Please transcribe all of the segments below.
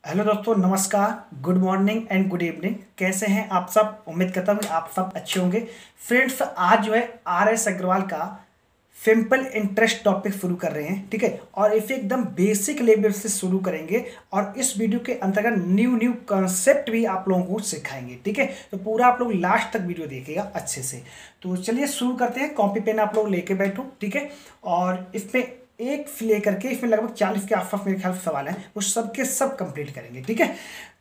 Hello दोस्तों, नमस्कार, good morning and good evening. कैसे हैं आप सब? उम्मीद करता हूँ कि आप सब अच्छे होंगे। फ्रेंड्स, आज जो है आर.एस. अग्रवाल का सिंपल इंटरेस्ट टॉपिक शुरू कर रहे हैं, ठीक है। और इसे एकदम बेसिक लेवल से शुरू करेंगे और इस वीडियो के अंतर्गत न्यू न्यू कॉन्सेप्ट भी आप लोगों को सिखाएंगे, ठीक है। तो पूरा आप लोग लास्ट तक वीडियो देखिएगा अच्छे से। तो चलिए शुरू करते हैं। कॉपी पेन आप लोग लेके बैठो, ठीक है। और इसमें एक से लेकर के इसमें लगभग 40 के आसपास मेरे ख्याल से सवाल हैं, वो सब के सब कंप्लीट करेंगे, ठीक है।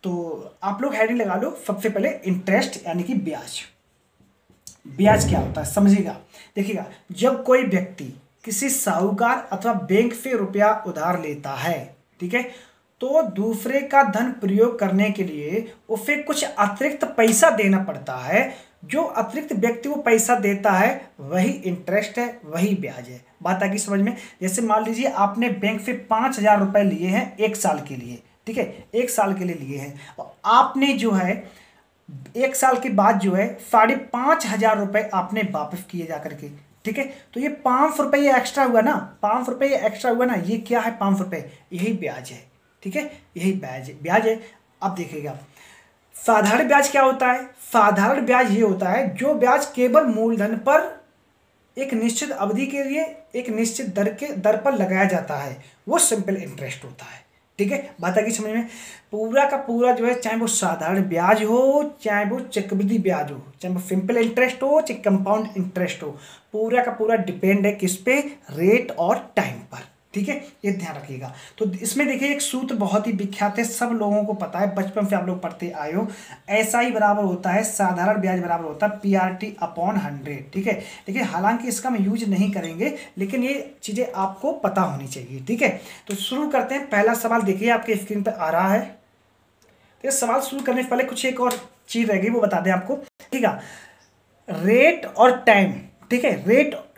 तो आप लोग हेडिंग लगा लो। सबसे पहले इंटरेस्ट यानी कि ब्याज। ब्याज क्या होता है समझिएगा। देखिएगा, जब कोई व्यक्ति किसी साहूकार अथवा बैंक से रुपया उधार लेता है, ठीक है, तो दूसरे का धन प्रयोग करने के लिए उसे कुछ अतिरिक्त पैसा देना पड़ता है। जो अतिरिक्त व्यक्ति वो पैसा देता है वही इंटरेस्ट है, वही ब्याज है। बात आ गई समझ में? जैसे मान लीजिए आपने बैंक से 5,000 रुपये लिए हैं एक साल के लिए, ठीक है, एक साल के लिए लिए हैं और आपने जो है एक साल के बाद जो है 5,500 रुपये आपने वापस किए जा करके, ठीक है। तो ये 500 रुपये एक्स्ट्रा हुआ ना, 500 रुपये एक्स्ट्रा हुआ ना, ये क्या है? 500 रुपये, यही ब्याज है, ठीक है, यही ब्याज है। अब देखिएगा, साधारण ब्याज क्या होता है? साधारण ब्याज ये होता है जो ब्याज केवल मूलधन पर एक निश्चित अवधि के लिए एक निश्चित दर पर लगाया जाता है, वो सिंपल इंटरेस्ट होता है, ठीक है। बात आ गई समझ में? पूरा का पूरा जो है, चाहे वो साधारण ब्याज हो, चाहे वो चक्रवृद्धि ब्याज हो, चाहे वो सिंपल इंटरेस्ट हो, चाहे कंपाउंड इंटरेस्ट हो, पूरा का पूरा डिपेंड है किस पे? रेट और टाइम पर, ठीक है। ये ध्यान रखिएगा। तो इसमें देखिए एक सूत्र बहुत ही विख्यात है, सब लोगों को पता है, बचपन से आप लोग पढ़ते आए हो। ऐसा ही बराबर होता है, साधारण ब्याज बराबर होता है PRT/100, ठीक है। देखिए हालांकि इसका हम यूज नहीं करेंगे, लेकिन ये चीज़ें आपको पता होनी चाहिए, ठीक है। तो शुरू करते हैं। पहला सवाल देखिए आपके स्क्रीन पर आ रहा है। तो सवाल शुरू करने से पहले कुछ एक और चीज़ रहेगी, वो बता दें आपको, ठीक है। रेट और टाइम, ठीक है,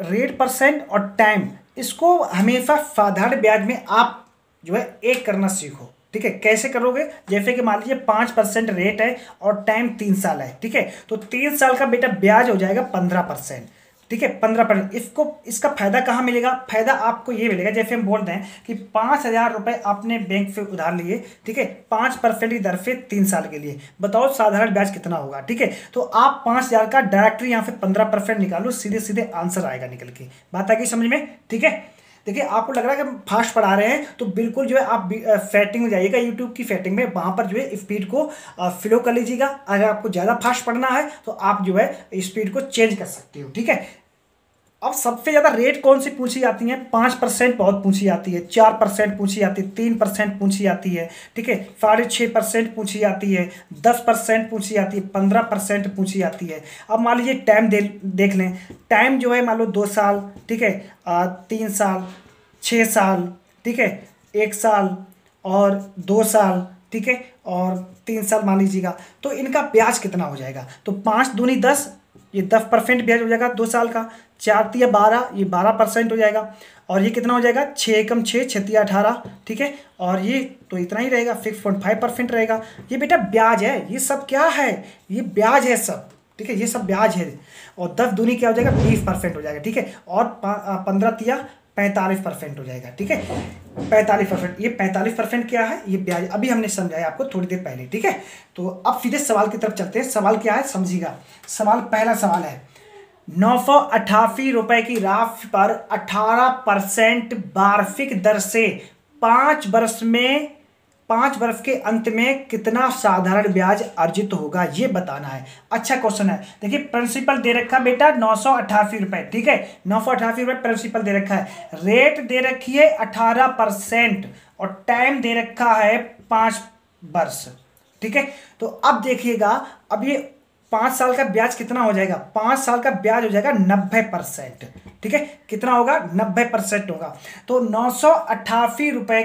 रेट परसेंट और टाइम, इसको हमेशा साधारण ब्याज में आप जो है एक करना सीखो, ठीक है। कैसे करोगे? जैसे कि मान लीजिए 5% रेट है और टाइम 3 साल है, ठीक है। तो 3 साल का बेटा ब्याज हो जाएगा 15%, ठीक है, 15%। इसका फायदा कहाँ मिलेगा? फायदा आपको ये मिलेगा, जैसे हम बोल रहे हैं कि 5,000 रुपये आपने बैंक से उधार लिए, ठीक है, 5% की दर से 3 साल के लिए। बताओ साधारण ब्याज कितना होगा, ठीक है। तो आप 5,000 का डायरेक्टली यहाँ से 15% निकालो, सीधे सीधे आंसर आएगा निकल के। बात आ गई समझ में? ठीक है। देखिए आपको लग रहा है कि हम फास्ट पढ़ा रहे हैं, तो बिल्कुल जो है आप सेटिंग में जाइएगा, यूट्यूब की सेटिंग में, वहाँ पर जो है स्पीड को फ्लो कर लीजिएगा। अगर आपको ज़्यादा फास्ट पढ़ना है तो आप जो है स्पीड को चेंज कर सकते हो, ठीक है। अब सबसे ज़्यादा रेट कौन सी पूछी जाती है? 5% बहुत पूछी जाती है, 4% पूछी जाती है, 3% पूछी जाती है, ठीक है, 6.5% पूछी जाती है, 10% पूछी जाती है, 15% पूछी जाती है। अब मान लीजिए टाइम देख लें। टाइम जो है मान लो 2 साल, ठीक है, 3 साल, 6 साल, ठीक है, 1 साल और 2 साल, ठीक है, और 3 साल मान लीजिएगा। तो इनका ब्याज कितना हो जाएगा? तो 5 दूनी 10, ये 10% ब्याज हो जाएगा 2 साल का। 4 तिया 12, ये 12% हो जाएगा। और ये कितना हो जाएगा? 6 एकम 6, 6 तिया 18, ठीक है। और ये तो इतना ही रहेगा, 6.5% रहेगा। ये बेटा ब्याज है, ये सब क्या है? ये ब्याज है सब, ठीक है, ये सब ब्याज है। और 10 दूनी क्या हो जाएगा? 20% हो जाएगा, ठीक है। और 15 तिया 45% हो जाएगा, ठीक है, 45%। ये 45% क्या है? ये ब्याज। अभी हमने समझाया आपको थोड़ी देर पहले, ठीक है। तो अब सीधे सवाल की तरफ चलते हैं। सवाल क्या है समझिएगा। सवाल, पहला सवाल है, 988 रुपए की राशि पर 18% वार्षिक दर से 5 वर्ष के अंत में कितना साधारण ब्याज अर्जित होगा, ये बताना है। अच्छा क्वेश्चन है। देखिए प्रिंसिपल दे रखा है बेटा 988 रुपये, ठीक है, 988 रुपये प्रिंसिपल दे रखा है, रेट दे रखी है 18% और टाइम दे रखा है 5 वर्ष, ठीक है। तो अब देखिएगा, अब ये 5 साल का ब्याज कितना हो जाएगा? 5 साल का ब्याज हो जाएगा 90%, ठीक है। कितना होगा? 90% होगा। तो 988 रुपये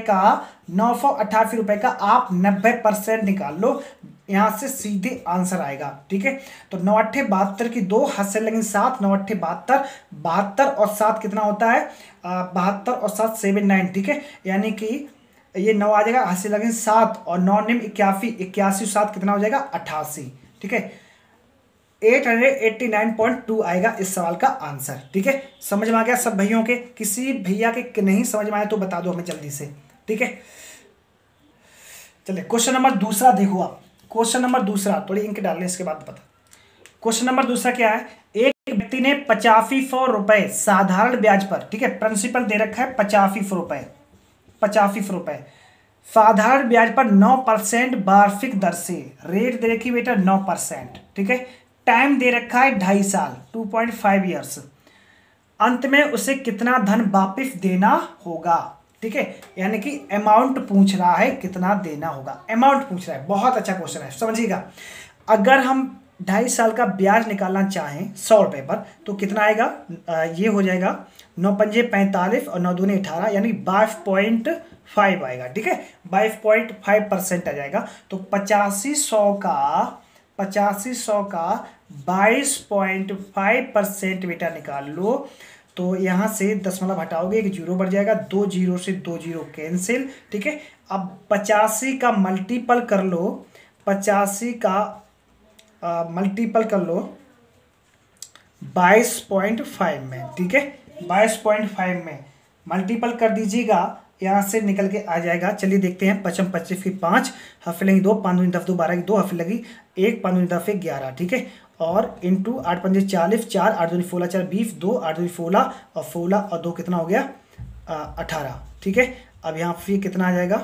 का आप 90% निकाल लो, यहाँ से सीधे आंसर आएगा, ठीक है। तो 9 8 72 की 2 हाथ से लगेंगे 7, 9 8 72, 72 और 7 कितना होता है? 72 और 7 79, ठीक है। यानी कि ये 9 आ जाएगा, हाथ से लगेंगे 7 और 9 निम 81, 81 7 कितना हो जाएगा? 88, ठीक है। 889.2 आएगा इस सवाल का आंसर, ठीक है। समझ में आ गया सब भैयों के? किसी भैया के नहीं समझ में आया तो बता दो हमें जल्दी से, ठीक है। चलिए क्वेश्चन नंबर दूसरा देखो आप। क्वेश्चन नंबर दूसरा, थोड़ी इंक डाल लें इसके बाद बता। क्वेश्चन नंबर दूसरा क्या है, एक व्यक्ति ने 8500 रुपए साधारण ब्याज पर, ठीक है, प्रिंसिपल दे रखा है 8500 रुपए, 8500 रुपए साधारण ब्याज पर 9% वार्षिक दर से, रेट दे रखी बेटा 9%, ठीक है, टाइम दे रखा है 2.5 साल, 2.5 ईयर्स, अंत में उसे कितना धन वापस देना होगा, ठीक है, यानी कि अमाउंट पूछ रहा है, कितना देना होगा, अमाउंट पूछ रहा है। बहुत अच्छा क्वेश्चन है, समझिएगा। अगर हम 2.5 साल का ब्याज निकालना चाहें 100 रुपये पर, तो कितना आएगा, ये हो जाएगा 9 पंजे 45 और 9 दूनी 18, यानी 22.5 आएगा, ठीक है, 22.5% आ जाएगा। तो 8500 का 22.5% बेटा निकाल लो। तो यहाँ से दशमलव हटाओगे, एक जीरो बढ़ जाएगा, 2 जीरो से 2 जीरो कैंसिल, ठीक है। अब 85 का मल्टीपल कर लो, 85 का मल्टीपल कर लो 22.5 में, ठीक है, 22.5 में मल्टीपल कर दीजिएगा, यहाँ से निकल के आ जाएगा। चलिए देखते हैं, 55 25 की 5, हाफे लगी 2, 5 दूनी 10 2 12 की 2, हाफे लगी 1, 5 दूनी 10 11, ठीक है, और इंटू 8 पंजे 40, 4 8 दूनी 16 4 20, 2 8 दूनी 16 और 16 और 2 कितना हो गया 18, ठीक है। अब यहाँ फिर कितना आ जाएगा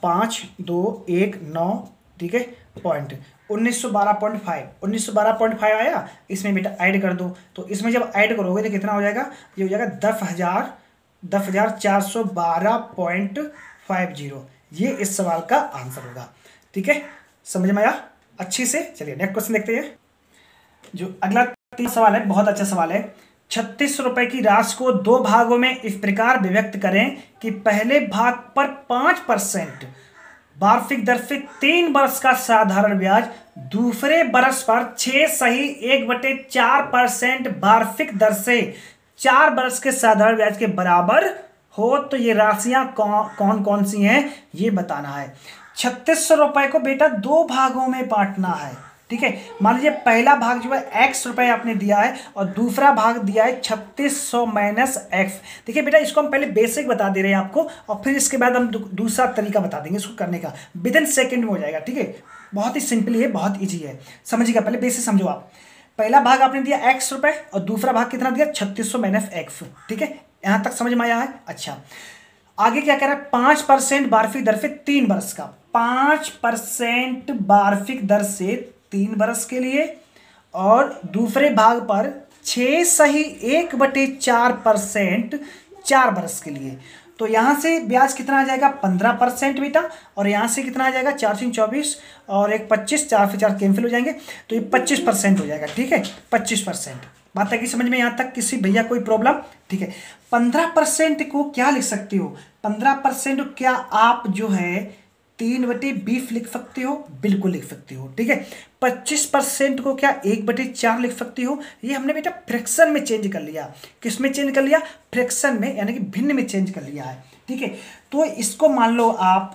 5 2 1 9, ठीक है, पॉइंट 1912.5 आया। इसमें बेटा ऐड कर दो, तो इसमें जब ऐड करोगे तो कितना हो जाएगा, ये हो जाएगा 10,412.50, ये इस सवाल का आंसर होगा, ठीक है, समझ में आया अच्छी से। चलिए नेक्स्ट क्वेश्चन देखते हैं। जो अगला 3 सवाल है, बहुत अच्छा सवाल है। 36 रुपए की राशि को 2 भागों में इस प्रकार विभक्त करें कि पहले भाग पर 5% वार्षिक दर से 3 वर्ष का साधारण ब्याज, दूसरे वर्ष पर 6 सही 1/4% वार्षिक दर से 4 वर्ष के साधारण ब्याज के बराबर हो। तो ये राशियां कौन कौन सी हैं ये बताना है। 3600 रुपए को बेटा 2 भागों में बांटना है, ठीक है। मान लीजिए पहला भाग जो है x रुपए आपने दिया है और दूसरा भाग दिया है 3600 माइनस एक्स। देखिए बेटा, इसको हम पहले बेसिक बता दे रहे हैं आपको, और फिर इसके बाद हम दूसरा तरीका बता देंगे इसको करने का, विद इन सेकेंड में हो जाएगा, ठीक है। बहुत ही सिंपल है, बहुत ईजी है, समझिएगा। पहले बेसिक समझो आप। पहला भाग आपने दिया x रुपए और दूसरा भाग कितना दिया 3600 माइनस एक्स, ठीक है, यहां तक समझ में आया है। अच्छा, आगे क्या कह रहा है, 5% वार्षिक दर से 3 वर्ष का, 5% वार्षिक दर से 3 वर्ष के लिए, और दूसरे भाग पर 6 सही 1/4% 4 वर्ष के लिए। तो यहाँ से ब्याज कितना आ जाएगा 15% बेटा, और यहाँ से कितना आ जाएगा 4 3 24 और 1 25, 4 से 4 कैंसिल हो जाएंगे, तो ये 25% हो जाएगा, ठीक है, 25%। बात है कि समझ में यहाँ तक किसी भैया कोई प्रॉब्लम, ठीक है। 15% को क्या लिख सकते हो, 15% क्या आप जो है 3/20 लिख सकते हो, बिल्कुल लिख सकते हो, ठीक है। 25% को क्या 1/4 लिख सकते हो, ये हमने बेटा फ्रैक्शन में चेंज कर लिया। किस में चेंज कर लिया, फ्रैक्शन में, यानी कि भिन्न में चेंज कर लिया है, ठीक है। तो इसको मान लो आप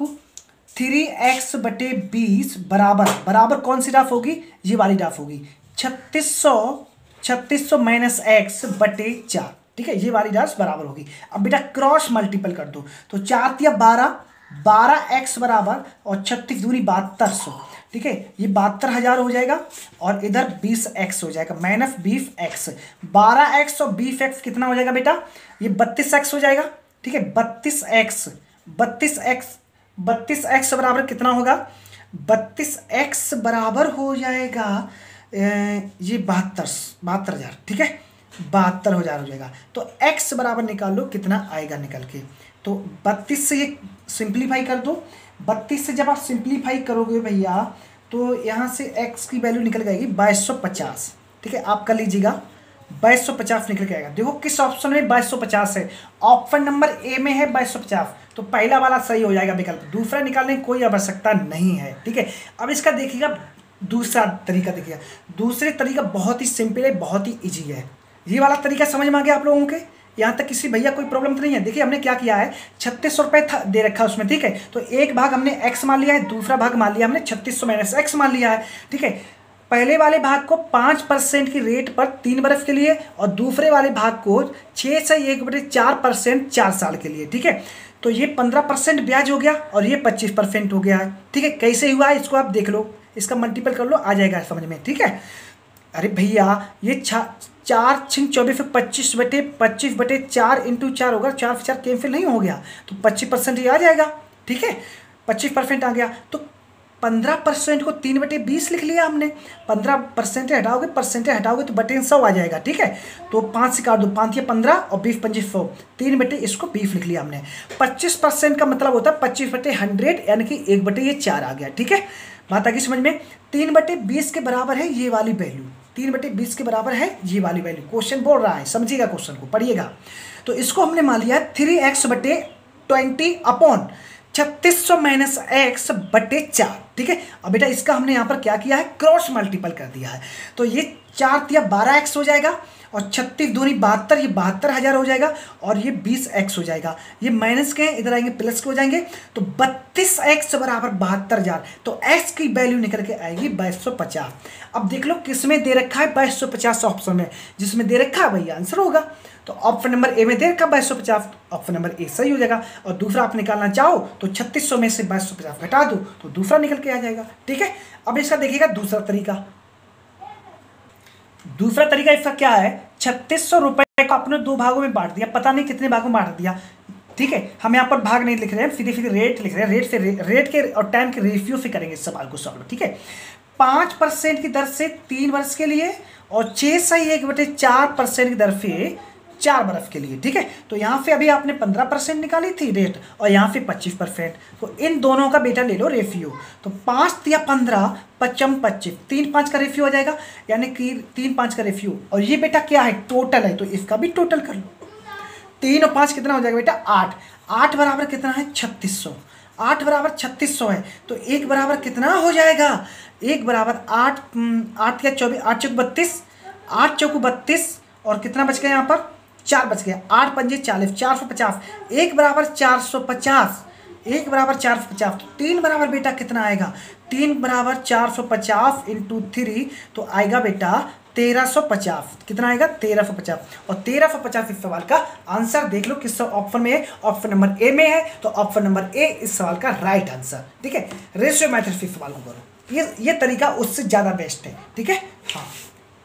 3x/20 बराबर कौन सी राफ होगी, ये वाली राफ होगी, 3600 माइनस x/4, ठीक है, ये वाली राशि बराबर होगी। अब बेटा क्रॉस मल्टीपल कर दो, तो 4 या 12x बराबर और 36 दूनी 7200, ठीक है, ये 72,000 हो जाएगा, और इधर 20x हो जाएगा माइनस 20x, 12x और 20x कितना हो जाएगा बेटा, ये 32x हो जाएगा, ठीक है, 32x बराबर कितना होगा, 32x बराबर हो जाएगा ये 72,000, ठीक है, 72,000 हो जाएगा। तो x बराबर निकाल लो कितना आएगा निकल के, तो 32 से ये सिंप्लीफाई कर दो। 32 से जब आप सिंप्लीफाई करोगे भैया, तो यहाँ से x की वैल्यू निकल जाएगी 2250, ठीक है, आप कर लीजिएगा, 2250 निकल के आएगा। देखो किस ऑप्शन में 2250 है, ऑप्शन नंबर ए में है 2250, तो पहला वाला सही हो जाएगा विकल्प, दूसरा निकालने की कोई आवश्यकता नहीं है, ठीक है। अब इसका देखिएगा दूसरा तरीका, देखिएगा दूसरे तरीका बहुत ही सिंपल है, बहुत ही ईजी है। ये वाला तरीका समझ में आ गया आप लोगों के, यहाँ तक किसी भैया कोई प्रॉब्लम तो नहीं है। देखिए हमने क्या किया है, 3600 रुपये दे रखा है उसमें, ठीक है, तो एक भाग हमने x मान लिया है, दूसरा भाग मान लिया हमने 3600 माइनस x मान लिया है, ठीक है। पहले वाले भाग को 5% की रेट पर 3 बरस के लिए, और दूसरे वाले भाग को 6 से 1/4% 4 साल के लिए, ठीक है। तो ये 15% ब्याज हो गया और ये 25% हो गया है। ठीक है, कैसे हुआ है इसको आप देख लो, इसका मल्टीपल कर लो, आ जाएगा समझ में। ठीक है, अरे भैया ये 4 छिंग 24 25/4 इंटू 4 होगा, 4 कैंसिल नहीं हो गया तो 25% ये आ जाएगा। ठीक है, 25% आ गया तो 15% को 3/20 लिख लिया हमने। 15% हटाओगे, परसेंटेज हटाओगे तो बटे 100 आ जाएगा। ठीक है, तो 5 से काट दो, 5 या 15 और 20 100, 3/20 लिख लिया हमने। 25% का मतलब होता है 25/100 यानी कि 1/4 आ गया। ठीक है, बात आ गई समझ में। 3/20 के बराबर है ये वाली वैल्यू, 3/20 के बराबर है ये वाली वैल्यू। क्वेश्चन बोल रहा है, समझिएगा क्वेश्चन को, पढ़िएगा। तो इसको हमने मान लिया 3x/20 अपॉन 3600 माइनस x/4। ठीक है, अब बेटा इसका हमने यहाँ पर क्या किया है, क्रॉस मल्टीपल कर दिया है। तो ये 4 या 12x हो जाएगा और 36 दूनी 72, ये 72,000 हो जाएगा और ये 20x हो जाएगा। ये माइनस के इधर आएंगे प्लस के हो जाएंगे तो 32x बराबर 72,000। तो x की वैल्यू निकल के आएगी 2250। अब देख लो किसमें दे रखा है 2250 ऑप्शन में, जिसमें दे रखा है वही आंसर होगा। तो ऑप्शन नंबर ए में दे रखा 2250, ऑप्शन नंबर ए सही हो जाएगा। और दूसरा आप निकालना चाहो तो 3600 में से 2250 घटा दो तो दूसरा निकल के आ जाएगा। ठीक है, अब इसका देखिएगा दूसरा तरीका। दूसरा तरीका इसका क्या है, 3600 रुपए को आपने 2 भागों में बांट दिया, पता नहीं कितने भागों में बांट दिया। ठीक है, हम यहाँ पर भाग नहीं लिख रहे हैं, सीधे सीधे रेट लिख रहे हैं। रेट के और टाइम के रेशियो से करेंगे इस सवाल को सॉल्व। ठीक है, 5% की दर से 3 वर्ष के लिए और 6/1/4% की दर से 4 बरस के लिए। ठीक है, तो यहाँ से अभी आपने 15% निकाली थी रेट और यहाँ से 25%, तो इन दोनों का बेटा ले लो रेशियो। तो 5 या 15 55 25, 3-5 का रेशियो हो जाएगा, यानी कि 3-5 का रेशियो। और ये बेटा क्या है, टोटल है, तो इसका भी टोटल कर लो। 3 और 5 कितना हो जाएगा बेटा 8, 8 बराबर कितना है 3600, 8 बराबर 3600 है तो 1 बराबर कितना हो जाएगा, 1 बराबर 8 8 या 24, 8 चौक 32, 8 चौक 32 और कितना बच गया यहाँ पर 4 बच गया, 8 पंजे 40, 450, 1 बराबर 450, 1 बराबर 450। तो 3 बराबर बेटा कितना आएगा, 3 बराबर 450 इंटू 3 तो आएगा बेटा 1350। कितना आएगा 1350। और 1350 इस सवाल का आंसर देख लो किस ऑप्शन में है, ऑप्शन नंबर ए में है। तो ऑप्शन नंबर ए इस सवाल का राइट आंसर। ठीक है, रेशियो मेथड से सवाल को करो, ये तरीका उससे ज़्यादा बेस्ट है। ठीक है, हाँ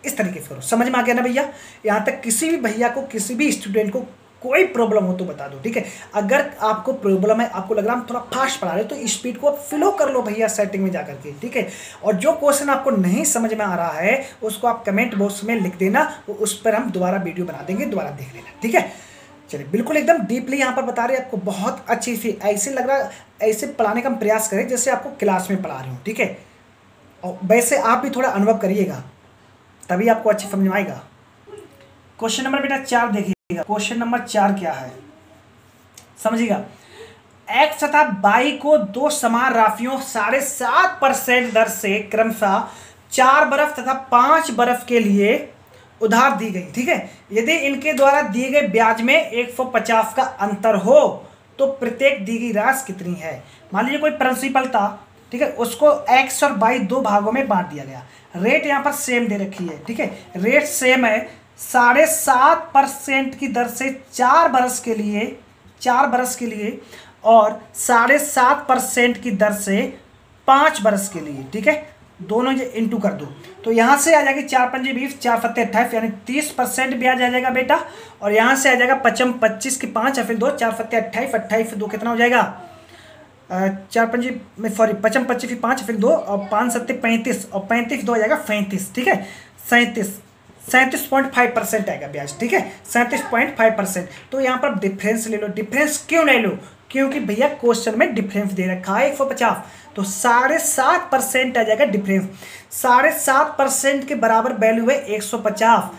इस तरीके से करो। समझ में आ गया ना भैया। यहाँ तक किसी भी भैया को, किसी भी स्टूडेंट को कोई प्रॉब्लम हो तो बता दो। ठीक है, अगर आपको प्रॉब्लम है, आपको लग रहा है हम थोड़ा फास्ट पढ़ा रहे हो, तो स्पीड को आप फ्लो कर लो भैया सेटिंग में जाकर के। ठीक है, और जो क्वेश्चन आपको नहीं समझ में आ रहा है उसको आप कमेंट बॉक्स में लिख देना, तो उस पर हम दोबारा वीडियो बना देंगे, दोबारा देख लेना। ठीक है, चलिए बिल्कुल एकदम डीपली यहाँ पर बता रहे हैं आपको, बहुत अच्छी सी, ऐसे लग रहा है ऐसे पढ़ाने का हम प्रयास करें जैसे आपको क्लास में पढ़ा रहे हो। ठीक है, और वैसे आप भी थोड़ा अनुभव करिएगा तभी आपको अच्छी समझ में आएगा। क्वेश्चन नंबर बेटा 4 देखिएगा। क्वेश्चन नंबर 4 क्या है समझिएगा। x तथा y को 2 समान राशियों 7.5% दर से क्रमशः 4 बरस तथा 5 बरस के लिए उधार दी गई। ठीक है, यदि इनके द्वारा दिए गए ब्याज में 150 का अंतर हो तो प्रत्येक दी गई राशि कितनी है। मान लीजिए कोई प्रिंसिपल था, ठीक है, उसको x और y 2 भागों में बांट दिया गया। रेट यहाँ पर सेम दे रखी है। ठीक है, रेट सेम है, 7.5% की दर से 4 बरस के लिए और 7.5% की दर से 5 बरस के लिए। ठीक है, दोनों इंटू कर दो तो यहाँ से आ जाएगी 4 पंजे 20, 4 सत्ते 28 यानी 30% ब्याज आ जाएगा बेटा। और यहाँ से आ जाएगा 25 की 5 या फिर 2, 4 सत्ते 28, 28 से 2 कितना हो जाएगा 4 पंजे में सॉरी 25 की 5 फिर 2 और 5 सत्ते 35 और 35 2 आ जाएगा 35। ठीक है, 37.5% आएगा ब्याज। ठीक है, 37.5%। तो यहाँ पर डिफरेंस ले लो। डिफरेंस क्यों ले लो, क्योंकि भैया क्वेश्चन में डिफरेंस दे रखा है 150, तो 7.5% आ जाएगा डिफरेंस। 7.5% के बराबर वैल्यू है 150,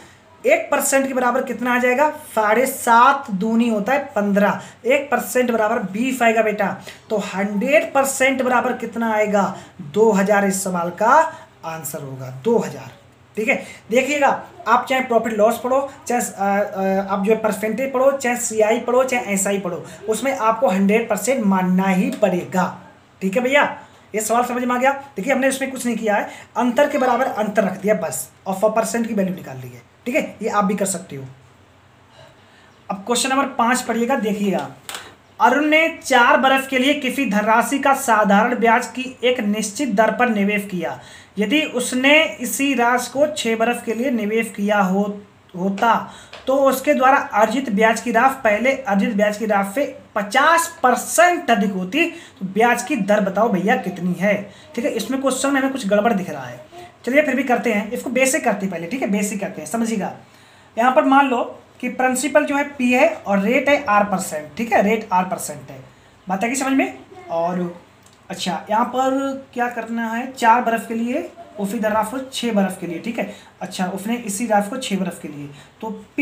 1% के बराबर कितना आ जाएगा 7.5 दूनी होता है 15, 1% बराबर 20 आएगा बेटा। तो 100% बराबर कितना आएगा 2000 इस सवाल का आंसर होगा 2000। ठीक है, देखिएगा आप चाहे प्रॉफिट लॉस पढ़ो, चाहे आप जो है परसेंटेज पढ़ो, चाहे CI पढ़ो, चाहे SI पढ़ो, उसमें आपको 100% मानना ही पड़ेगा। ठीक है भैया, ये सवाल समझ में आ गया। देखिए हमने इसमें कुछ नहीं किया है, अंतर के बराबर अंतर रख दिया बस और 100% की वैल्यू निकाल ली है। ठीक है, ये आप भी कर सकते हो। अब क्वेश्चन नंबर 5 पढ़िएगा, देखिएगा अरुण ने 4 बरस के लिए किसी धनराशि का साधारण ब्याज की एक निश्चित दर पर निवेश किया। यदि उसने इसी राशि को 6 बरस के लिए निवेश किया होता तो उसके द्वारा अर्जित ब्याज की राशि पहले अर्जित ब्याज की राशि से 50% अधिक होती। तो ब्याज की दर बताओ भैया कितनी है। ठीक है, इसमें क्वेश्चन में हमें कुछ गड़बड़ दिख रहा है। चलिए फिर भी करते हैं, इसको बेसिक करते हैं पहले। ठीक है, बेसिक करते हैं, समझिएगा। यहाँ पर मान लो कि प्रिंसिपल जो है P है और रेट है R%। ठीक है, रेट R% है। बात है कि समझ में। और अच्छा, यहाँ पर क्या करना है, 4 बरस के लिए उसी धनराशि को 6 बरस के लिए। ठीक है, अच्छा उसने इसी राशि को 6 बरस के लिए, तो P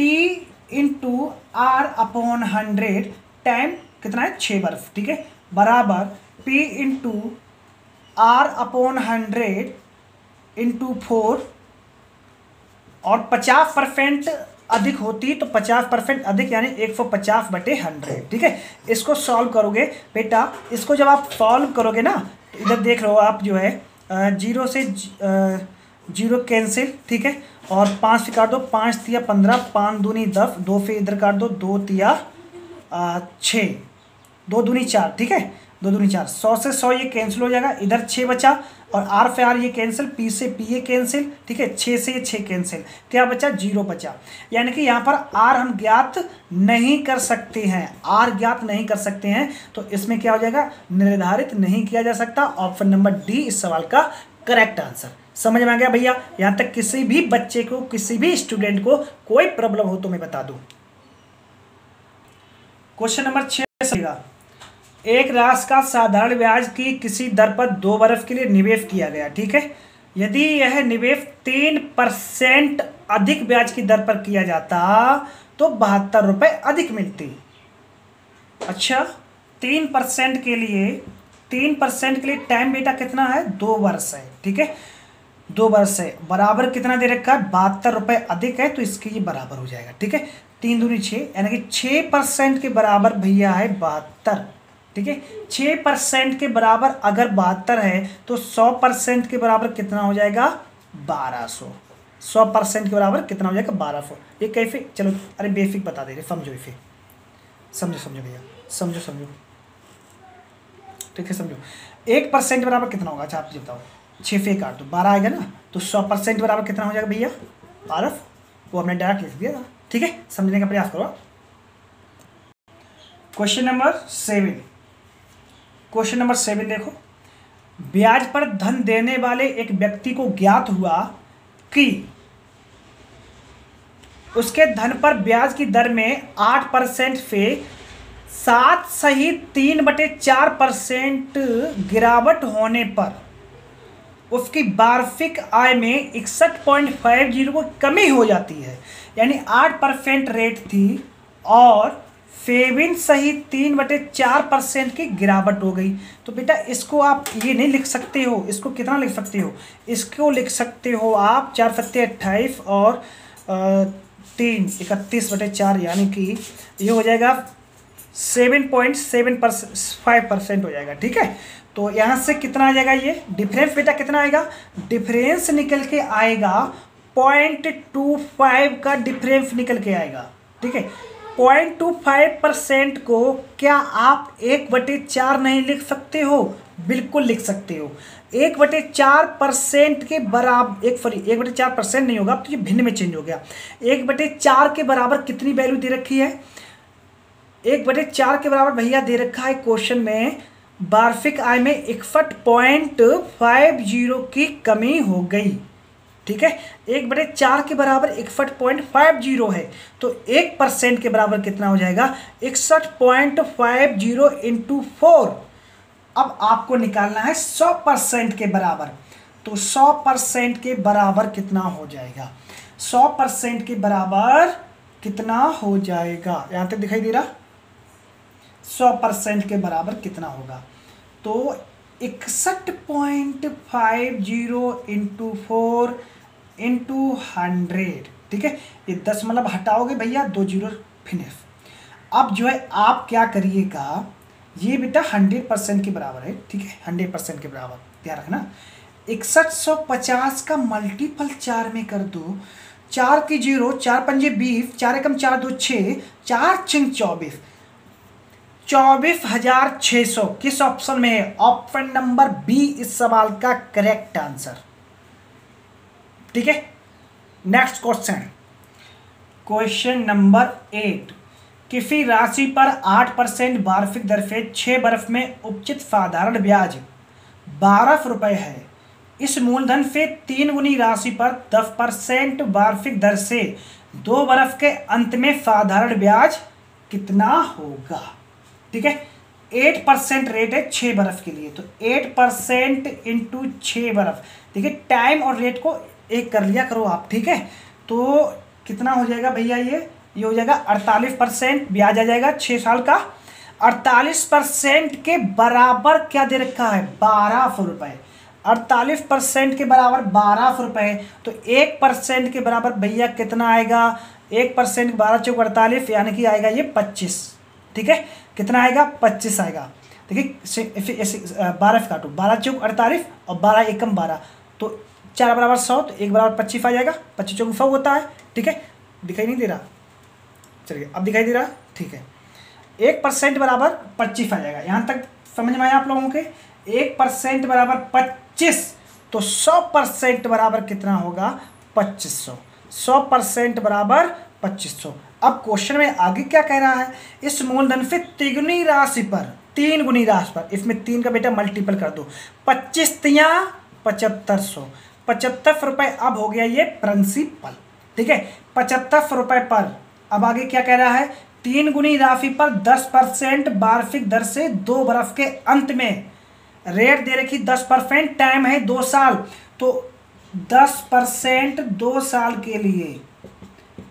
इंटू R/100 टाइम कितना है 6 बरस। ठीक है, बराबर P इंटू R/100 इंटू 4 और 50% अधिक होती तो 50% अधिक यानी 150/100। ठीक है, इसको सॉल्व करोगे बेटा। इसको जब आप सॉल्व करोगे ना, तो इधर देख लो आप जो है 0 से 0 कैंसिल। ठीक है, और 5 से काट दो, 5 तिया 15, 5 दूनी 10, 2 से इधर काट दो, 2 तिया 6, 2 दूनी 4। ठीक है, 2 दूनी 4, 100 से 100 ये कैंसिल हो जाएगा, इधर 6 बचा और R से R ये कैंसिल, P से P ये कैंसिल। ठीक है, 6 से ये 6 कैंसिल, क्या बचा 0 बचा। यानी कि यहाँ पर R हम ज्ञात नहीं कर सकते हैं, R ज्ञात नहीं कर सकते हैं। तो इसमें क्या हो जाएगा, निर्धारित नहीं किया जा सकता। ऑप्शन नंबर डी इस सवाल का करेक्ट आंसर। समझ में आ गया भैया। यहाँ तक किसी भी बच्चे को, किसी भी स्टूडेंट को कोई प्रॉब्लम हो तो मैं बता दूं। क्वेश्चन नंबर 6, एक राशि का साधारण ब्याज की किसी दर पर 2 बरस के लिए निवेश किया गया। ठीक है, यदि यह निवेश 3% अधिक ब्याज की दर पर किया जाता तो 72 रुपये अधिक मिलती। अच्छा, 3% के लिए टाइम बेटा कितना है, 2 वर्ष है। ठीक है, 2 वर्ष है, बराबर कितना दे रखा है, 72 रुपये अधिक है, तो इसके ये बराबर हो जाएगा। ठीक है, 3 दूनी 6 यानी कि 6% के बराबर भैया है 72। ठीक है, 6% के बराबर अगर 72 है तो 100% के बराबर कितना हो जाएगा, 1200। 100% के बराबर कितना हो जाएगा, 1200। ये कैसे, चलो अरे बेसिक बता दे रहे, समझो इसे, समझो भैया, समझो। ठीक है, समझो। 1% बराबर कितना होगा, अच्छा आप बताओ। 6 से काट दो, 12 आएगा ना, तो 100% बराबर कितना हो जाएगा भैया, 12। वो हमने डायरेक्ट लिख दिया था। ठीक है, समझने का प्रयास करो। क्वेश्चन नंबर 7 देखो। ब्याज पर धन देने वाले एक व्यक्ति को ज्ञात हुआ कि उसके धन पर ब्याज की दर में 8% से 7 सहित 3/4% गिरावट होने पर उसकी वार्षिक आय में 61.50 को कमी हो जाती है। यानी 8% रेट थी और सेविंग सहित 3/4% की गिरावट हो गई। तो बेटा इसको आप ये नहीं लिख सकते हो, इसको कितना लिख सकते हो, इसको लिख सकते हो आप 4 सत्ते 28 और 3 31/4, यानी कि ये हो जाएगा 7.75% हो जाएगा। ठीक है, तो यहाँ से कितना आ जाएगा, ये डिफरेंस बेटा कितना आएगा, डिफरेंस निकल के आएगा 0.25 का डिफरेंस निकल के आएगा। ठीक है, 0.25% को क्या आप 1/4 नहीं लिख सकते हो, बिल्कुल लिख सकते हो। 1/4% के बराबर 1/4% नहीं होगा, अब तो ये भिन्न में चेंज हो गया। 1/4 के बराबर कितनी वैल्यू दे रखी है, 1/4 के बराबर भैया दे रखा है क्वेश्चन में, वार्षिक आय में 61.50 की कमी हो गई। ठीक है, 1/4 के बराबर 61.50 है, तो 1% के बराबर कितना हो जाएगा, 61.50 इंटू 4। अब आपको निकालना है 100% के बराबर, तो 100% के बराबर कितना हो जाएगा, 100% के बराबर कितना हो जाएगा, यहाँ तक दिखाई दे रहा, 100% के बराबर कितना होगा, तो 61.50 इंटू 4 इंटू 100। ठीक है, ये 10 मतलब हटाओगे भैया, 2 जीरो फिनिश। अब जो है आप क्या करिएगा, ये बेटा 100% के बराबर है। ठीक है, 100% के बराबर ध्यान रखना। 6150 का मल्टीपल 4 में कर दो, 4 की 0, 4 पंजे 20, 4 एकम 4 2 6, 4 6 24, 24,600 किस ऑप्शन में है? ऑप्शन नंबर बी इस सवाल का करेक्ट आंसर। ठीक है, नेक्स्ट क्वेश्चन, क्वेश्चन नंबर 8। किसी राशि पर 8% वार्षिक दर से 6 बरस में उपचित साधारण ब्याज 12 रुपये है। इस मूलधन से 3 गुनी राशि पर 10% वार्षिक दर से 2 बरस के अंत में साधारण ब्याज कितना होगा? ठीक है, 8% रेट है 6 बरस के लिए, तो 8% इंटू 6 बरस। ठीक है, टाइम और रेट को एक कर लिया करो आप। ठीक है, तो कितना हो जाएगा भैया? ये हो जाएगा 48% ब्याज आ जाएगा 6 साल का। 48% के बराबर क्या दे रखा है? 12 रुपये। 48% के बराबर 12 रुपये, तो 1% के बराबर भैया कितना आएगा? 1% 12 चौक 48, यानी कि आएगा ये 25। ठीक है, कितना आएगा? 25 आएगा। देखिए 12 से काटो, 12 चौक 48 और 12 एकम 12, तो 4 बराबर 100, तो 1 बराबर 25 आ जाएगा। 25 चौक 100 होता है। ठीक है, दिखाई नहीं दे रहा? चलिए अब दिखाई दे रहा। ठीक है, 1% बराबर 25 आ जाएगा। यहाँ तक समझ में आया आप लोगों के? 1% बराबर 25, तो 100% बराबर कितना होगा? 2500। 100% बराबर 2500। अब क्वेश्चन में आगे क्या कह रहा है? इस मूलधन से 3 गुनी राशि पर, इसमें 3 का बेटा मल्टीपल कर दो, 25 तिया 7500, 75 रुपये अब हो गया ये प्रिंसिपल। ठीक है, 75 रुपये पर। अब आगे क्या कह रहा है? 3 गुनी राशि पर 10% वार्षिक दर से 2 बरस के अंत में रेट दे रखी 10%, टाइम है 2 साल, तो 10% 2 साल के लिए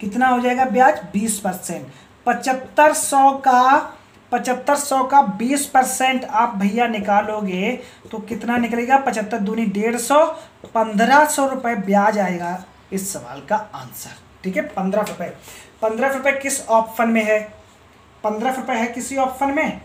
कितना हो जाएगा ब्याज? 20%। 7500 का 20% आप भैया निकालोगे तो कितना निकलेगा? 75 दूनी 150, 1500 रुपये ब्याज आएगा इस सवाल का आंसर। ठीक है, 15 रुपये। 15 रुपये किस ऑप्शन में है? 15 रुपये है किसी ऑप्शन में?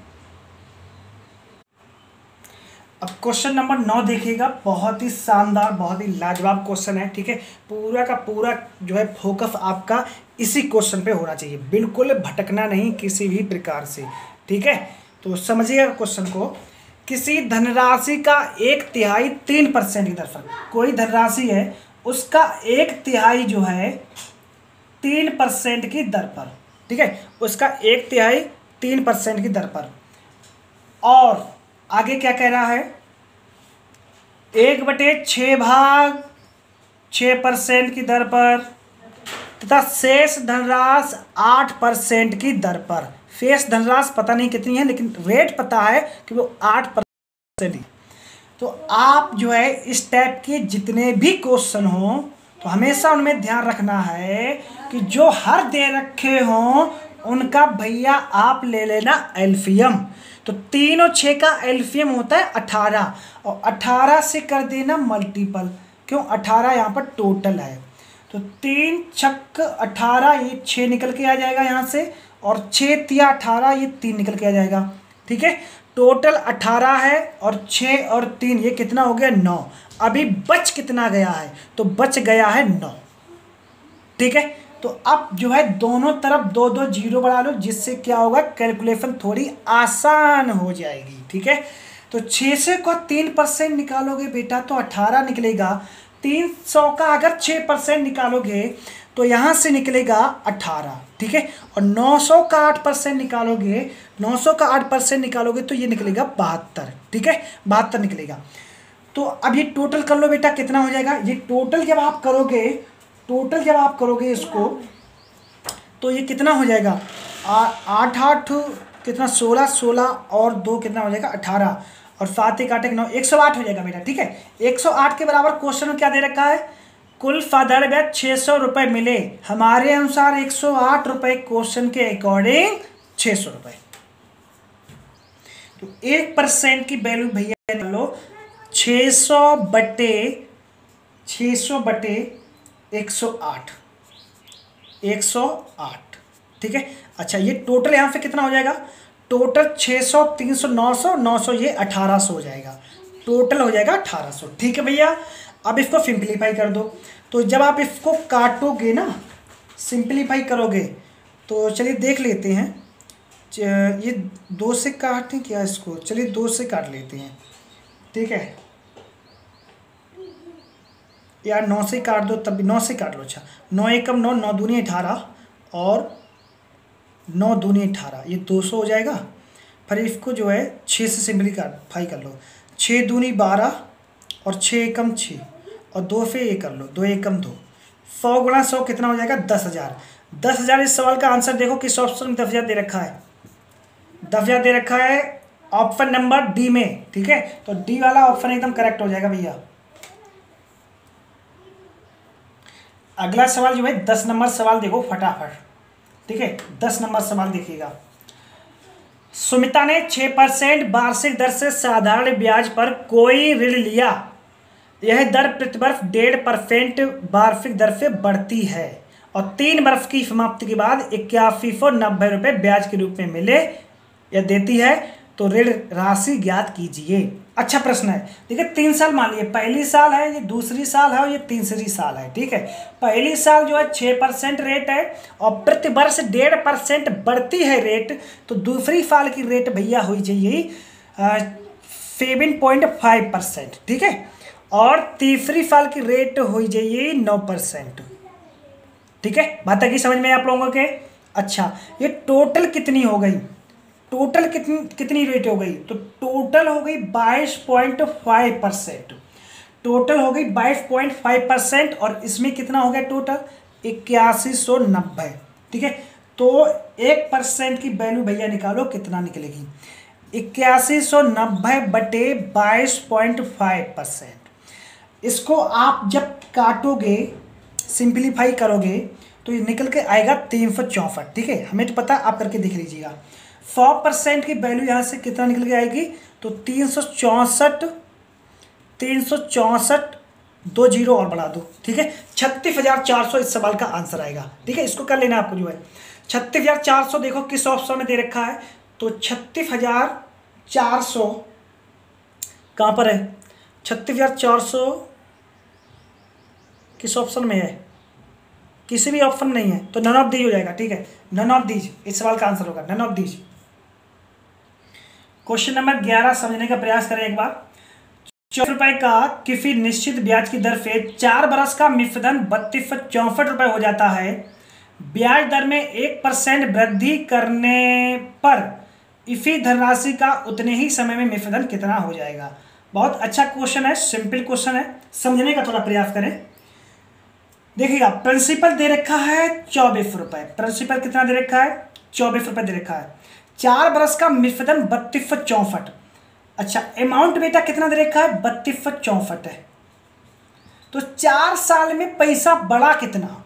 अब क्वेश्चन नंबर 9 देखिएगा, बहुत ही शानदार, बहुत ही लाजवाब क्वेश्चन है। ठीक है, पूरा का पूरा जो है फोकस आपका इसी क्वेश्चन पे होना चाहिए, बिल्कुल भटकना नहीं किसी भी प्रकार से। ठीक है, तो समझिएगा क्वेश्चन को। किसी धनराशि का 1/3 3% की दर पर, कोई धनराशि है उसका 1/3 जो है 3% की दर पर। ठीक है, उसका 1/3 3% की दर पर, और आगे क्या कह रहा है? 1/6 भाग 6% की दर पर तथा शेष धनराशि 8% की दर पर। शेष धनराशि पता नहीं कितनी है, लेकिन रेट पता है कि वो 8% है। तो आप जो है इस टाइप के जितने भी क्वेश्चन हो तो हमेशा उनमें ध्यान रखना है कि जो हर दे रखे हों उनका भैया आप ले लेना एलसीएम। तो 3 और 6 का एलसीएम होता है 18, और 18 से कर देना मल्टीपल। क्यों? 18 यहाँ पर टोटल है, तो 3 छक्क 18, ये 6 निकल के आ जाएगा यहाँ से, और 6 तिया 18, ये 3 निकल के आ जाएगा। ठीक है, टोटल 18 है, और 6 और 3 ये कितना हो गया? 9। अभी बच कितना गया है? तो बच गया है 9। ठीक है, तो अब जो है दोनों तरफ 2-2 जीरो बढ़ा लो, जिससे क्या होगा? कैलकुलेशन थोड़ी आसान हो जाएगी। ठीक है, तो 6 से को 3% निकालोगे बेटा तो 18 निकलेगा। 300 का अगर 6% निकालोगे तो यहाँ से निकलेगा 18। ठीक है, और 900 का 8% निकालोगे, 900 का 8% निकालोगे तो ये निकलेगा 72। ठीक है, 72 निकलेगा। तो अब ये टोटल कर लो बेटा, कितना हो जाएगा? ये टोटल जब आप करोगे इसको, तो ये कितना हो जाएगा? 8 8 कितना? 16 16 और 2 कितना हो जाएगा? 18, और 7 1 8 1 9, 108 हो जाएगा बेटा। ठीक है, 108 के बराबर क्वेश्चन में क्या दे रखा है? कुल साधारण ब्याज 600 रुपये मिले। हमारे अनुसार 108 रुपये, क्वेश्चन के अकॉर्डिंग 600 रुपये। तो 1% की वैल्यू भैया लो 600 बटे 108। 108। ठीक है, अच्छा ये टोटल यहाँ से कितना हो जाएगा? टोटल 600 300 900 900, ये 1800 हो जाएगा। टोटल हो जाएगा 1800। ठीक है भैया, अब इसको सिंप्लीफाई कर दो। तो जब आप इसको काटोगे ना, सिंप्लीफाई करोगे, तो चलिए देख लेते हैं। ये 2 से काटें क्या इसको, चलिए 2 से काट लेते हैं, ठीक है यार 9 से काट दो, तब भी 9 से काट लो। अच्छा 9 एकम 9, 9 दूनी 18 और 9 दूनी 18, ये 200 हो जाएगा। फिर इसको जो है 6 से सिंपलीफाई कर लो, 6 दूनी 12 और 6 एकम 6 और 2 से ये कर लो, 2 एकम 2, 100 गुणा 100 कितना हो जाएगा 10,000। 10,000 इस सवाल का आंसर देखो किस ऑप्शन में 10,000 दे रखा है, 10,000 दे रखा है ऑप्शन नंबर डी में, ठीक है। तो डी वाला ऑप्शन एकदम करेक्ट हो जाएगा भैया। अगला सवाल जो है 10 नंबर सवाल देखो फटाफट, ठीक है 10 नंबर सवाल देखिएगा। सुमिता ने 6% वार्षिक दर से साधारण ब्याज पर कोई ऋण लिया, यह दर प्रतिवर्ष 1.5% वार्षिक दर से बढ़ती है और 3 वर्ष की समाप्ति के बाद 8190 रुपये ब्याज के रूप में मिले या देती है, तो ऋण राशि ज्ञात कीजिए। अच्छा प्रश्न है, देखिए 3 साल मान लीजिए, पहली साल है, ये दूसरी साल है और ये तीसरी साल है, ठीक है। पहली साल जो है 6% रेट है और प्रति वर्ष 1.5% बढ़ती है रेट, तो दूसरी साल की रेट भैया हो जाइए 7.5%, ठीक है। और तीसरी साल की रेट हो जाइए 9%, ठीक है। बात की समझ में आप लोगों के। अच्छा ये टोटल कितनी हो गई, टोटल कितनी रेट हो गई, तो टोटल हो गई 22.5%, टोटल हो गई 22.5% और इसमें कितना हो गया टोटल 8190, ठीक है। तो 1% की वैल्यू भैया निकालो कितना निकलेगी, 8190 बटे 22.5%। इसको आप जब काटोगे सिंपलीफाई करोगे तो ये निकल के आएगा 364, ठीक है। हमें तो पता, आप करके देख लीजिएगा। 100% की वैल्यू यहाँ से कितना निकल के आएगी, तो 364 2 जीरो और बढ़ा दो, ठीक है 36,400 इस सवाल का आंसर आएगा, ठीक है। इसको कर लेना आपको जो है 36,400 देखो किस ऑप्शन में दे रखा है, तो 36,400 कहाँ पर है, 36,400 किस ऑप्शन में है, किसी भी ऑप्शन नहीं है, तो नन ऑफ दीज हो जाएगा, ठीक है। नन ऑफ दीज इस सवाल का आंसर होगा, none of these. Question number 11 समझने का प्रयास करें एक बार। 4 रुपए का किसी निश्चित ब्याज की दर से 4 बरस का मिश्रधन 3264 रुपये हो जाता है। ब्याज दर में 1% वृद्धि करने पर इसी धनराशि का उतने ही समय में मिश्रधन कितना हो जाएगा। बहुत अच्छा क्वेश्चन है, सिंपल क्वेश्चन है, समझने का थोड़ा प्रयास करें। देखिएगा प्रिंसिपल दे रखा है 24 रुपये, प्रिंसिपल कितना दे रखा है 24 रुपये दे रखा है। 4 बरस का मिश्रधन 3264, अच्छा अमाउंट बेटा कितना दे रखा है 3264 है। तो 4 साल में पैसा बढ़ा कितना,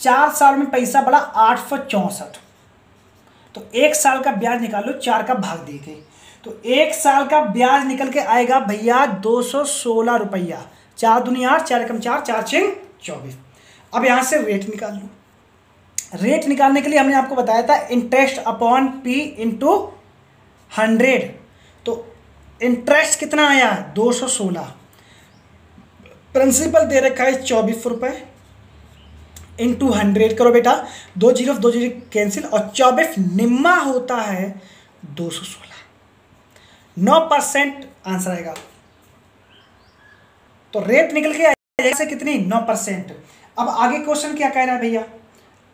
4 साल में पैसा बढ़ा 864, तो 1 साल का ब्याज निकालो, 4 का भाग देके, तो 1 साल का ब्याज निकल के आएगा भैया 216 रुपया। 4 दूनी 8, 4 एकम 4, 4 छिंग 24। अब यहाँ से रेट निकाल लो। रेट निकालने के लिए हमने आपको बताया था इंटरेस्ट अपॉन पी इंटू 100, तो इंटरेस्ट कितना आया 216, प्रिंसिपल दे रखा है 24 रुपये इंटू 100 करो बेटा, 2 जीरो कैंसिल और 24 निम्मा होता है 216, 9% आंसर आएगा। तो रेट निकल के आएगा से कितनी 9%। अब आगे क्वेश्चन क्या कह रहा है भैया,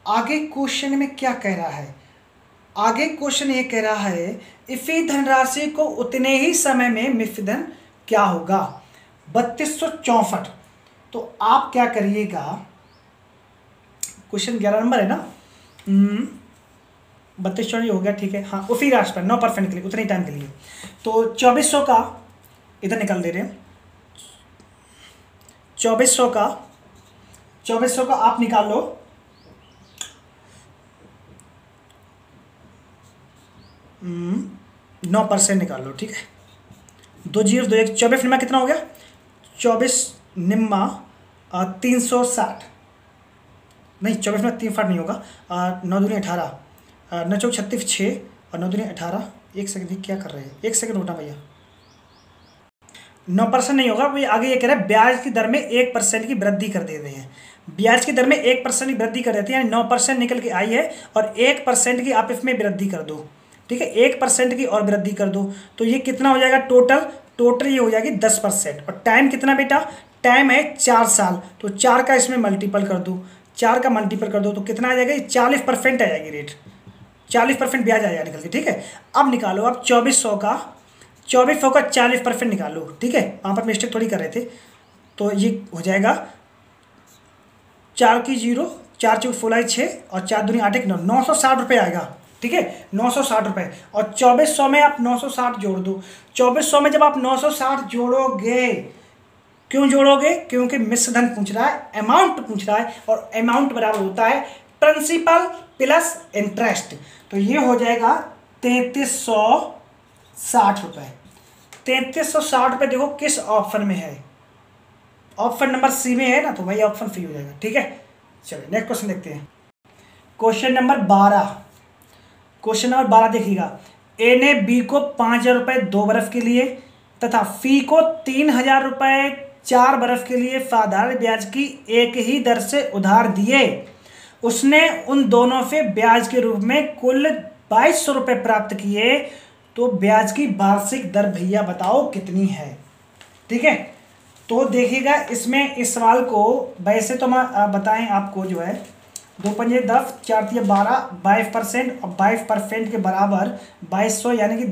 आगे क्वेश्चन में क्या कह रहा है, आगे क्वेश्चन ये कह रहा है इसी धनराशि को उतने ही समय में मिश्रधन क्या होगा 3264। तो आप क्या करिएगा, क्वेश्चन 11 नंबर है ना, 32 हो गया, ठीक है हाँ, उसी राशि पर 9% के लिए उतने टाइम के लिए, तो 2400 का इधर निकाल दे रहे हैं, 2400 का आप निकाल लो, हम्म 9% निकाल लो, ठीक है 2 जीरो 2 1 24 निम्मा कितना हो गया 24 निम्मा 360, नहीं 24 में 3 फाट नहीं होगा, 9 दूनी 18, 9 चौक 36 6 और 9 दूनी 18, 1 सेकंड क्या कर रहे हैं, 1 सेकंड उठा भैया, 9% नहीं होगा, वो आगे ये कह रहा है ब्याज की दर में 1% की वृद्धि कर देते हैं, ब्याज की दर में 1% की वृद्धि कर देते हैं, यानी 9% निकल के आई है और 1% की आप इसमें वृद्धि कर दो, ठीक है, 1% की और वृद्धि कर दो तो ये कितना हो जाएगा टोटल ये हो जाएगी 10%। और टाइम कितना बेटा, टाइम है 4 साल, तो 4 का इसमें मल्टीपल कर दो, 4 का मल्टीपल कर दो तो कितना आ जाएगा, 40% आ जाएगी रेट, 40% ब्याज आएगा निकल के। ठीक है, अब निकालो आप 2400 का 40% निकालो। ठीक है, वहाँ पर मिस्टेक थोड़ी कर रहे थे, तो ये हो जाएगा 4 की 0, 4 चौक 16 6 और 4 दूनी 8 9, 960 रुपये आएगा। ठीक है, 960 रुपये। और 2400 में आप 960 जोड़ दो। 2400 में जब आप 960 जोड़ोगे, क्यों जोड़ोगे, क्योंकि मिश्र धन पूछ रहा है, अमाउंट पूछ रहा है, और अमाउंट बराबर होता है प्रिंसिपल प्लस इंटरेस्ट। तो ये हो जाएगा 3360 रुपये। 3360 रुपये देखो किस ऑप्शन में है, ऑप्शन नंबर सी में है ना, तो वही ऑप्शन फ्री हो जाएगा। ठीक है, चलिए नेक्स्ट क्वेश्चन देखते हैं। क्वेश्चन नंबर 12 देखिएगा। ए ने बी को 5000 रुपये 2 बरस के लिए तथा फी को 3000 रुपये 4 बरस के लिए साधारण ब्याज की एक ही दर से उधार दिए। उसने उन दोनों से ब्याज के रूप में कुल 2200 रुपये प्राप्त किए, तो ब्याज की वार्षिक दर भैया बताओ कितनी है। ठीक है, तो देखिएगा इसमें इस सवाल को वैसे तो बताएं आपको जो है 2 पंजे 10 4 तिया 12 22% और 22% के बराबर 2200 यानी कि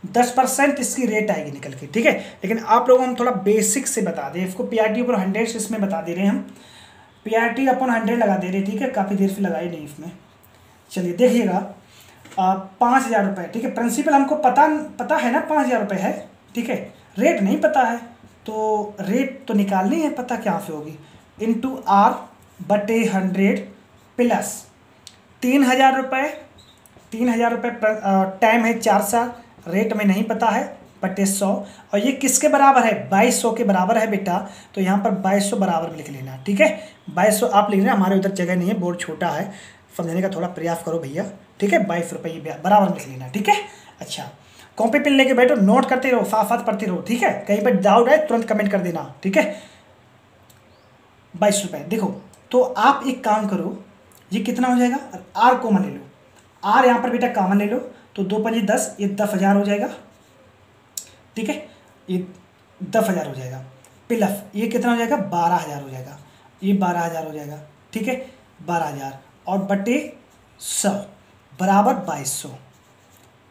10% इसकी रेट आएगी निकल के। ठीक है, लेकिन आप लोगों को हम थोड़ा बेसिक से बता दें इसको, PRT upon 100 इसमें बता दे रहे हैं हम, PRT upon 100 लगा दे रहे। ठीक है, काफ़ी देर से लगाई नहीं इसमें। चलिए देखिएगा 5000 रुपये। ठीक है, प्रिंसिपल हमको पता है ना 5000 रुपये है। ठीक है, रेट नहीं पता है, तो रेट तो निकालनी है, पता क्या से होगी, इंटू R बटे 100 प्लस 3000 रुपये। 3000 रुपये टाइम है 4 साल, रेट में नहीं पता है, बटे 100। और ये किसके बराबर है, 2200 के बराबर है बेटा, तो यहाँ पर 2200 बराबर लिख लेना। ठीक है, 2200 आप लिख लेना, हमारे उधर जगह नहीं है, बोर्ड छोटा है, समझने का थोड़ा प्रयास करो भैया। ठीक है, 22 रुपये ये बराबर लिख लेना। ठीक है, अच्छा कॉपी पेन लेके बैठो, नोट करते रहो, साथ साथ पढ़ते रहो। ठीक है, कहीं पर डाउट है तुरंत कमेंट कर देना। ठीक है, 22 रुपये। देखो तो आप एक काम करो, ये कितना हो जाएगा, R कॉमन ले लो, R यहाँ पर बेटा कॉमन ले लो, तो 2 पंजे 10, ये 10,000 हो जाएगा। ठीक है, ये 10,000 हो जाएगा, प्लस ये कितना हो जाएगा, 12,000 हो जाएगा, ये 12,000 हो जाएगा। ठीक है, 12,000 और बटे 100 बराबर 2200।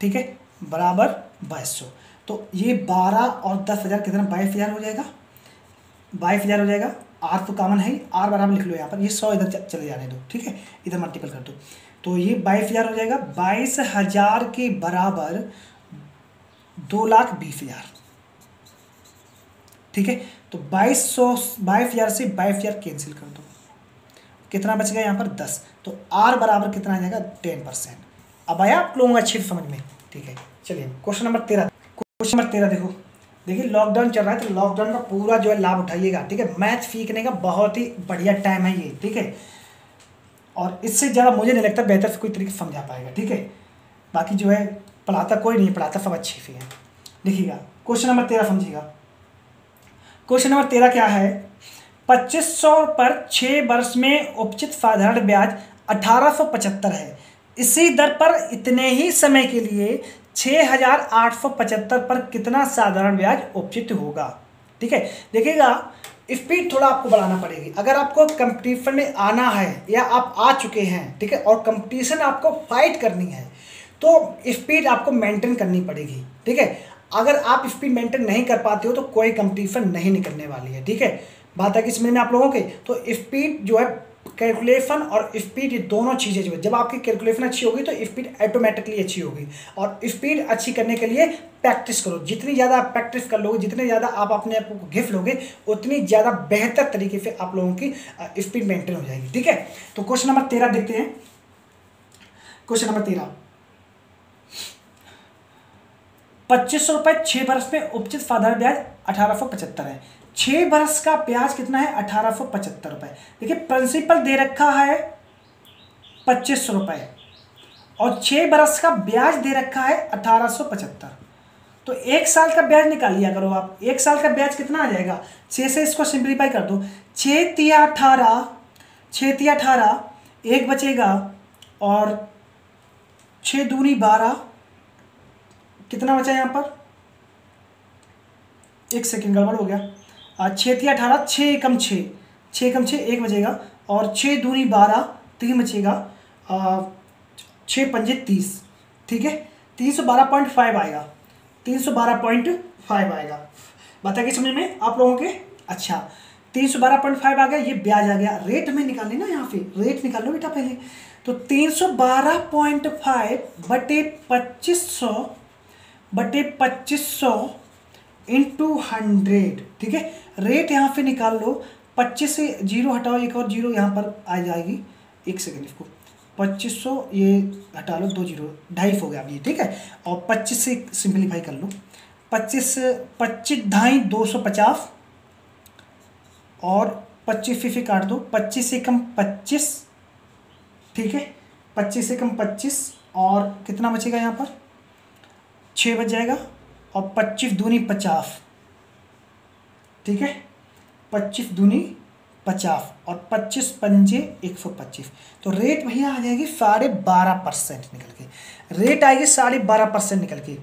ठीक है, बराबर 2200। तो ये 12 और 10,000 कितना, 22,000 हो जाएगा, 22,000 हो जाएगा। R तो कॉमन है, R बराबर लिख लो यहाँ पर, ये 100 इधर चले जाने दो। ठीक है, इधर मल्टीपल कर दो, तो ये 22,000 हो जाएगा। 22,000 के बराबर 2,20,000। ठीक है, तो 22,000 से 22,000 कैंसिल कर दो, कितना बच गया यहाँ पर 10, तो R बराबर कितना आ जाएगा, 10%। अब आया आप लोगों को अच्छी समझ में। ठीक है, चलिए क्वेश्चन नंबर 13 देखो। देखिए लॉकडाउन चल रहा है, तो लॉकडाउन का पूरा जो है लाभ उठाइएगा। ठीक है, मैथ सीखने का बहुत ही बढ़िया टाइम है ये। ठीक है, और इससे ज़्यादा मुझे नहीं लगता बेहतर से कोई तरीके से समझा पाएगा। ठीक है, बाकी जो है पढ़ाता कोई नहीं, पढ़ाता सब अच्छे से है। देखिएगा क्वेश्चन नंबर 13 समझिएगा। क्वेश्चन नंबर 13 क्या है, 2500 पर 6 वर्ष में उपचित साधारण ब्याज 1875 है। इसी दर पर इतने ही समय के लिए 6,875 पर कितना साधारण ब्याज उपचित होगा। ठीक है, देखिएगा स्पीड थोड़ा आपको बढ़ाना पड़ेगी। अगर आपको कंपटीशन में आना है या आप आ चुके हैं, ठीक है, और कंपटीशन आपको फाइट करनी है, तो स्पीड आपको मेंटेन करनी पड़ेगी। ठीक है, अगर आप स्पीड मेंटेन नहीं कर पाते हो तो कोई कंपटीशन नहीं निकलने वाली है। ठीक है, बात है कि इसमें आप लोगों के, तो स्पीड जो है, कैलकुलेशन और स्पीड, ये दोनों चीज़ें जो है, जब आपकी कैलकुलेशन अच्छी होगी तो स्पीड ऑटोमेटिकली अच्छी होगी। और स्पीड अच्छी करने के लिए प्रैक्टिस करो, जितनी ज़्यादा आप प्रैक्टिस कर लोगे, जितने ज़्यादा आप अपने आप को गिफ्ट लोगे, उतनी ज़्यादा बेहतर तरीके से आप लोगों की स्पीड मेंटेन हो जाएगी। ठीक है, तो क्वेश्चन नंबर 13 देखते हैं। क्वेश्चन नंबर 13, 2500 रुपये 6 वर्ष में उपचित साधारण ब्याज 1875 है। 6 वर्ष का ब्याज कितना है, 1875 रुपये। देखिए प्रिंसिपल दे रखा है 2500 रुपये और 6 वर्ष का ब्याज दे रखा है 1875। तो 1 साल का ब्याज निकाल लिया करो आप। 1 साल का ब्याज कितना आ जाएगा, 6 से इसको सिंप्लीफाई कर दो, 6 तिया 18, 1 बचेगा और 6 दूनी 12 कितना बचा यहाँ पर, 1 सेकेंड गड़बड़ हो गया। 6 × 18, 6 एकम 6, 6 एकम 6 1 बचेगा, और 6 दूनी 12, 3 बचेगा, 6 पंजे 30, ठीक है। 312.5 आएगा, 312.5 आएगा। बता के समझ में आप लोगों के? अच्छा 312.5 आ गया, ये ब्याज आ गया। रेट में निकाल लेना, यहाँ पे रेट निकाल लो बेटा पहले। तो 312.5 बटे 2500 इंटू 100, ठीक है। रेट यहाँ पे निकाल लो, 25 से 0 हटाओ, एक और 0 यहाँ पर आ जाएगी। 1 सेकेंड, इसको 2500 ये हटा लो, 2 0, 2.5 हो गया अभी, ठीक है। और 25 से सिंप्लीफाई कर लो, 25 ढाई 250, और 25 फिर काट दो, 25 से कम 25, ठीक है। 25 से कम 25, और कितना बचेगा यहाँ पर, 6 बच जाएगा, और 25 दूनी 50, ठीक है। 25 दूनी 50, और 25 पंजे 125। तो रेट भैया आ जाएगी 12.5% निकल के, रेट आएगी 12.5% निकल के।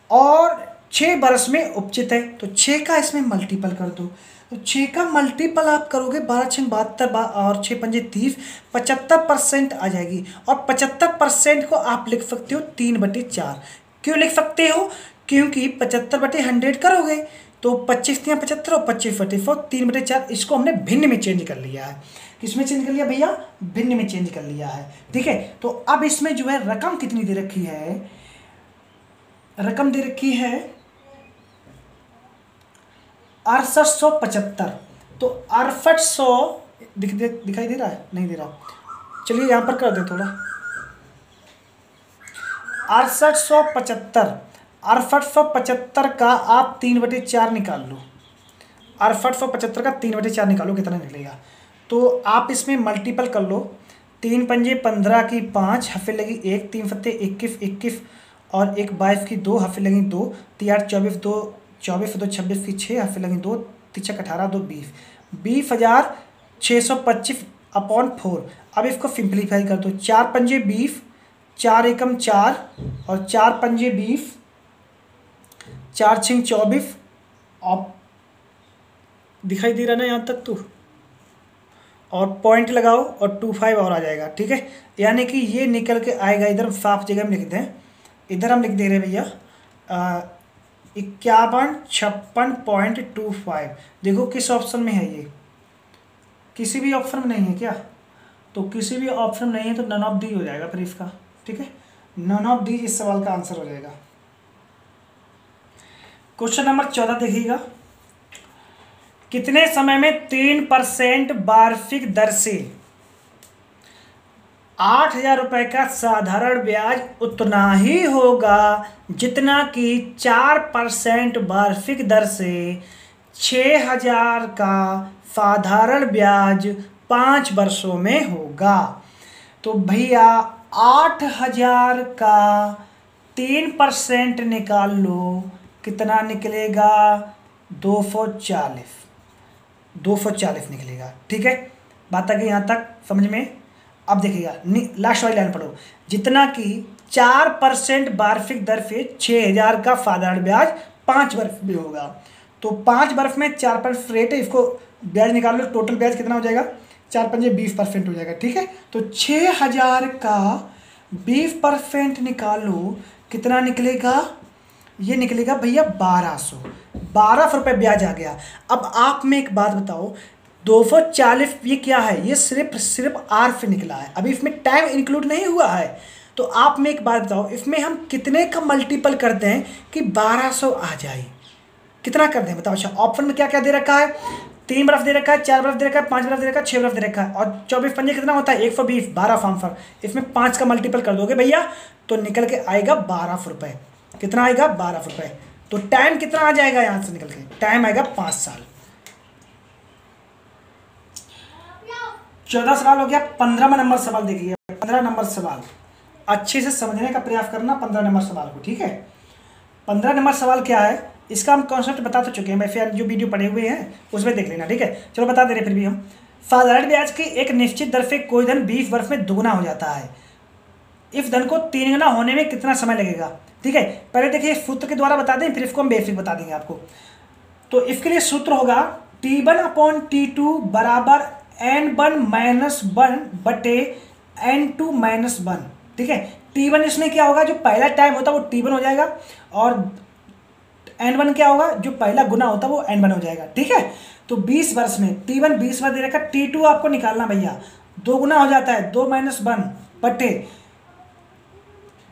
और 6 वर्ष में उपचित है, तो 6 का इसमें मल्टीपल कर दो। तो 6 का मल्टीपल आप करोगे, 12 6 72, और 6 पंजे 30, 75% आ जाएगी। और 75% को आप लिख सकते हो 3/4। क्यों लिख सकते हो? क्योंकि 75/100 करोगे तो 25 या 75, और 25/4 3/4। इसको हमने भिन्न में चेंज कर लिया है। किसमें चेंज कर लिया भैया? भिन्न में चेंज कर लिया है, ठीक है। तो अब इसमें जो है रकम कितनी दे रखी है, रकम दे रखी है 6875। तो 6800 दिखाई दे रहा है? नहीं दे रहा, चलिए यहाँ पर कर दे थोड़ा। 6875 का आप 3/4 निकाल लो। 6875 का 3/4 निकालो, कितना निकलेगा? तो आप इसमें मल्टीपल कर लो। 3 पंजे 15 की 5, हफे लगी 1, 3 फत्ते 21, और 1 22 की 2, हफे लगी 2, 3 8 24, 2 24, 2 26 की 6, हफे लगी 2, 3 18, 2 20, 20,625 अपॉन 4। अब इसको सिंप्लीफाई कर दो। 4 पंजे 20, 4 एकम 4, और 4 पंजे 20, 4 छिंग 24। और दिखाई दे रहा ना यहाँ तक? तो और पॉइंट लगाओ, और 25 और आ जाएगा, ठीक है। यानी कि ये निकल के आएगा, इधर साफ जगह में लिख दें, इधर हम लिख दे रहे भैया 5156.25। देखो किस ऑप्शन में है ये, किसी भी ऑप्शन में नहीं है क्या? तो किसी भी ऑप्शन में नहीं है, तो नन ऑफ दी हो जाएगा फिर इसका, ठीक है। नन ऑफ दी इस सवाल का आंसर हो जाएगा। क्वेश्चन नंबर 14 देखिएगा। कितने समय में 3% वार्षिक दर से 8,000 रुपये का साधारण ब्याज उतना ही होगा जितना कि 4% वार्षिक दर से 6,000 का साधारण ब्याज 5 वर्षों में होगा? तो भैया 8,000 का 3% निकाल लो, कितना निकलेगा? 240 निकलेगा, ठीक है। बात आ गई यहाँ तक समझ में? अब देखिएगा लास्ट वाली लाइन पढ़ो। जितना कि 4% वार्षिक दर से 6,000 का साधारण ब्याज 5 वर्ष में होगा। तो 5 वर्ष में 4% रेट है, इसको ब्याज निकाल लो। टोटल ब्याज कितना हो जाएगा? 4 पंजे 20% हो जाएगा, ठीक है। तो 6,000 का 20% निकालो, कितना निकलेगा? ये निकलेगा भैया 1200 रुपये ब्याज आ गया। अब आप में एक बात बताओ, 240 ये क्या है? ये सिर्फ आर पे निकला है, अभी इसमें टाइम इंक्लूड नहीं हुआ है। तो आप में एक बात बताओ, इसमें हम कितने का मल्टीपल करते हैं कि 1200 आ जाए? कितना कर दें बताओ? अच्छा ऑप्शन में क्या क्या दे रखा है? 3 बर्फ दे रखा है, 4 बर्फ दे रखा है, 5 बर्फ दे रखा है, 6 बर्फ दे रखा है, और 24 पंजे कितना होता है? 120, 12 फॉर्म पर। इसमें 5 का मल्टीपल कर दोगे भैया तो निकल के आएगा 1200 रुपये। कितना आएगा? 1200 रुपये। तो टाइम कितना आ जाएगा यहाँ से निकल के? टाइम आएगा 5 साल। 14 सवाल हो गया। 15वां नंबर सवाल देखिए। 15 नंबर सवाल अच्छे से समझने का प्रयास करना 15 नंबर सवाल को, ठीक है। 15 नंबर सवाल क्या है, इसका हम कॉन्सेप्ट बता तो चुके हैं, वैसे जो वीडियो पढ़े हुए हैं उसमें देख लेना, ठीक है। चलो बता दे रहे फिर भी हम। साधारण ब्याज की एक निश्चित दर से कोई धन 20 वर्ष में दोगुना हो जाता है। इस धन को 3 गुना होने में कितना समय लगेगा? ठीक है, पहले देखिए सूत्र के द्वारा बता दें, फिर इसको हम बेसिक बता देंगे आपको। तो इसके लिए सूत्र होगा T1/T2 बराबर N1 - 1 बटे N2 - 1। ठीक है, T1 इसमें क्या होगा, जो पहला टाइम होता है वो T1 हो जाएगा, और N1 क्या होगा, जो पहला गुना होता है वो N1 हो जाएगा। ठीक है, तो 20 वर्ष में T1 20 वर्ष दे रखा, T2 आपको निकालना भैया, 2 गुना हो जाता है, 2 - 1 बटे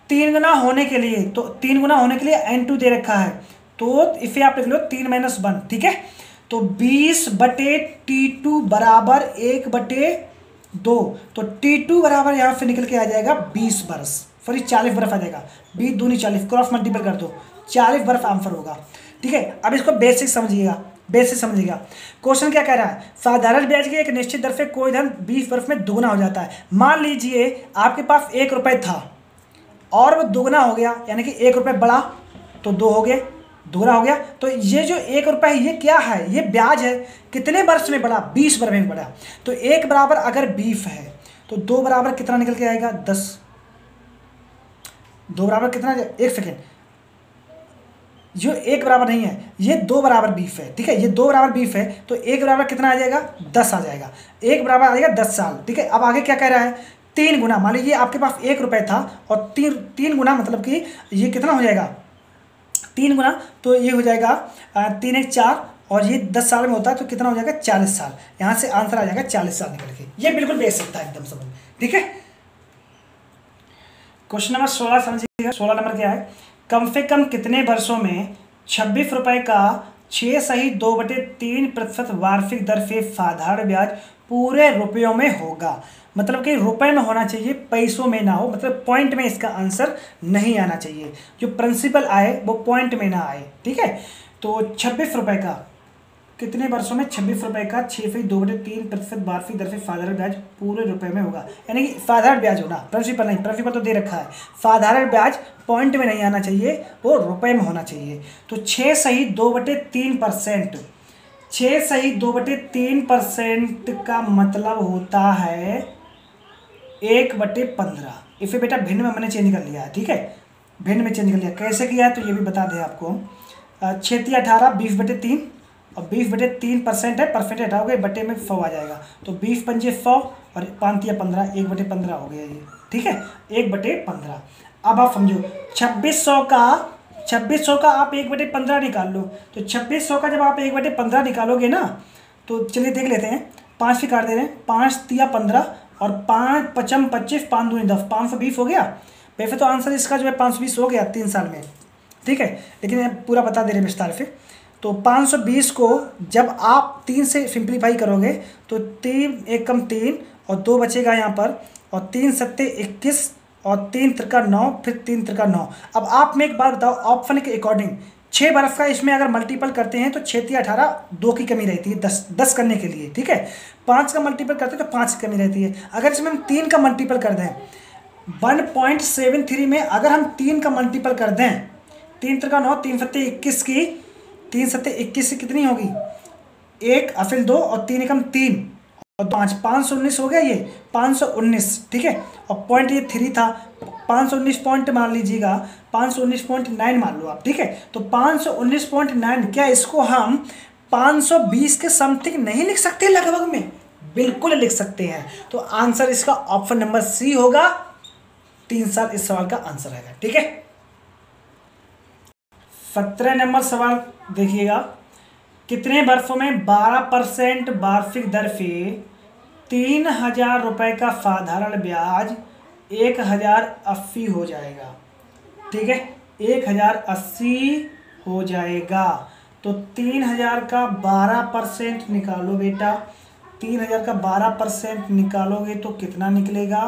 3 गुना होने के लिए, तो 3 गुना होने के लिए N2 दे रखा है, तो इसे आप लिख लो 3 - 1। ठीक है, तो 20 बटे T2 बराबर 1/2, तो T2 बराबर यहाँ से निकल के आ जाएगा 20 वर्ष, सॉरी 40 बर्फ आ जाएगा, 20 दूनी 40, क्रॉस मल्टीपल कर दो, 40 बर्फ आंसर होगा। ठीक है, अब इसको बेसिक समझिएगा, बेसिक समझिएगा। क्वेश्चन क्या कह रहा है, साधारण ब्याज की एक निश्चित दर से कोई धन 20 वर्ष में दोगुना हो जाता है। मान लीजिए आपके पास 1 रुपये था और वो दोगुना हो गया, यानी कि 1 रुपये बढ़ा तो 2 हो गए, दोगुना हो गया। तो ये जो 1 रुपये है ये क्या है, ये ब्याज है, कितने वर्ष में बढ़ा, 20 वर्ष में बढ़ा। तो 1 बराबर अगर 20 है तो 2 बराबर कितना निकल के आएगा, 10। 2 बराबर कितना, 1 सेकेंड, जो 1 बराबर नहीं है, ये 2 बराबर 20 है। ठीक है, ये 2 बराबर 20 है, तो 1 बराबर कितना आ जाएगा, 10 आ जाएगा, 1 बराबर आ जाएगा 10 साल। ठीक है, अब आगे क्या कह रहा है, 3 गुना, मान लीजिए आपके पास 1 रुपये था और 3 गुना, मतलब कि ये कितना हो जाएगा, 3 गुना, तो ये हो जाएगा 3 1 4, और ये 10 साल में होता है तो कितना हो जाएगा, 40 साल। यहाँ से आंसर आ जाएगा 40 साल निकल के। ये बिल्कुल बेसिक था एकदम समझ में। ठीक है, क्वेश्चन नंबर 16 समझिएगा। 16 नंबर क्या है, कम से कम कितने वर्षों में 26 रुपये का 6 सही 2/3% वार्षिक दर से साधारण ब्याज पूरे रुपयों में होगा। मतलब कि रुपए में होना चाहिए, पैसों में ना हो, मतलब पॉइंट में इसका आंसर नहीं आना चाहिए, जो प्रिंसिपल आए वो पॉइंट में ना आए। ठीक है, तो 26 रुपये का कितने वर्षों में, 26 रुपये का 6 से 2/3% वार्षिक दर से साधारण ब्याज पूरे रुपए में होगा, यानी कि साधारण ब्याज होना, प्रिंसिपल नहीं, प्रिंसिपल तो दे रखा है, साधारण ब्याज पॉइंट में नहीं आना चाहिए, वो रुपए में होना चाहिए। तो 6 सही 2/3%, 6 सही 2/3% का मतलब होता है 1/15। इसे बेटा भिन्न में मैंने चेंज कर लिया है। ठीक है, भिन्न में चेंज कर लिया, कैसे किया है तो ये भी बता दें आपको। 6 × 18 20/3, और 20/3% है, परसेंट हटाओगे बटे में 100 आ जाएगा, तो 20 × 5 100 और 5 × 15 1/15 हो गया ये। ठीक है, 1/15। अब आप समझो 2600 का आप 1/15 निकाल लो, तो 2600 का जब आप 1/15 निकालोगे ना, तो चलिए देख लेते हैं। 5 भी काट दे रहे हैं, 5 × 15 और 5 × 5 = 25, 5 × 2 = 10, 520 हो गया। वैसे तो आंसर इसका जो है 520 हो गया 3 साल में। ठीक है, लेकिन पूरा बता दे रहे हैं विस्तार से। तो 520 को जब आप 3 से सिंप्लीफाई करोगे तो 3 × 1 = 3 और 2 बचेगा यहाँ पर, और 3 × 7 = 21 और 3 × 3 = 9, फिर 3 × 3 = 9। अब आप में एक बार बताओ, ऑप्शन के अकॉर्डिंग 6 बर्फ का इसमें अगर मल्टीपल करते हैं तो 6 × 18 2 की कमी रहती है, 10 करने के लिए। ठीक है, 5 का मल्टीपल करते हैं तो 5 की कमी रहती है। अगर इसमें हम 3 का मल्टीपल कर दें, 1.73 में अगर हम 3 का मल्टीपल कर दें, 3 × 3 = 9, 3 × 7 = 21 की 3 × 7 = 21 से कितनी होगी, 1 अफिल 2 और 3 × 3 और 5, 519 हो गया, ये 519। ठीक है, और पॉइंट ये 3 था, 519 पॉइंट मान लीजिएगा, 519.9 मान लो आप। ठीक है, तो 519.9, क्या इसको हम 520 के समथिंग नहीं लिख सकते लगभग में, बिल्कुल लिख सकते हैं। तो आंसर इसका ऑप्शन नंबर सी होगा, 3 साल इस सवाल का आंसर आएगा। ठीक है, 17 नंबर सवाल देखिएगा, कितने वर्षों में 12% वार्षिक दर से 3000 रुपये का साधारण ब्याज 1080 हो जाएगा। ठीक है, 1080 हो जाएगा। तो 3000 का 12% निकालो बेटा, 3000 का 12% निकालोगे तो कितना निकलेगा,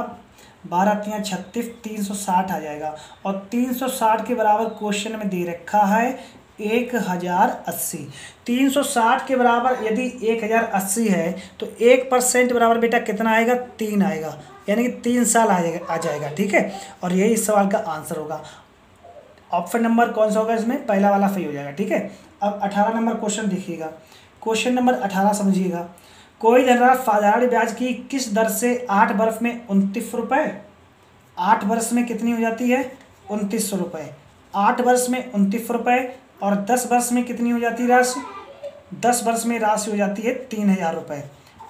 12 × 3 = 36, 360 आ जाएगा। और 360 के बराबर क्वेश्चन में दे रखा है 1080। 360 के बराबर यदि 1080 है तो 1% बराबर बेटा कितना आएगा, 3 आएगा, यानी कि 3 साल आ जाएगा। ठीक है, और यही इस सवाल का आंसर होगा। ऑप्शन नंबर कौन सा होगा इसमें, पहला वाला सही हो जाएगा। ठीक है, अब 18 नंबर क्वेश्चन देखिएगा। क्वेश्चन नंबर 18 समझिएगा, कोई धनराशि साधारण ब्याज की किस दर से 8 वर्ष में 29 रुपये, 8 वर्ष में कितनी हो जाती है, 2900 रुपये। 8 वर्ष में 29 रुपये और 10 वर्ष में कितनी हो जाती है राशि? 10 वर्ष में राशि हो जाती है 3000 रुपये।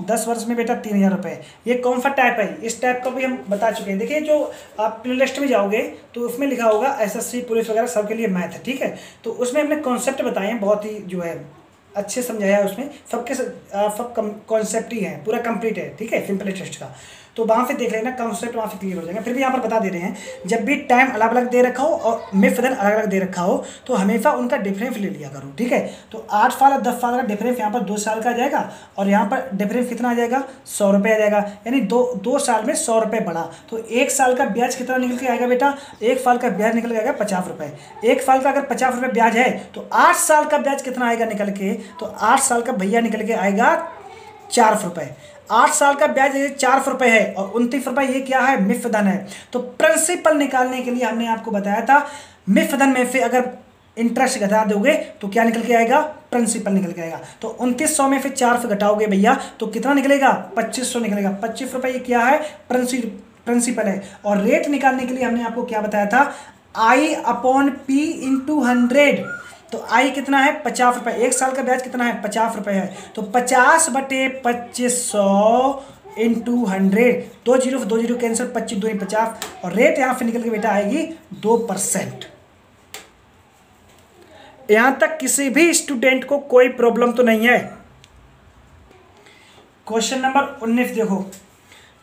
10 वर्ष में बेटा 3000 रुपये। ये कौन सा टाइप है? इस टाइप का भी हम बता चुके हैं। देखिए जो आप प्ले लिस्ट में जाओगे तो उसमें लिखा होगा एसएससी पुलिस वगैरह सबके लिए मैथ है, ठीक है। तो उसमें हमने कॉन्सेप्ट बताए हैं, बहुत ही जो है अच्छे समझाया है उसमें, सबके सब कॉन्सेप्ट ही है, पूरा कंप्लीट है, ठीक है, सिंपल टेस्ट का। तो वहाँ से देख लेना, कॉन्सेप्ट वहाँ से क्लियर हो जाएगा। फिर भी यहाँ पर बता दे रहे हैं, जब भी टाइम अलग अलग दे रखा हो और मिफदन अलग अलग दे रखा हो तो हमेशा उनका डिफरेंस ले लिया करो, ठीक है। तो 8 साल और 10 साल का डिफरेंस यहाँ पर 2 साल का आ जाएगा और यहाँ पर डिफरेंस कितना आ जाएगा? 100 रुपये आ जाएगा, यानी दो साल में 100 रुपये बढ़ा। तो 1 साल का ब्याज कितना निकल के आएगा बेटा? 1 साल का ब्याज निकल के आएगा 50 रुपये। 1 साल का अगर 50 रुपये ब्याज है तो 8 साल का ब्याज कितना आएगा निकल के? तो 8 साल का भैया निकल के आएगा 4 रुपये। 8 साल का ब्याज 4 रुपये है और 29 रुपये ये क्या है? मिफदन है। तो प्रिंसिपल निकालने के लिए हमने आपको बताया था, मिफदन में से अगर इंटरेस्ट घटा दोगे तो क्या निकल के आएगा? प्रिंसिपल निकल के आएगा। तो 2900 में फिर 4 से घटाओगे भैया तो कितना निकलेगा? 2500 निकलेगा। 25 रुपये ये क्या है? प्रिंसिपल है। और रेट निकालने के लिए हमने आपको क्या बताया था? I/P × 100। तो आई कितना है? 50 रुपये। 1 साल का ब्याज कितना है? 50 रुपये है। तो 50/2500 × 100। 2 जीरो कैंसिल, 25 2 50 और रेट यहाँ से निकल के बेटा आएगी 2%। यहाँ तक किसी भी स्टूडेंट को कोई प्रॉब्लम तो नहीं है? क्वेश्चन नंबर 19 देखो।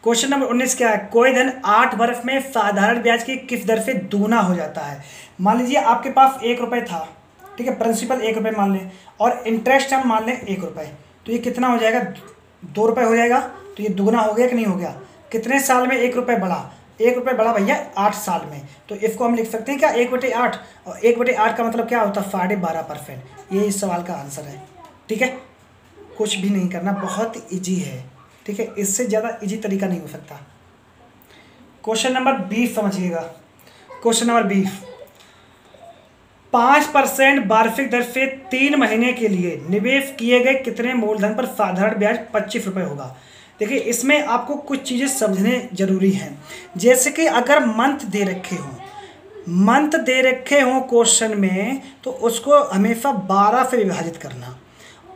क्वेश्चन नंबर 19 क्या है? कोई धन 8 वर्ष में साधारण ब्याज की किस दर से दुगना हो जाता है? मान लीजिए आपके पास 1 रुपये था, ठीक है, प्रिंसिपल 1 रुपये मान लें और इंटरेस्ट हम मान लें 1 रुपये, तो ये कितना हो जाएगा? 2 रुपये हो जाएगा। तो ये दुगना हो गया कि नहीं हो गया? कितने साल में 1 रुपये बढ़ा? 1 रुपये बढ़ा भैया 8 साल में। तो इसको हम लिख सकते हैं क्या? 1/8। और 1/8 का मतलब क्या होता है? 12.5%। ये इस सवाल का आंसर है, ठीक है। कुछ भी नहीं करना, बहुत ईजी है, ठीक है, इससे ज़्यादा ईजी तरीका नहीं हो सकता। क्वेश्चन नंबर 20 समझिएगा। क्वेश्चन नंबर 20, 5% वार्षिक दर से 3 महीने के लिए निवेश किए गए कितने मूलधन पर साधारण ब्याज 25 रुपये होगा? देखिए इसमें आपको कुछ चीज़ें समझने जरूरी हैं। जैसे कि अगर मंथ दे रखे हों क्वेश्चन में तो उसको हमेशा 12 से विभाजित करना,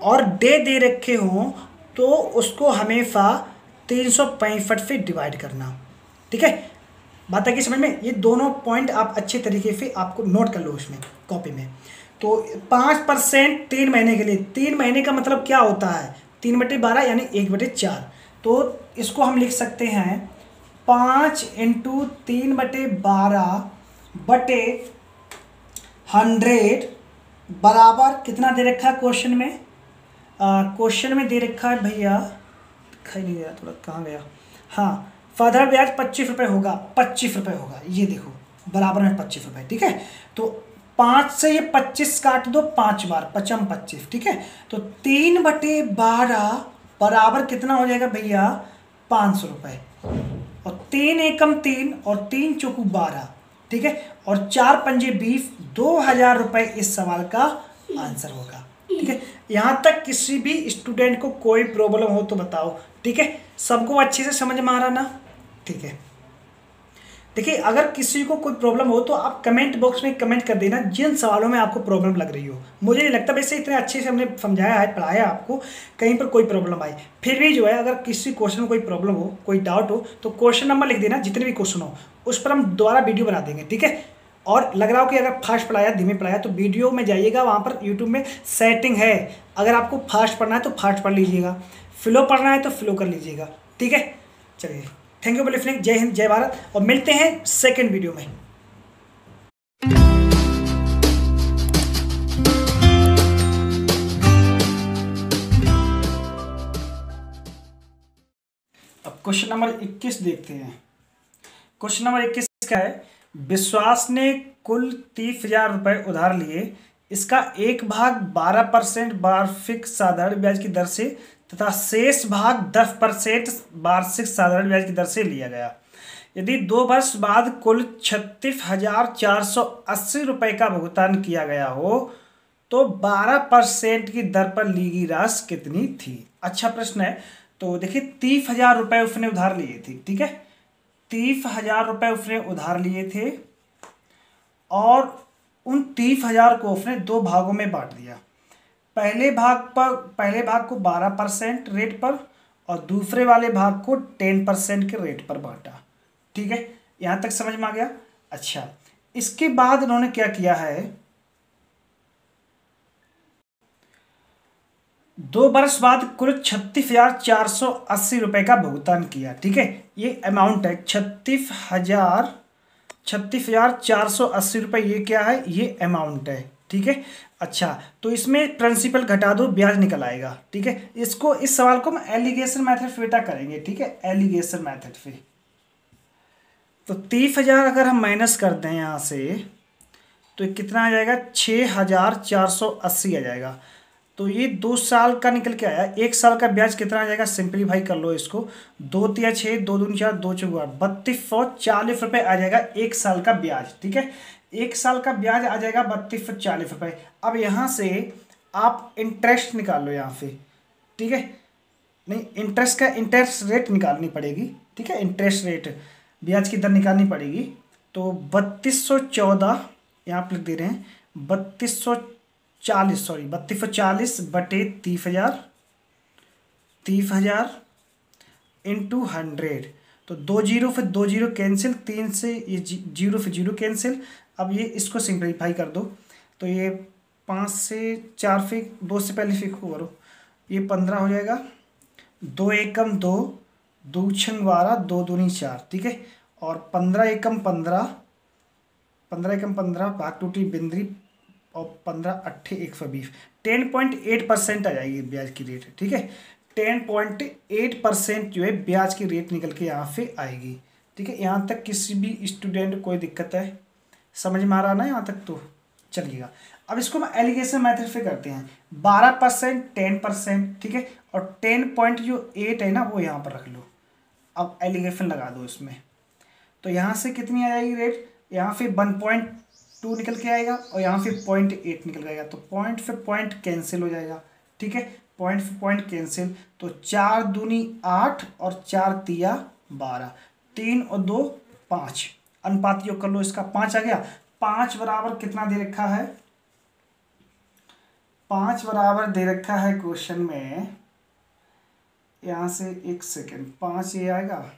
और डे दे रखे हों तो उसको हमेशा 365 से डिवाइड करना, ठीक है। बात है कि समझ में? ये दोनों पॉइंट आप अच्छे तरीके से आपको नोट कर लो उसमें कॉपी में। तो 5% 3 महीने के लिए, 3 महीने का मतलब क्या होता है? 3/12 यानी 1/4। तो इसको हम लिख सकते हैं 5 × 3/12/100 बराबर कितना दे रखा है क्वेश्चन में? क्वेश्चन में दे रखा है भैया, दिखाई नहीं दे रहा, थोड़ा कहाँ गया? हाँ, साधारण ब्याज 25 रुपये होगा, 25 रुपये होगा, ये देखो बराबर में 25 रुपये, ठीक है। तो 5 से ये 25 काट दो 5 बार, 5 25, ठीक है। तो 3/12 बराबर कितना हो जाएगा भैया? 500 रुपये। और 3 एकम 3 और 3 चौकू 12, ठीक है, और 4 पंजे 20, 2000 रुपये इस सवाल का आंसर होगा, ठीक है। यहाँ तक किसी भी स्टूडेंट को कोई प्रॉब्लम हो तो बताओ, ठीक है। सबको अच्छे से समझ में आ रहा ना? ठीक है। देखिए अगर किसी को कोई प्रॉब्लम हो तो आप कमेंट बॉक्स में कमेंट कर देना जिन सवालों में आपको प्रॉब्लम लग रही हो। मुझे नहीं लगता वैसे इतने अच्छे से हमने समझाया है, पढ़ाया आपको, कहीं पर कोई प्रॉब्लम आई। फिर भी जो है अगर किसी क्वेश्चन में कोई प्रॉब्लम हो, कोई डाउट हो तो क्वेश्चन नंबर लिख देना, जितने भी क्वेश्चन हो उस पर हम दोबारा वीडियो बना देंगे, ठीक है। और लग रहा हो कि अगर फास्ट पढ़ाया धीमे पढ़ाया तो वीडियो में जाइएगा, वहाँ पर यूट्यूब में सेटिंग है, अगर आपको फास्ट पढ़ना है तो फास्ट पढ़ लीजिएगा, फ्लो पढ़ना है तो फ्लो कर लीजिएगा, ठीक है। चलिए, थैंक यू फॉर लिसनिंग। जय हिंद, जय भारत, और मिलते हैं सेकंड वीडियो में। अब क्वेश्चन नंबर 21 देखते हैं। क्वेश्चन नंबर 21 क्या है? विश्वास ने कुल 30,000 रुपये उधार लिए, इसका 1/12% वार्षिक साधारण ब्याज की दर से तथा शेष भाग 10% वार्षिक साधारण ब्याज की दर से लिया गया। यदि 2 वर्ष बाद कुल 36,480 रुपये का भुगतान किया गया हो तो 12% की दर पर ली गई राशि कितनी थी? अच्छा प्रश्न है। तो देखिए 30,000 रुपये उसने उधार लिए थे, ठीक है, 30,000 रुपये उसने उधार लिए थे और उन 30,000 को उसने दो भागों में बांट दिया। पहले भाग को 12% रेट पर और दूसरे वाले भाग को 10% के रेट पर बांटा। ठीक है, यहां तक समझ में आ गया। अच्छा, इसके बाद इन्होंने क्या किया है, 2 वर्ष बाद कुल 36,480 रुपए का भुगतान किया। ठीक है, ये अमाउंट है 36,480 रुपए। ये क्या है, ये अमाउंट है। ठीक है, अच्छा, तो इसमें प्रिंसिपल घटा दो, ब्याज निकल आएगा। ठीक है, इस सवाल को हम एलिगेशन मेथड से बेटा करेंगे। ठीक है, एलिगेशन मेथड से। तो 30,000 अगर हम माइनस कर दें यहाँ से तो कितना आ जाएगा, 6,480 आ जाएगा। तो ये 2 साल का निकल के आया। 1 साल का ब्याज कितना आ जाएगा, सिंपलीफाई कर लो इसको, 2 तिया 6, 2 दूनी 4, 2 चौका 3240 रुपये आ जाएगा 1 साल का ब्याज। ठीक है, 1 साल का ब्याज आ जाएगा 3240 रुपये। अब यहाँ से आप इंटरेस्ट निकाल लो यहाँ से। ठीक है, नहीं, इंटरेस्ट रेट निकालनी पड़ेगी। ठीक है, इंटरेस्ट रेट, ब्याज की दर निकालनी पड़ेगी। तो 3214 यहाँ पर लिख दे रहे हैं, 3240 बटे 30,000 इंटू 100। तो 2 जीरो, फिर 2 जीरो कैंसिल, 3 से ये जीरो, फिर जीरो कैंसिल। अब ये इसको सिंप्लीफाई कर दो, तो ये 5 से 4 फिक, 2 से पहले फिक को करो, ये 15 हो जाएगा। 2 एकम 2, 2 छंग 12, 2 दूनी 4। ठीक है, और 15 एकम 15, 15 एकम 15, भाग टूटी बिंदरी, और 15 अट्ठे 120, 10.8% आ जाएगी ब्याज की रेट। ठीक है, 10.8% जो है ब्याज की रेट निकल के यहाँ से आएगी। ठीक है, यहाँ तक किसी भी स्टूडेंट कोई दिक्कत है, समझ में आ रहा ना यहाँ तक, तो चलिएगा। अब इसको हम एलिगेशन मेथड से करते हैं। 12%, 10%। ठीक है, और 10.8 है ना, वो यहाँ पर रख लो। अब एलिगेशन लगा दो इसमें, तो यहाँ से कितनी आ जाएगी रेट, यहाँ से 1.2 निकल के आएगा और यहाँ से 0.8 निकल जाएगा। तो पॉइंट से पॉइंट कैंसिल हो जाएगा। ठीक है, पॉइंट से पॉइंट कैंसिल, तो 4 दूनी 8 और 4 तिया 12, 3 और 2 5, अनुपात योग कर लो, इसका 5 आ गया। 5 बराबर कितना दे रखा है, 5 बराबर दे रखा है क्वेश्चन में, यहाँ से 1 सेकेंड, 5 ये आएगा,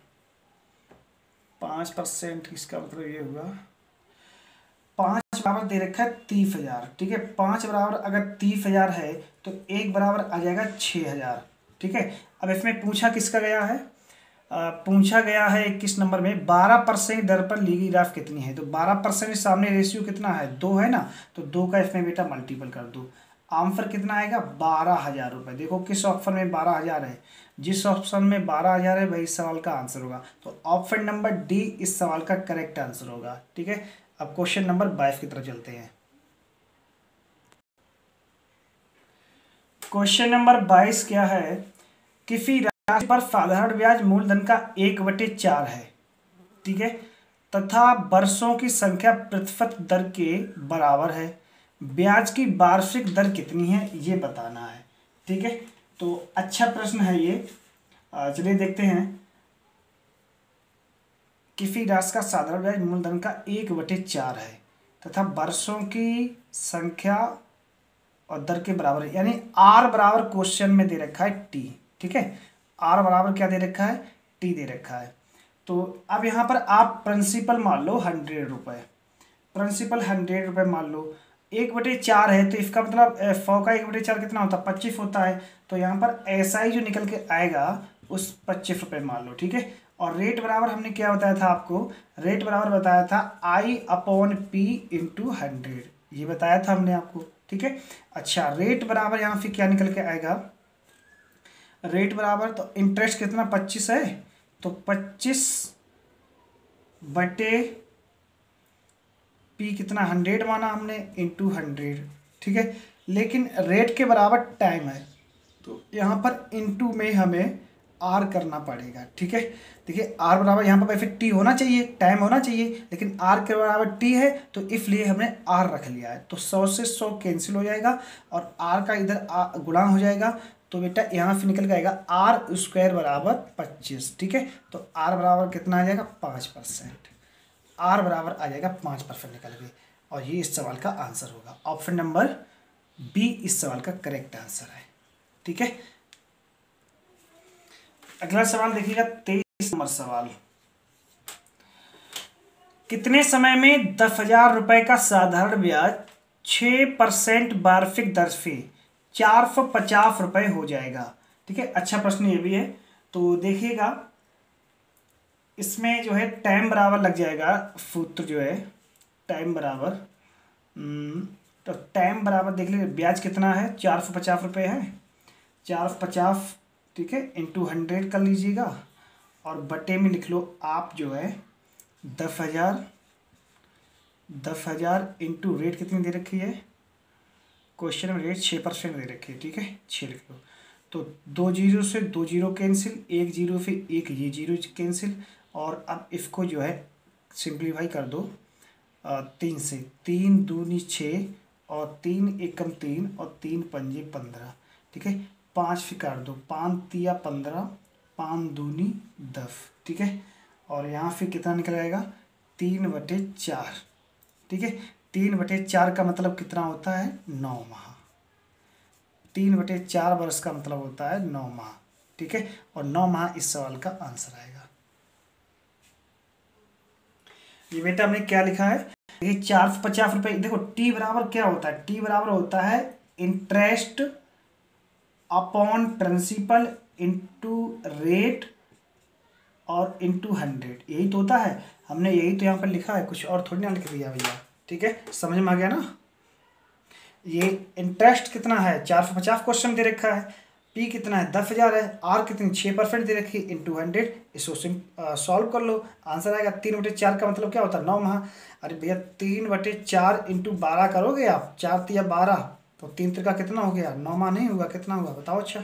5%, इसका मतलब ये हुआ 5 बराबर दे रखा है 30,000। ठीक है, 5 बराबर अगर 30,000 है तो 1 बराबर आ जाएगा 6,000। ठीक है, अब इसमें पूछा किसका गया है, पूछा गया है 21 नंबर में 12% दर पर ली गई राशि कितनी है। तो 12% सामने रेशियो कितना है, 2 है ना, तो 2 का इसमें बेटा मल्टीपल कर दो। आंसर कितना आएगा, 12,000 रुपये। देखो किस ऑप्शन में 12,000 है, जिस ऑप्शन में 12,000 है वही सवाल का आंसर होगा। तो ऑप्शन नंबर डी इस सवाल का करेक्ट आंसर होगा। ठीक है, अब क्वेश्चन नंबर 22 की तरफ चलते हैं। क्वेश्चन नंबर 22 क्या है, किसी राशि पर साधारण ब्याज मूलधन का 1/4 है। ठीक है, तथा वर्षों की संख्या प्रतिशत दर के बराबर है। ब्याज की वार्षिक दर कितनी है ये बताना है। ठीक है, तो अच्छा प्रश्न है ये, चलिए देखते हैं। किसी राशि का साधारण ब्याज मूलधन का 1/4 है तथा वर्षों की संख्या और दर के बराबर है, यानी आर बराबर क्वेश्चन में दे रखा है टी। ठीक है, आर बराबर क्या दे रखा है, टी दे रखा है। तो अब यहाँ पर आप प्रिंसिपल मान लो 100 रुपये, प्रिंसिपल 100 रुपये मान लो, 1/4 है तो इसका मतलब 100 का 1/4 कितना होता है, 25 होता है। तो यहाँ पर ऐसा ही जो निकल के आएगा उस 25 रुपये मान लो। ठीक है, और रेट बराबर हमने क्या बताया था आपको, रेट बराबर बताया था I/P × 100, ये बताया था हमने आपको। ठीक है, अच्छा, रेट बराबर यहाँ फिर क्या निकल के आएगा, रेट बराबर तो इंटरेस्ट कितना 25 है, तो 25 बटे पी कितना 100 माना हमने × 100। ठीक है, लेकिन रेट के बराबर टाइम है तो यहाँ पर इनटू में हमें आर करना पड़ेगा। ठीक है, देखिए आर बराबर यहाँ पर वैसे टी होना चाहिए, टाइम होना चाहिए, लेकिन आर के बराबर टी है तो इसलिए हमने आर रख लिया है। तो 100 से 100 कैंसिल हो जाएगा और आर का इधर गुणा हो जाएगा। तो बेटा यहाँ से निकल जाएगा R² बराबर 25। ठीक है, तो आर बराबर कितना आ जाएगा 5%, आर बराबर आ जाएगा 5% निकल गए। और ये इस सवाल का आंसर होगा। ऑप्शन नंबर बी इस सवाल का करेक्ट आंसर है। ठीक है, अगला सवाल देखिएगा 23 नंबर सवाल। कितने समय में 10,000 रुपए का साधारण ब्याज 6% वार्षिक दर से 450 रुपए हो जाएगा? ठीक है, अच्छा प्रश्न ये भी है। तो देखिएगा इसमें जो है टाइम बराबर लग जाएगा, सूत्र जो है टाइम बराबर, तो टाइम बराबर देख लीजिए ब्याज कितना है, 450 रुपये है, 450 ठीक है इंटू 100 कर लीजिएगा और बटे में लिख लो आप जो है 10,000 इंटू रेट कितनी दे रखी है, क्वेश्चन में रेट 6% दे रखी है। ठीक है, 6 लिख लो। तो 2 जीरो से 2 जीरो कैंसिल, 1 जीरो से 1 ये जीरो कैंसिल, और अब इसको जो है सिंप्लीफाई कर दो 3 से, 3 दूनी 6 और 3 एकम 3 और 3 पंजे 15। ठीक है, 5 से काट दो, 5 तिया 15, 5 दूनी 10। ठीक है, और यहाँ फिर कितना निकल आएगा 3/4। ठीक है, 3/4 का मतलब कितना होता है 9 माह। 3/4 वर्ष का मतलब होता है 9 माह। ठीक है, और 9 माह इस सवाल का आंसर आएगा। ये बेटा हमने क्या लिखा है, देखिए 450 रुपये। देखो टी बराबर क्या होता है, टी बराबर होता है interest upon principal into rate और इंटू 100, यही तो होता है। हमने यही तो यहाँ पर लिखा है, कुछ और थोड़ी ना लिख दिया भैया। ठीक है, समझ में आ गया ना। ये इंटरेस्ट कितना है 450 क्वेश्चन दे रखा है, पी कितना है 10,000 है, आर कितनी 6% दे रखी है इंटू 100। इसको सॉल्व कर लो, आंसर आएगा 3/4 का मतलब क्या होता है 9 माह। अरे भैया 3/4 इंटू 12 करोगे आप, 4 तिया 12, तो 3 त्रिका कितना हो गया 9 माह नहीं हुआ, कितना हुआ बताओ। अच्छा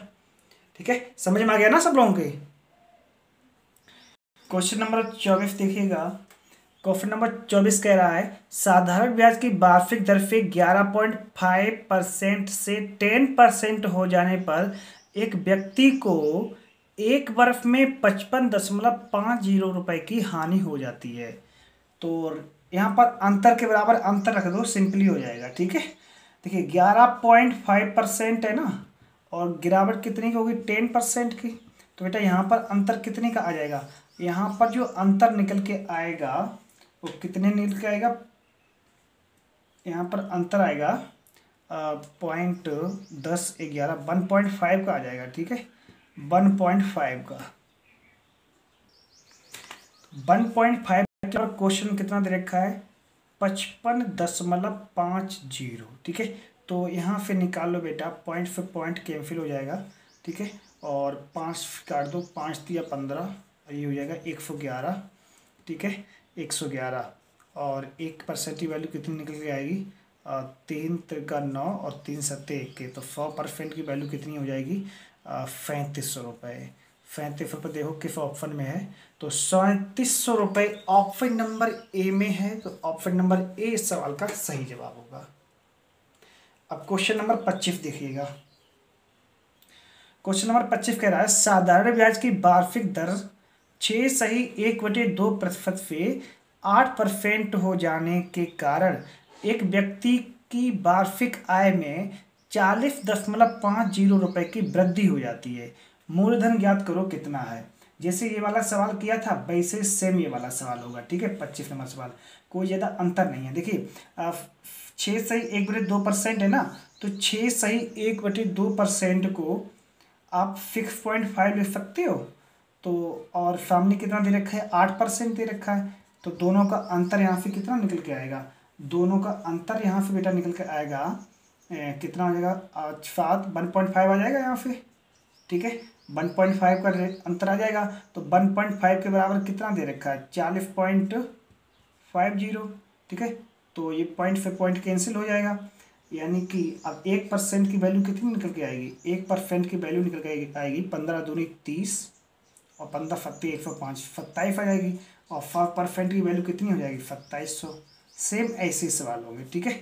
ठीक है, समझ में आ गया ना सब लोगों के। क्वेश्चन नंबर 24 देखिएगा। क्वेश्चन नंबर 24 कह रहा है साधारण ब्याज की वार्षिक दर से 11.5% से 10% हो जाने पर एक व्यक्ति को एक वर्ष में 55.50 रुपए की हानि हो जाती है। तो यहाँ पर अंतर के बराबर अंतर रख दो, सिंपली हो जाएगा। ठीक है, देखिए 11.5% है ना, और गिरावट कितनी की होगी 10% की। तो बेटा यहाँ पर अंतर कितने का आ जाएगा, यहाँ पर जो अंतर निकल के आएगा वो कितने निकल के आएगा, यहाँ पर अंतर आएगा 1.5 का आ जाएगा। ठीक है, 1.5 का 1.5 का क्वेश्चन कितना दे रखा है 55.50। ठीक है, तो यहाँ से निकाल लो बेटा, पॉइंट से पॉइंट कैंसिल हो जाएगा। ठीक है, और 5 काट दो, 5 तिया 15, ये हो जाएगा 111। ठीक है, 111, और 1% की वैल्यू कितनी निकल के आएगी 3 त्रिका 9 और 3 सत्ते 1, तो 100% की वैल्यू कितनी हो जाएगी 3500 रुपये। 35 रुपये देखो किस ऑप्शन में है, तो 3700 रुपये ऑप्शन नंबर ए में है। तो ऑप्शन नंबर ए इस सवाल का सही जवाब होगा। अब क्वेश्चन नंबर 25 देखिएगा। क्वेश्चन नंबर 25 कह रहा है साधारण ब्याज की वार्षिक दर 6.1/2% से 8% हो जाने के कारण एक व्यक्ति की वार्षिक आय में 40.50 रुपये की वृद्धि हो जाती है। मूलधन ज्ञात करो कितना है। जैसे ये वाला सवाल किया था वैसे सेम ये वाला सवाल होगा। ठीक है, 25 नंबर सवाल, कोई ज़्यादा अंतर नहीं है। देखिए 6.1/2% है ना, तो 6.1/2% को आप 6.5 लिख सकते हो। तो और सामने कितना दे रखा है 8% दे रखा है, तो दोनों का अंतर यहाँ से कितना निकल के आएगा, दोनों का अंतर यहाँ से बेटा निकल के आएगा कितना हो जाएगा 7, 1.5 आ जाएगा यहाँ से। ठीक है, 1.5 का अंतर आ जाएगा, तो 1.5 के बराबर कितना दे रखा है 40.50। ठीक है, तो ये पॉइंट से पॉइंट कैंसिल हो जाएगा, यानी कि अब 1% की वैल्यू कितनी निकल के आएगी, 1% की वैल्यू निकल के आएगी 15 दूनी 30 और 15 सत्ती 105, 27 आ जाएगी, और 5% की वैल्यू कितनी हो जाएगी 2700। सेम ऐसे सवाल होंगे। ठीक है,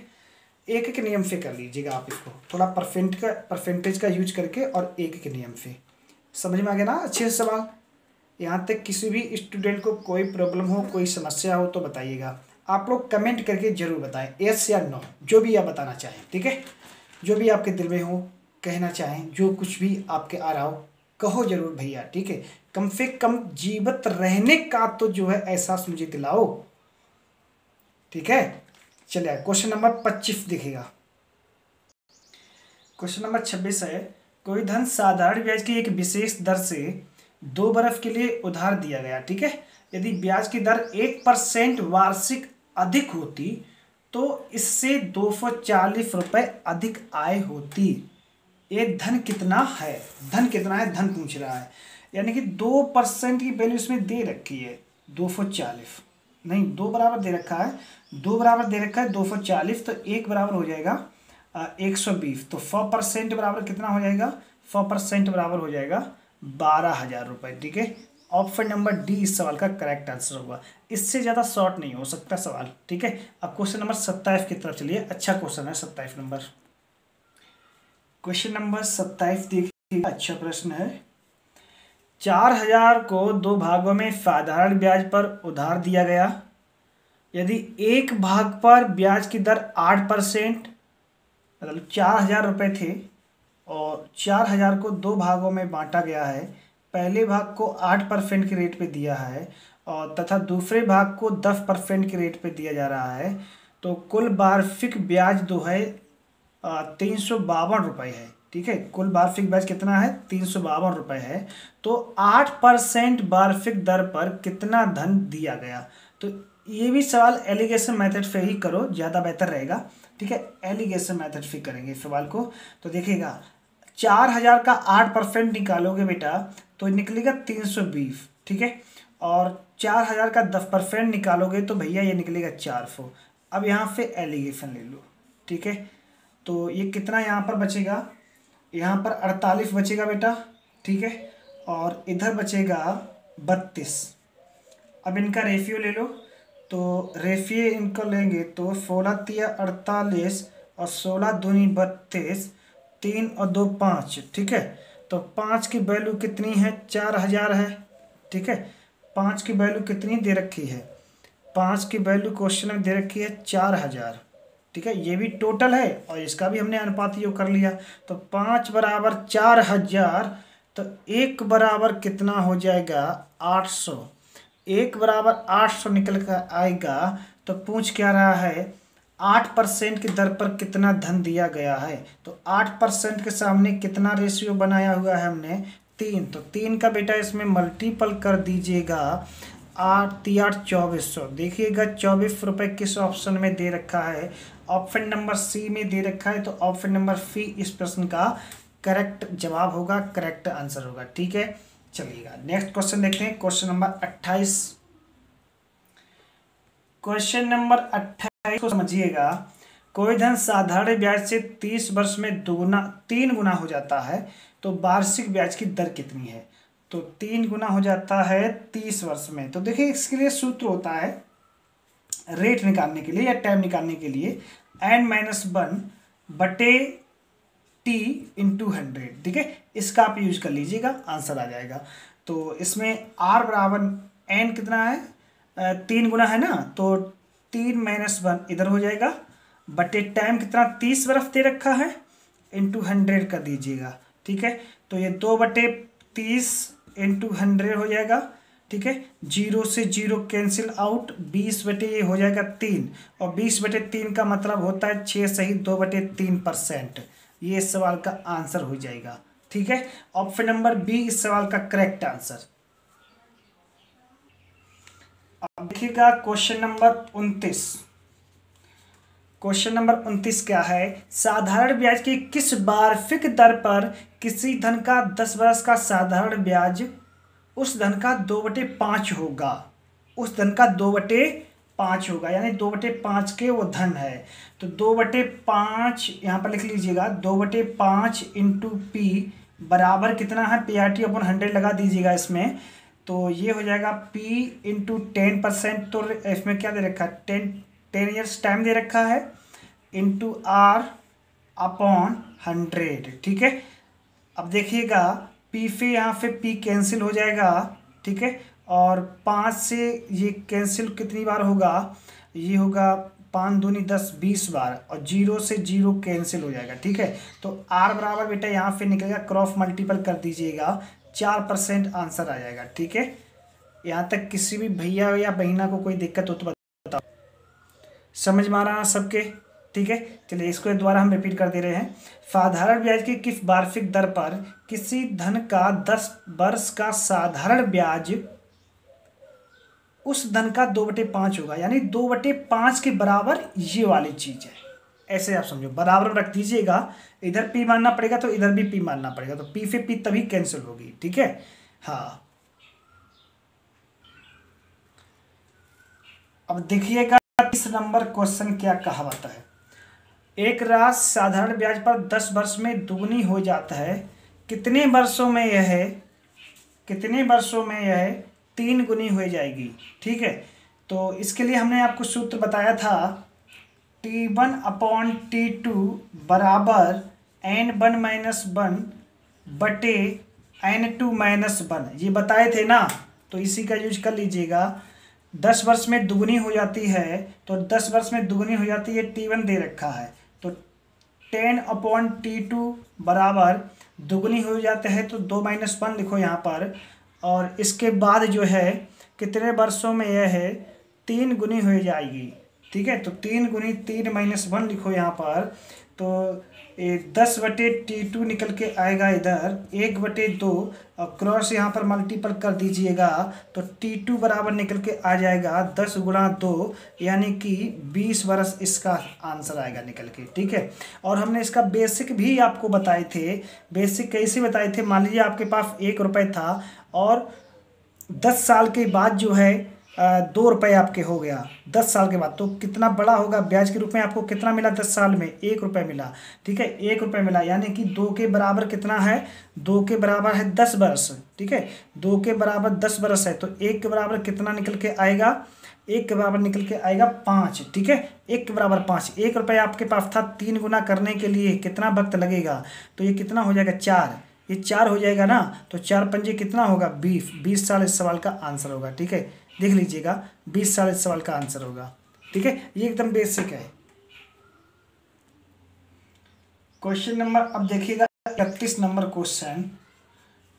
एक एक नियम से कर लीजिएगा आप इसको, थोड़ा परसेंटेज का यूज करके, और एक एक नियम से। समझ में आ गया ना अच्छे से सवाल। यहाँ तक किसी भी स्टूडेंट को कोई प्रॉब्लम हो, कोई समस्या हो तो बताइएगा। आप लोग कमेंट करके जरूर बताएं, यस या नो, जो भी आप बताना चाहें, ठीक है। जो भी आपके दिल में हो, कहना चाहें, जो कुछ भी आपके आ रहा हो, कहो जरूर भैया, ठीक है। कम से कम जीवित रहने का तो जो है एहसास मुझे दिलाओ, ठीक है। चलिए क्वेश्चन नंबर 25 देखिएगा। क्वेश्चन नंबर 26 है, कोई धन साधारण ब्याज की एक विशेष दर से 2 बरस के लिए उधार दिया गया, ठीक है। यदि ब्याज की दर 1% वार्षिक अधिक होती तो इससे 240 रुपये अधिक आय होती। ये धन कितना है, धन कितना है, धन पूछ रहा है। यानी कि 2% की वैल्यू इसमें दे रखी है 240, नहीं 2 बराबर दे रखा है, 2 बराबर दे रखा है 240, तो 1 बराबर हो जाएगा 120, तो 100% बराबर कितना हो जाएगा, 100% बराबर हो जाएगा 12,000 रुपये, ठीक है। ऑप्शन नंबर डी इस सवाल का करेक्ट आंसर होगा। इससे ज़्यादा शॉर्ट नहीं हो सकता सवाल, ठीक है। अब क्वेश्चन नंबर 27 की तरफ चलिए। अच्छा क्वेश्चन है 27 नंबर। क्वेश्चन नंबर 27 देखिए, अच्छा प्रश्न है। 4,000 को 2 भागों में साधारण ब्याज पर उधार दिया गया। यदि एक भाग पर ब्याज की दर 8%, मतलब 4,000 रुपये थे और 4,000 को 2 भागों में बांटा गया है। पहले भाग को 8% के रेट पे दिया है और तथा दूसरे भाग को 10% के रेट पे दिया जा रहा है, तो कुल वार्षिक ब्याज जो है 352 रुपये है, ठीक है। कुल वार्षिक ब्याज कितना है, 352 रुपये है। तो 8% वार्षिक दर पर कितना धन दिया गया। तो ये भी सवाल एलिगेशन मेथड से ही करो, ज़्यादा बेहतर रहेगा, ठीक है। एलिगेशन मेथड से करेंगे इस सवाल को। तो देखिएगा 4,000 का 8% निकालोगे बेटा तो निकलेगा 320, ठीक है। और 4,000 का 10% निकालोगे तो भैया ये निकलेगा 400। अब यहाँ से एलिगेशन ले लो, ठीक है। तो ये कितना यहाँ पर बचेगा, यहाँ पर 48 बचेगा बेटा, ठीक है। और इधर बचेगा 32। अब इनका रेशियो ले लो, तो रेशियो इनको लेंगे तो 16 तिया 48 और 16 दूनी 32, 3 और 2 5, ठीक है। तो 5 की वैल्यू कितनी है, 4,000 है, ठीक है। 5 की वैल्यू कितनी दे रखी है, 5 की वैल्यू क्वेश्चन में दे रखी है 4,000, ठीक है। ये भी टोटल है और इसका भी हमने अनुपात योग कर लिया। तो 5 बराबर 4,000, तो 1 बराबर कितना हो जाएगा 800। 1 बराबर 800 निकल कर आएगा। तो पूछ क्या रहा है, 8% की दर पर कितना धन दिया गया है। तो 8% के सामने कितना रेशियो बनाया हुआ है हमने, 3। तो 3 का बेटा इसमें मल्टीपल कर दीजिएगा, 8 3 8 2400। देखिएगा 24 रुपये किस ऑप्शन में दे रखा है, ऑप्शन नंबर सी में दे रखा है। तो ऑप्शन नंबर सी इस प्रश्न का करेक्ट जवाब होगा, करेक्ट आंसर होगा, ठीक है। चलिएगा नेक्स्ट क्वेश्चन देखते हैं, क्वेश्चन नंबर 28। क्वेश्चन नंबर 28 को समझिएगा। कोई धन साधारण ब्याज से 30 वर्ष में 3 गुना हो जाता है तो वार्षिक ब्याज की दर कितनी है। तो 3 गुना हो जाता है 30 वर्ष में। तो देखिए इसके लिए सूत्र होता है, रेट निकालने के लिए या टाइम निकालने के लिए, n-1 बटे t इंटू 100, ठीक है। इसका आप यूज कर लीजिएगा, आंसर आ जाएगा। तो इसमें r बराबर n कितना है, 3 गुना है ना, तो 3-1 इधर हो जाएगा, बटे टाइम कितना 30 वर्ष दे रखा है, इंटू 100 कर दीजिएगा, ठीक है। तो ये 2/30 इंटू 100 हो जाएगा, ठीक है। 0 से 0 कैंसिल आउट, 20 बटे ये हो जाएगा 3, और 20/3 का मतलब होता है 6 सही 2/3%। ये इस सवाल का आंसर हो जाएगा, ठीक है। ऑप्शन नंबर बी इस सवाल का करेक्ट आंसर। अब देखिएगा क्वेश्चन नंबर 29। क्वेश्चन नंबर 29 क्या है, साधारण ब्याज की किस वार्षिक दर पर किसी धन का 10 वर्ष का साधारण ब्याज उस धन का 2/5 होगा, उस धन का 2/5 होगा, यानी 2/5 के वो धन है। तो 2/5 यहाँ पर लिख लीजिएगा, 2/5 इंटू पी बराबर कितना है, PRT/100 लगा दीजिएगा इसमें। तो ये हो जाएगा P इंटू 10%, तो इसमें क्या दे रखा है, 10 ईयर्स टाइम दे रखा है, इंटू R/100, ठीक है। अब देखिएगा P से यहाँ से P कैंसिल हो जाएगा, ठीक है। और 5 से ये कैंसिल कितनी बार होगा, ये होगा 5 दूनी 10 20 बार, और 0 से 0 कैंसिल हो जाएगा। ठीक है, तो R बराबर बेटा यहाँ पे निकलेगा, क्रॉस मल्टीपल कर दीजिएगा, 4% आंसर आ जाएगा। ठीक है, यहाँ तक किसी भी भैया या बहिना को कोई दिक्कत हो तो बताओ, समझ में आ रहा है सबके? ठीक है, चलिए इसको दोबारा हम रिपीट कर दे रहे हैं। साधारण ब्याज की किस वार्षिक दर पर किसी धन का 10 वर्ष का साधारण ब्याज उस धन का 2/5 होगा, यानी 2/5 के बराबर ये वाली चीज है। ऐसे आप समझो, बराबर रख दीजिएगा, इधर पी मानना पड़ेगा तो इधर भी पी मानना पड़ेगा, तो पी से पी तभी कैंसिल होगी। ठीक है, हाँ अब देखिएगा 30 नंबर क्वेश्चन क्या कहा जाता है। एक राशि साधारण ब्याज पर 10 वर्ष में दुगनी हो जाता है, कितने वर्षों में यह 3 गुनी हो जाएगी। ठीक है, तो इसके लिए हमने आपको सूत्र बताया था, T1/T2 बराबर N1-1 बटे N2-1, ये बताए थे ना, तो इसी का यूज कर लीजिएगा। 10 वर्ष में दुगनी हो जाती है, तो 10 वर्ष में दुगनी हो जाती है, T1 दे रखा है, तो 10/T2 बराबर दुगनी हो जाते हैं तो 2-1 लिखो यहाँ पर, और इसके बाद जो है कितने वर्षों में यह है 3 गुनी हो जाएगी। ठीक है, तो 3 गुनी 3-1 लिखो यहाँ पर, तो 10/T2 निकल के आएगा इधर 1/2, और क्रॉस यहाँ पर मल्टीपल कर दीजिएगा, तो T2 बराबर निकल के आ जाएगा 10 गुणा 2, यानी कि 20 वर्ष इसका आंसर आएगा निकल के। ठीक है, और हमने इसका बेसिक भी आपको बताए थे। बेसिक कैसे बताए थे, मान लीजिए आपके पास 1 रुपये था और 10 साल के बाद जो है 2 रुपये आपके हो गया 10 साल के बाद, तो कितना बड़ा होगा ब्याज के रूप में, आपको कितना मिला 10 साल में 1 रुपये मिला। ठीक है, 1 रुपये मिला, यानी कि 2 के बराबर कितना है, 2 के बराबर है 10 वर्ष। ठीक है, 2 के बराबर 10 वर्ष है, तो 1 के बराबर कितना निकल के आएगा, 1 के बराबर निकल के आएगा 5। ठीक है, 1 के बराबर 5, 1 रुपये आपके पास था, 3 गुना करने के लिए कितना वक्त लगेगा, तो ये कितना हो जाएगा 4, ये 4 हो जाएगा ना, तो 4 पंजे कितना होगा 20, 20 साल इस सवाल का आंसर होगा। ठीक है, देख लीजिएगा 20 साल इस सवाल का आंसर होगा। ठीक है, ये एकदम बेसिक है। क्वेश्चन नंबर, अब देखिएगा 31 नंबर क्वेश्चन।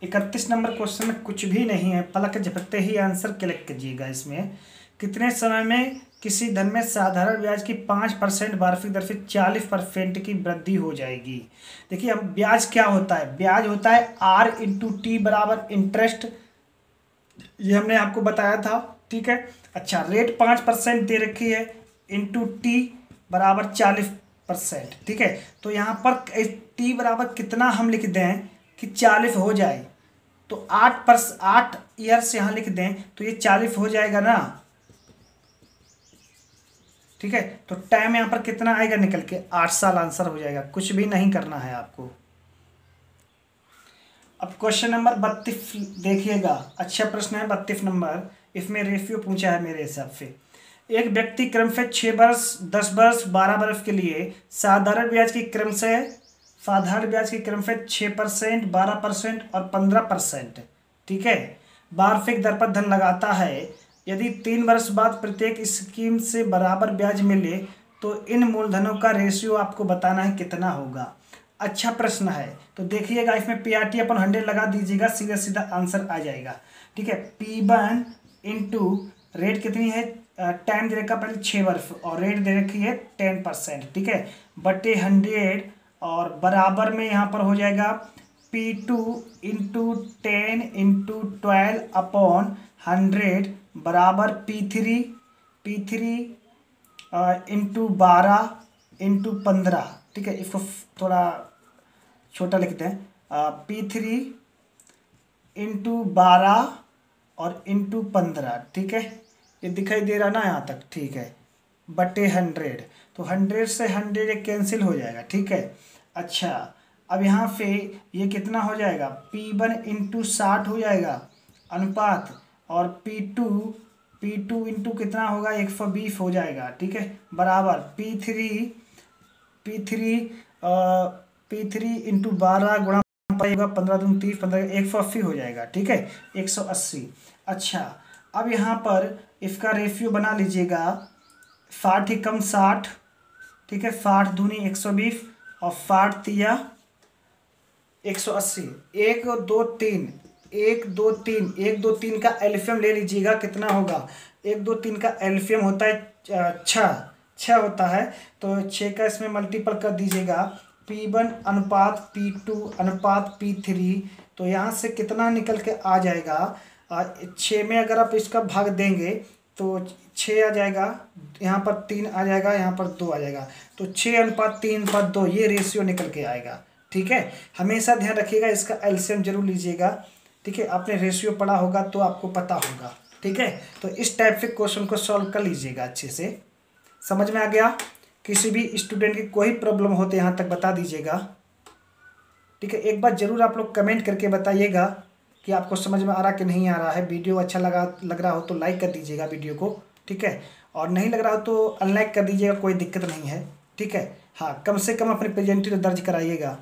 31 नंबर क्वेश्चन में कुछ भी नहीं है, पलक झपकते ही आंसर क्लिक कीजिएगा। इसमें कितने समय में किसी धन में साधारण ब्याज की 5% वार्षिक दर से 40% की वृद्धि हो जाएगी। देखिए अब ब्याज क्या होता है, ब्याज होता है R/T बराबर इंटरेस्ट, ये हमने आपको बताया था। ठीक है, अच्छा रेट 5% दे रखी है, इंटू टी बराबर 40%। ठीक है, तो यहाँ पर टी बराबर कितना हम लिख दें कि 40 हो जाए, तो 8 ईयर्स यहाँ लिख दें तो ये 40 हो जाएगा ना। ठीक है, तो टाइम यहाँ पर कितना आएगा निकल के 8 साल आंसर हो जाएगा, कुछ भी नहीं करना है आपको। अब क्वेश्चन नंबर 32 देखिएगा, अच्छा प्रश्न है 32 नंबर। इसमें रेशियो पूछा है मेरे हिसाब से। एक व्यक्ति क्रम से 6 वर्ष 10 वर्ष 12 वर्ष के लिए साधारण ब्याज की क्रम से 6%, 12% और 15%, ठीक है, वार्षिक दर पर धन लगाता है। यदि 3 वर्ष बाद प्रत्येक स्कीम से बराबर ब्याज मिले तो इन मूलधनों का रेशियो आपको बताना है कितना होगा। अच्छा प्रश्न है, तो देखिएगा इसमें PRT/100 लगा दीजिएगा, सीधा सीधा आंसर आ जाएगा। ठीक है, P1 इंटू रेट कितनी है, टाइम दे रखा पहले 6 वर्ष और रेट दे रखी है 10%। ठीक है, बटे 100 और बराबर में यहाँ पर हो जाएगा P2 इंटू 10 इंटू 12 अपॉन 100 बराबर P3 इंटू 12 इंटू 15। ठीक है, इसको थोड़ा छोटा लिखते हैं, P3 इंटू 12 और इंटू 15। ठीक है, ये दिखाई दे रहा ना यहाँ तक, ठीक है, बटे 100, तो 100 से 100 कैंसिल हो जाएगा। ठीक है, अच्छा अब यहाँ पे ये कितना हो जाएगा, P1 इंटू 60 हो जाएगा अनुपात, और P2 इंटू कितना होगा 120 हो जाएगा। ठीक है, बराबर P3 इंटू 12 गुणा होगा 15 दूनी 30, 15 180 हो जाएगा। ठीक है, 180। अच्छा अब यहाँ पर इसका रेशियो बना लीजिएगा, 60 ही कम 60, ठीक है, 60 दूनी 120 और 60 तिया 180। 1 2 3, 1 2 3, 1 2 3 का एलसीएम ले लीजिएगा, कितना होगा? 1 2 3 का एलसीएम होता है 6 होता है, तो 6 का इसमें मल्टीपल कर दीजिएगा, P1 अनुपात P2 अनुपात P3। तो यहाँ से कितना निकल के आ जाएगा? 6 में अगर आप इसका भाग देंगे तो 6 आ जाएगा, यहाँ पर 3 आ जाएगा, यहाँ पर 2 आ जाएगा, तो 6:3:2 ये रेशियो निकल के आएगा। ठीक है, हमेशा ध्यान रखिएगा, इसका एलसीएम जरूर लीजिएगा। ठीक है, आपने रेशियो पढ़ा होगा तो आपको पता होगा। ठीक है, तो इस टाइप से क्वेश्चन को सॉल्व कर लीजिएगा अच्छे से। समझ में आ गया? किसी भी स्टूडेंट की कोई प्रॉब्लम हो तो यहाँ तक बता दीजिएगा। ठीक है, एक बार जरूर आप लोग कमेंट करके बताइएगा कि आपको समझ में आ रहा कि नहीं आ रहा है। वीडियो अच्छा लग रहा हो तो लाइक कर दीजिएगा वीडियो को। ठीक है, और नहीं लग रहा हो तो अनलाइक कर दीजिएगा, कोई दिक्कत नहीं है। ठीक है, हाँ, कम से कम अपने प्रेजेंटेशन दर्ज कराइएगा।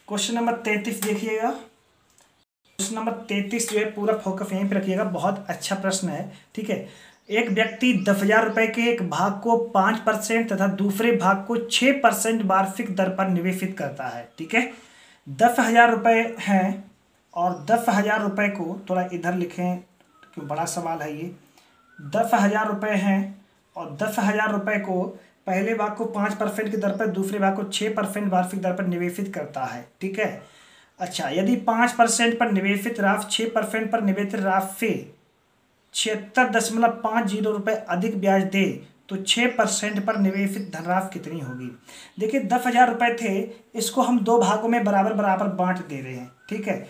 क्वेश्चन नंबर 33 देखिएगा। क्वेश्चन नंबर 33 जो है पूरा फोकस यहीं पे रखिएगा, बहुत अच्छा प्रश्न है। ठीक है, एक व्यक्ति 10,000 रुपये के एक भाग को 5% तथा दूसरे भाग को 6% वार्षिक दर पर निवेशित करता है। ठीक है, 10,000 रुपये हैं और 10,000 रुपये को थोड़ा इधर लिखें क्यों, बड़ा सवाल है ये। 10,000 रुपये हैं और 10,000 रुपये को पहले भाग को 5% की दर पर, दूसरे भाग को 6% वार्षिक दर पर निवेशित करता है। ठीक है, अच्छा, यदि 5% पर निवेशित राशि 6% पर निवेशित राशि 76.50 रुपये अधिक ब्याज दे तो 6% पर निवेशित धनराशि कितनी होगी? देखिए, 10,000 रुपये थे, इसको हम दो भागों में बराबर बराबर बांट दे रहे हैं। ठीक है,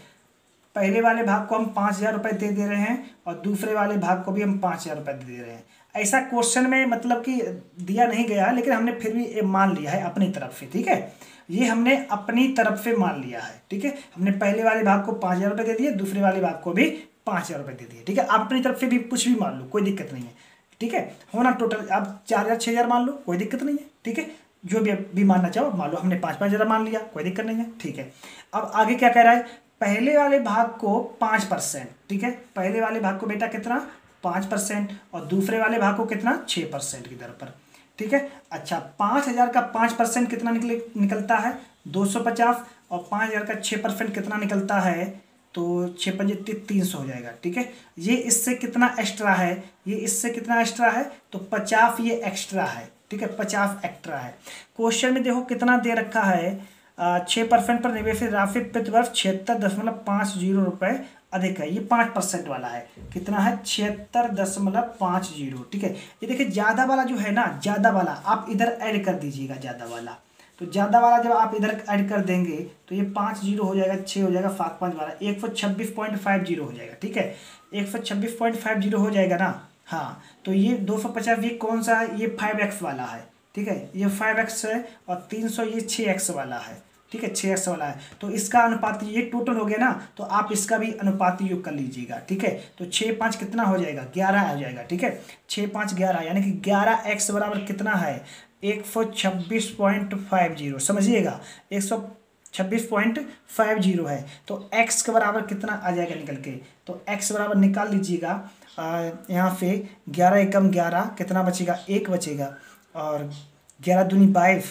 पहले वाले भाग को हम 5,000 रुपये दे रहे हैं और दूसरे वाले भाग को भी हम 5,000 रुपये दे रहे हैं। ऐसा क्वेश्चन में मतलब कि दिया नहीं गया, लेकिन हमने फिर भी मान लिया है अपनी तरफ से। ठीक है, ये हमने अपनी तरफ से मान लिया है। ठीक है, हमने पहले वाले भाग को 5,000 रुपये दे दिए, दूसरे वाले भाग को भी 5,000 रुपये दे दिए। ठीक है, आप अपनी तरफ से भी कुछ भी मान लो, कोई दिक्कत नहीं है। ठीक है, होना टोटल आप 4,000 6,000 मान लो, कोई दिक्कत नहीं है। ठीक है, जो भी मानना चाहो मान लो, हमने 5,000 मान लिया, कोई दिक्कत नहीं है। ठीक है, अब आगे क्या कह रहा है? पहले वाले भाग को 5%। ठीक है, पहले वाले भाग को बेटा कितना? 5% और दूसरे वाले भाग को कितना? 6% की दर पर। ठीक है, अच्छा, 5,000 का 5% कितना निकलता है? 250 और 5,000 का 6% कितना निकलता है? तो 6×5 300 हो जाएगा। ठीक है, ये इससे कितना एक्स्ट्रा है? ये इससे कितना एक्स्ट्रा है? तो 50 ये एक्स्ट्रा है। ठीक है, 50 एक्स्ट्रा है। क्वेश्चन में देखो कितना दे रखा है, 6% पर निवेशित राशि प्रतिवर्ष 76.50 रुपये अधिक है। ये 5% वाला है, कितना है? 76.50। ठीक है, ये देखिए ज़्यादा वाला जो है ना, ज़्यादा वाला आप इधर ऐड कर दीजिएगा। ज़्यादा वाला, तो ज़्यादा वाला जब आप इधर ऐड कर देंगे तो ये 5 0 हो जाएगा, 6 हो जाएगा, 7 5 12, 126.50 हो जाएगा। ठीक है, 126.50 हो जाएगा ना। हाँ, तो ये 250 ये कौन सा है? ये 5x वाला है। ठीक है, ये 5x है और 300 ये 6x वाला है। ठीक है, 6x वाला है, तो इसका अनुपात ये टोटल हो गया ना, तो आप इसका भी अनुपात योग कर लीजिएगा। ठीक है, तो 6 5 कितना हो जाएगा? 11 हो जाएगा। ठीक है, 6 5 11, यानी कि 11x बराबर कितना है? 126.50। समझिएगा, 126.50 है, तो x के बराबर कितना आ जाएगा निकल के? तो x बराबर निकाल लीजिएगा। यहाँ पे 11 एकम 11, कितना बचेगा? 1 बचेगा, और 11 दूनी 22।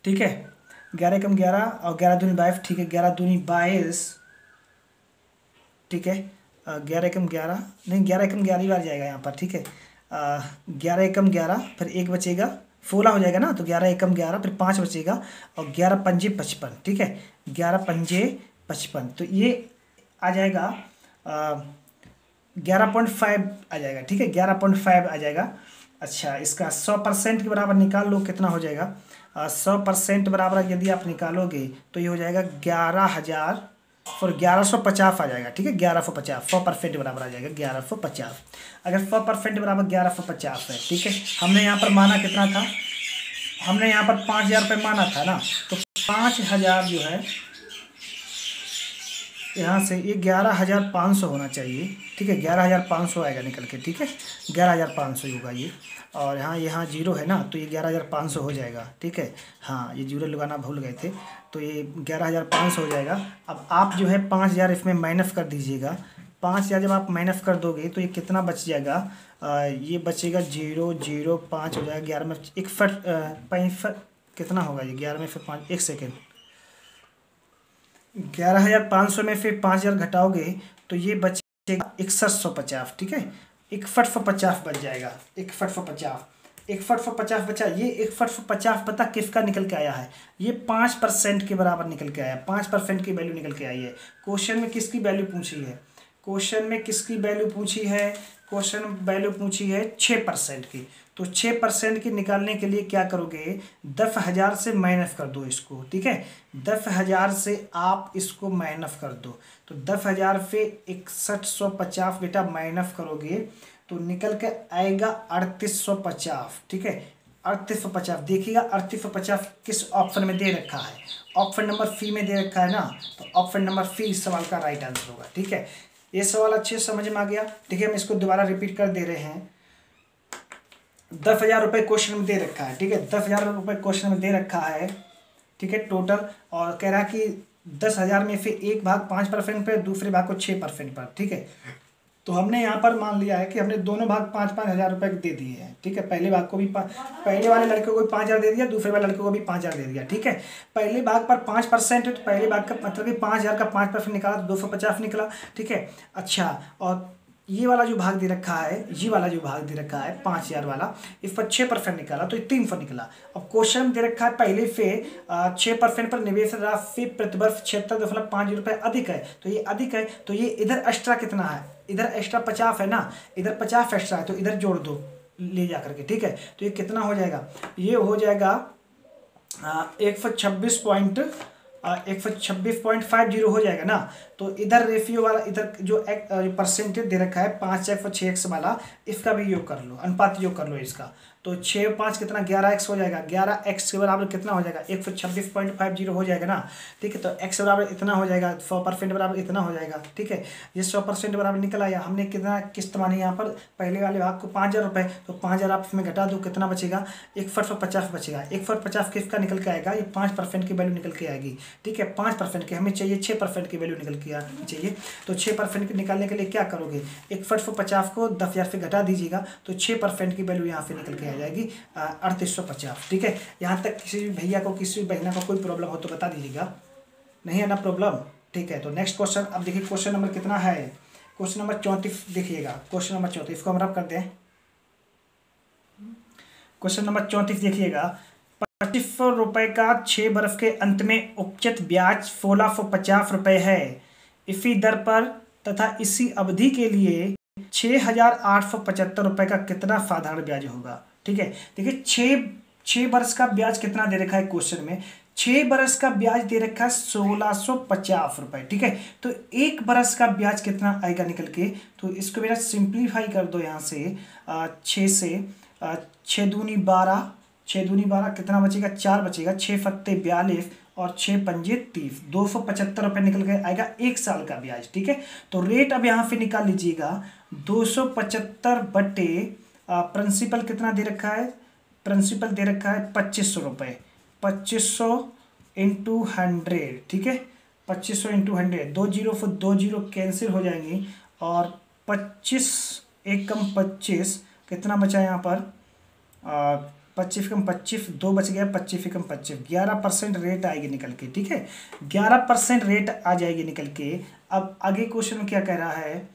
ठीक है, 11 एकम 11 और 11 दूनी 22। ठीक है, 11 दूनी 22। ठीक है, 11 एकम 11 नहीं, 11 एकम 11 ही बार जाएगा यहाँ पर। ठीक है, 11 एकम 11, फिर 1 बचेगा, 16 हो जाएगा ना, तो 11 एकम 11, फिर 5 बचेगा, और 11 पंजे 55। ठीक है, 11 पंजे 55, तो ये आ जाएगा 11.5 आ जाएगा। ठीक है, 11.5 आ जाएगा। अच्छा, इसका 100% के बराबर निकाल लो, कितना हो जाएगा? 100% बराबर यदि आप निकालोगे तो ये हो जाएगा 11,000 और 1150 आ जाएगा। ठीक है, 1150, 100% बराबर आ जाएगा 1150। अगर 100% बराबर 1150 है। ठीक है, हमने यहाँ पर माना कितना था? हमने यहाँ पर 5,000 रुपये माना था ना, तो 5,000 जो है यहाँ से ये 11,500 होना चाहिए। ठीक है, 11,500 आएगा निकल के। ठीक है, 11,500 होगा ये, और यहाँ 0 है ना, तो ये 11,500 हो जाएगा। ठीक है, हाँ, ये 0 लगाना भूल गए थे, तो ये 11,500 हो जाएगा। अब आप जो है 5,000 इसमें माइनस कर दीजिएगा। 5,000 जब आप माइनस कर दोगे तो ये कितना बच जाएगा, ये बचेगा 0,005 हो जाएगा। 11 में 1 कितना होगा ये, 11 में फिर 5, 1 सेकेंड, 11,500 में फिर 5,000 घटाओगे तो ये बचेगा 6150। ठीक है, 6150 बच जाएगा, 6150, 6150 बचा। ये 6150 पता किसका निकल के आया है, ये 5% के बराबर निकल के आया, 5% की वैल्यू निकल के आई है। क्वेश्चन में किसकी वैल्यू पूछी है, क्वेश्चन में किसकी वैल्यू पूछी है, क्वेश्चन वैल्यू पूछी है 6% की। तो 6% की निकालने के लिए क्या करोगे, 10,000 से माइनस कर दो इसको। ठीक है, 10,000 से आप इसको माइनस कर दो, तो 10,000 से 6150 बेटा माइनस करोगे तो निकल के आएगा 3850। ठीक है, 3850 देखिएगा, 3850 किस ऑप्शन में दे रखा है, ऑप्शन नंबर सी में दे रखा है ना, तो ऑप्शन नंबर सी इस सवाल का राइट आंसर होगा। ठीक है, ये सवाल अच्छे से समझ में आ गया। ठीक है, हम इसको दोबारा रिपीट कर दे रहे हैं। 10,000 रुपये क्वेश्चन में दे रखा है। ठीक है, 10,000 रुपये क्वेश्चन में दे रखा है। ठीक है, टोटल, और कह रहा है कि 10,000 में से एक भाग 5% पर, दूसरे भाग को 6% पर। ठीक है, तो हमने यहाँ पर मान लिया है कि हमने दोनों भाग 5-5 हज़ार रुपये दे दिए हैं। ठीक है, पहले भाग को भी पहले वाले लड़के को भी 5,000 दे दिया, दूसरे वाले लड़के को भी 5,000 दे दिया। ठीक है, पहले भाग पर 5% है, तो पहले भाग का मतलब कि 5,000 का 5% निकाला तो 250 निकला। ठीक है, अच्छा, और ये वाला जो भाग दे रखा है, ये वाला जो भाग दे रखा है 5,000 वाला, इस पर 6% निकाला तो 300 निकला। अब क्वेश्चन दे रखा है पहले से 6% पर निवेश राशि प्रतिवर्ष 76.50 रुपये अधिक है, तो ये अधिक है, तो ये इधर एक्स्ट्रा कितना है, इधर एक्स्ट्रा 50 है ना, इधर 50 एक्स्ट्रा है, तो इधर जोड़ दो ले जा करके। ठीक है, तो ये कितना हो जाएगा, ये हो जाएगा 126.50 हो जाएगा ना। तो इधर रेशियो वाला, इधर जो परसेंटेज दे रखा है 5x और 6x वाला, इसका भी योग कर लो, अनुपात योग कर लो इसका। तो 6-5 कितना, 11x हो जाएगा। 11x के बराबर कितना हो जाएगा, 126.50 हो जाएगा ना। ठीक है, तो x बराबर इतना हो जाएगा, 100% बराबर इतना हो जाएगा। ठीक है, ये 100% बराबर निकल आया। हमने कितना किस्त मानी यहाँ पर, पहले वाले भाग को 5,000 रुपये, तो 5,000 आप इसमें घटा दो, कितना बचेगा, 150 बचेगा। 150 किसका निकल के आएगा, ये 5% की वैल्यू निकल के आएगी। ठीक है, 5% की, हमें चाहिए 6% की वैल्यू निकल के आनी चाहिए। तो 6% की निकालने के लिए क्या करोगे, 150 को 10,000 से घटा दीजिएगा, तो 6% की वैल्यू यहाँ से निकल के आ जाएगी 3850। ठीक है, यहाँ तक किसी भी भैया को, किसी भी बहना को कोई प्रॉब्लम हो तो बता दीजिएगा, नहीं है ना प्रॉब्लम। ठीक है, तो नेक्स्ट क्वेश्चन, अब देखिए क्वेश्चन नंबर कितना है, क्वेश्चन नंबर 34 देखिएगा। क्वेश्चन नंबर 34 को हम रब कर दें। क्वेश्चन नंबर 34 देखिएगा, 2500 रुपये का 6 बरस के अंत में उपचित ब्याज 1650 रुपये है। इसी दर पर तथा इसी अवधि के लिए 6,875 रुपये का कितना साधारण ब्याज होगा। ठीक है, देखिए 6 बरस का ब्याज कितना दे रखा है क्वेश्चन में, 6 बरस का ब्याज दे रखा है 1650 रुपये। ठीक है, तो 1 बरस का ब्याज कितना आएगा निकल के, तो इसको मेरा सिंप्लीफाई कर दो यहाँ से, 6 से 6 दूनी 12, 6 दूनी 12 कितना बचेगा, 4 बचेगा, 6 फत्ते 42 और 6 पंजे 30, 275 रुपये निकल के आएगा 1 साल का ब्याज। ठीक है, तो रेट अब यहाँ पे निकाल लीजिएगा, 275 बटे प्रिंसिपल कितना दे रखा है, प्रिंसिपल दे रखा है 2500 रुपये, 2500 इंटू 100। ठीक है, 2500 इंटू 100, 2 जीरो फिर 2 जीरो कैंसिल हो जाएंगी, और 25 एकम 25 कितना बचा यहाँ पर, 25 कम 25 2 बच गया, 25 कम 25 11% रेट आएगी निकल के। ठीक है, 11% रेट आ जाएगी निकल के। अब आगे क्वेश्चन में क्या कह रहा है,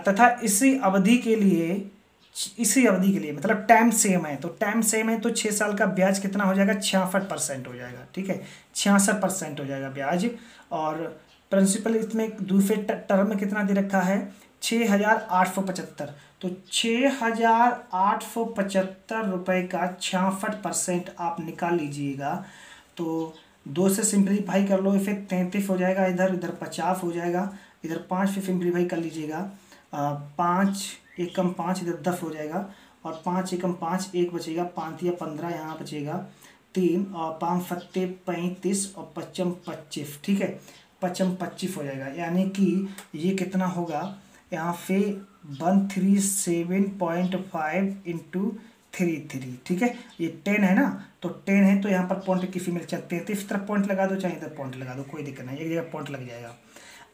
तथा इसी अवधि के लिए मतलब टाइम सेम है, तो टाइम सेम है तो 6 साल का ब्याज कितना हो जाएगा, 66% हो जाएगा। ठीक है, 66% हो जाएगा ब्याज। और प्रिंसिपल इसमें दूसरे टर्म में कितना दे रखा है, 6,875, तो 6,875 रुपये का 66% आप निकाल लीजिएगा। तो 2 से सिंप्लीफाई कर लो, इसे 33 हो जाएगा, इधर 50 हो जाएगा, इधर 5 से सिंप्लीफाई कर लीजिएगा, 5 एकम 5 इधर 10 हो जाएगा, और 5 एकम 5 1 बचेगा, 5 या 15 यहाँ बचेगा 3, और 5 फत्ते 35 और 55 25। ठीक है, 55 25 हो जाएगा, यानी कि ये कितना होगा, यहाँ पे 137.5 इंटू 33। ठीक है, ये 10 है ना, तो 10 है तो यहाँ पर पॉइंट किसी में चलते हैं, तो इस तरफ पॉइंट लगा दो, चाहे इधर पॉइंट लगा दो, कोई दिक्कत नहीं, एक जगह पॉइंट लग जाएगा।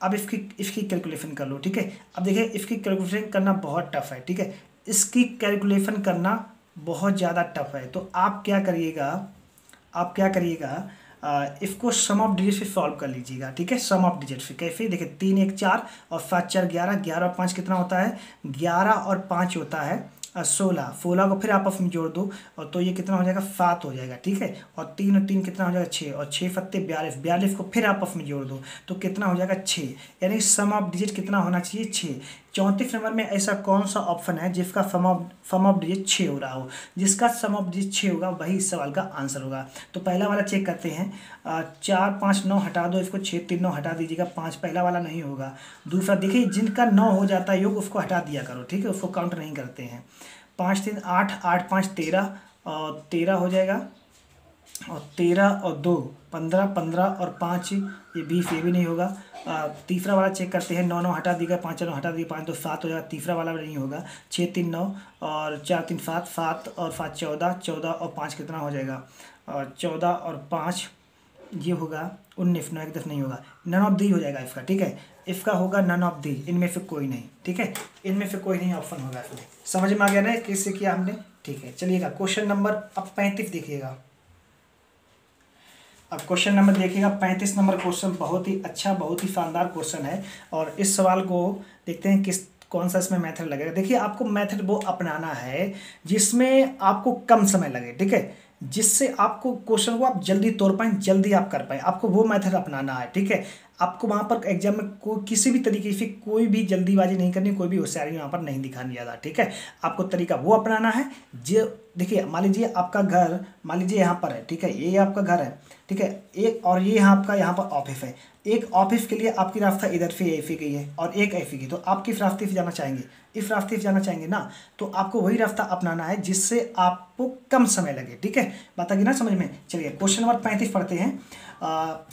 अब इसकी इसकी कैलकुलेशन कर लो, ठीक है। अब देखिए इसकी कैलकुलेशन करना बहुत टफ है, ठीक है, इसकी कैलकुलेशन करना बहुत ज़्यादा टफ है। तो आप क्या करिएगा, इसको सम ऑफ डिजिट से सॉल्व कर लीजिएगा, ठीक है। सम ऑफ डिजिट से कैसे, देखिए 3 1 4 और 7 4 11, 11 और 5 कितना होता है, 11 और 5 होता है 16, 16 को फिर आपस में जोड़ दो और तो ये कितना हो जाएगा 7 हो जाएगा, ठीक है। और 3 और 3 कितना हो जाएगा 6 और 6 सत्ते 42, 42 को फिर आपस में जोड़ दो तो कितना हो जाएगा 6, यानी सम ऑफ डिजिट कितना होना चाहिए 6। 34 नंबर में ऐसा कौन सा ऑप्शन है जिसका सम ऑफ डिजिट 6 हो रहा हो, जिसका सम ऑफ डिजिट 6 होगा वही इस सवाल का आंसर होगा। तो पहला वाला चेक करते हैं, 4 5 9 हटा दो, इसको 6 3 9 हटा दीजिएगा, 5 पहला वाला नहीं होगा। दूसरा देखिए जिनका 9 हो जाता है योग उसको हटा दिया करो, ठीक है, उसको काउंट नहीं करते हैं। 5 3 8, 8 5 13 और 13 हो जाएगा, और 13 और 2 15, 15 और 5 ये 20, ये भी नहीं होगा। तीसरा वाला चेक करते हैं, 9 9 हटा दिया, 5 9 हटा दिया, 5 2 7 हो जाएगा, तीसरा वाला नहीं होगा। 6 3 9 और 4 3 7, 7 और 5 14, 14 और 5 कितना हो जाएगा, और 14 और 5 ये होगा 19, 9 1 10 नहीं होगा, नन ऑफ दी हो जाएगा इसका, ठीक है। इसका होगा नन ऑफ दी, इनमें से कोई नहीं, ठीक है, इनमें से कोई नहीं ऑप्शन होगा इसमें। समझ में आ गया ना किससे किया हमने, ठीक है। चलिएगा क्वेश्चन नंबर अब 35 देखिएगा। अब क्वेश्चन नंबर देखिएगा 35 नंबर क्वेश्चन बहुत ही अच्छा, बहुत ही शानदार क्वेश्चन है। और इस सवाल को देखते हैं कौन सा इसमें मेथड लगेगा। देखिए आपको मेथड वो अपनाना है जिसमें आपको कम समय लगे, ठीक है, जिससे आपको क्वेश्चन को आप जल्दी तोड़ पाएँ, जल्दी आप कर पाएँ, आपको वो मेथड अपनाना है, ठीक है। आपको वहाँ पर एग्जाम में किसी भी तरीके से कोई भी जल्दीबाजी नहीं करनी, कोई भी होशियारी वहाँ पर नहीं दिखानी ज़्यादा, ठीक है। आपको तरीका वो अपनाना है जो, देखिए मान लीजिए आपका घर, मान लीजिए यहाँ पर है, ठीक है, ये आपका घर है, ठीक है, एक और ये आपका यहाँ पर ऑफिस है। एक ऑफिस के लिए आपकी रास्ता इधर से ऐसी गई है और एक ऐसी गई, तो आप किस रास्ते से जाना चाहेंगे, इस रास्ते से जाना चाहेंगे ना, तो आपको वही रास्ता अपनाना है जिससे आपको कम समय लगे, ठीक है। बात आ गई ना समझ में। चलिए क्वेश्चन नंबर 35 पढ़ते हैं।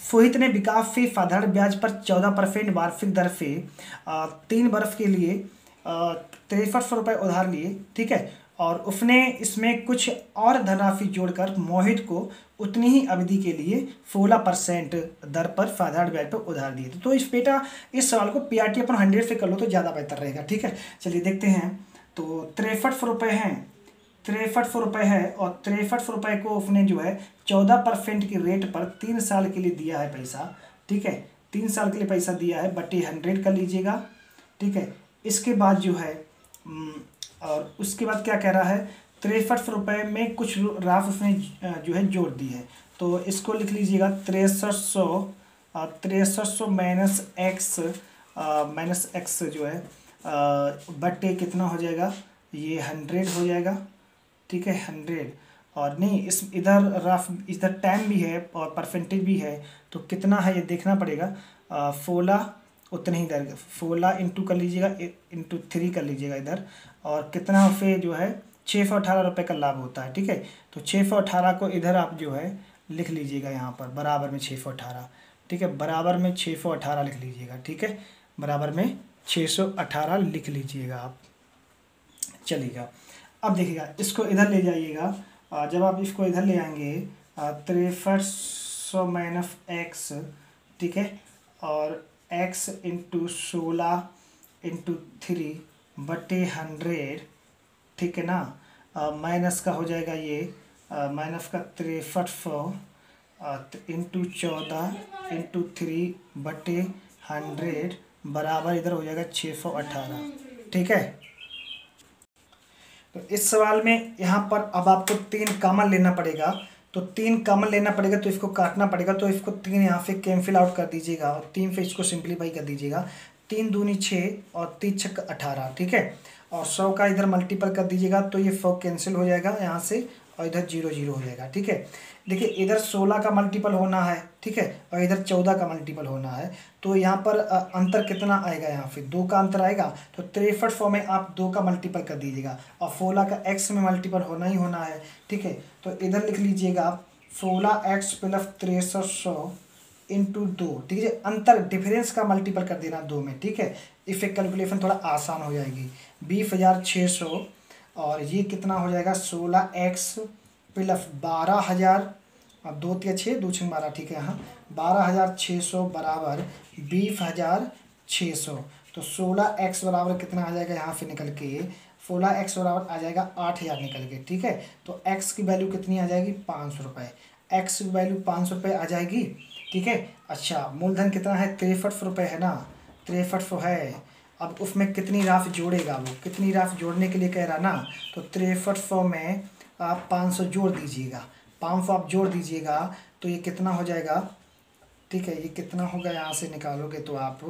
सोहित ने विकास से साधारण ब्याज पर 14% वार्षिक दर से 3 वर्ष के लिए 6300 रुपये उधार लिए, ठीक है, और उसने इसमें कुछ और धनराशि जोड़कर मोहित को उतनी ही अवधि के लिए 16% दर पर साधारण ब्याज पर उधार दिए। तो इस बेटा इस सवाल को PRT अपन 100 से कर लो तो ज़्यादा बेहतर रहेगा, ठीक है। चलिए देखते हैं, तो 6300 रुपये हैं, 6300 रुपये है, और 6300 रुपये को उसने जो है 14% की रेट पर 3 साल के लिए दिया है पैसा, ठीक है, 3 साल के लिए पैसा दिया है, बटे 100 कर लीजिएगा, ठीक है। इसके बाद जो है और उसके बाद क्या कह रहा है, 6300 रुपये में कुछ राशि उसने जो है जोड़ दी है, तो इसको लिख लीजिएगा 6300 माइनस एक्स जो है बटे कितना हो जाएगा, ये 100 हो जाएगा, ठीक है, 100। और नहीं इस इधर टाइम भी है और परसेंटेज भी है, तो कितना है ये देखना पड़ेगा। 16 उतने ही दर 16 इंटू कर लीजिएगा, इंटू 3 कर लीजिएगा इधर, और कितना पे जो है 618 रुपये का लाभ होता है, ठीक है। तो 618 को इधर आप जो है लिख लीजिएगा यहाँ पर बराबर में 618, ठीक है, बराबर में 618 लिख लीजिएगा, ठीक है, बराबर में 618 लिख लीजिएगा आप। चलिएगा अब देखिएगा इसको इधर ले जाइएगा, जब आप इसको इधर ले आएंगे 6300 माइनस एक्स, ठीक है, और x इंटू 16 इंटू 3 बटे 100, ठीक है ना, माइनस का हो जाएगा ये माइनस का 6300 इंटू 14 इंटू 3 बटे 100 बराबर इधर हो जाएगा 618, ठीक है। तो इस सवाल में यहाँ पर अब आपको 3 कॉमन लेना पड़ेगा, तो 3 कॉमन लेना पड़ेगा, तो इसको काटना पड़ेगा, तो इसको 3 यहाँ से कैंसिल आउट कर दीजिएगा और 3 से इसको सिंप्लीफाई कर दीजिएगा। 3 दूनी 6 और 3 छक 18, ठीक है, और 100 का इधर मल्टीपल कर दीजिएगा, तो ये 100 कैंसिल हो जाएगा यहाँ से, और इधर 0 0 हो जाएगा, ठीक है। देखिए इधर 16 का मल्टीपल होना है, ठीक है, और इधर 14 का मल्टीपल होना है, तो यहाँ पर अंतर कितना आएगा, यहाँ पे 2 का अंतर आएगा, तो 6300 में आप 2 का मल्टीपल कर दीजिएगा, और 16 का x में मल्टीपल होना ही होना है, ठीक है। तो इधर लिख लीजिएगा आप 16x प्लस 6300 इंटू 2, ठीक है, अंतर डिफरेंस का मल्टीपल कर देना 2 में, ठीक है, इससे कैलकुलेशन थोड़ा आसान हो जाएगी। 20,600 और ये कितना हो जाएगा 16x प्लस 12,000 अब 2 तिया 6, 2 छंग 12, ठीक है। यहाँ 12,600 बराबर 20,600। तो 16x बराबर कितना आ जाएगा यहाँ से निकल के, 16x बराबर आ जाएगा 8,000 निकल के, ठीक है। तो x की वैल्यू कितनी आ जाएगी, 500 रुपये। x की वैल्यू 500 रुपये आ जाएगी, ठीक है। अच्छा, मूलधन कितना है, 63 रुपये है ना, 63 है। अब उसमें कितनी राशि जोड़ेगा वो, कितनी राशि जोड़ने के लिए कह रहा ना, तो 63 में आप 500 जोड़ दीजिएगा, 500 आप जोड़ दीजिएगा तो ये कितना हो जाएगा, ठीक है। ये कितना होगा यहाँ से निकालोगे तो आप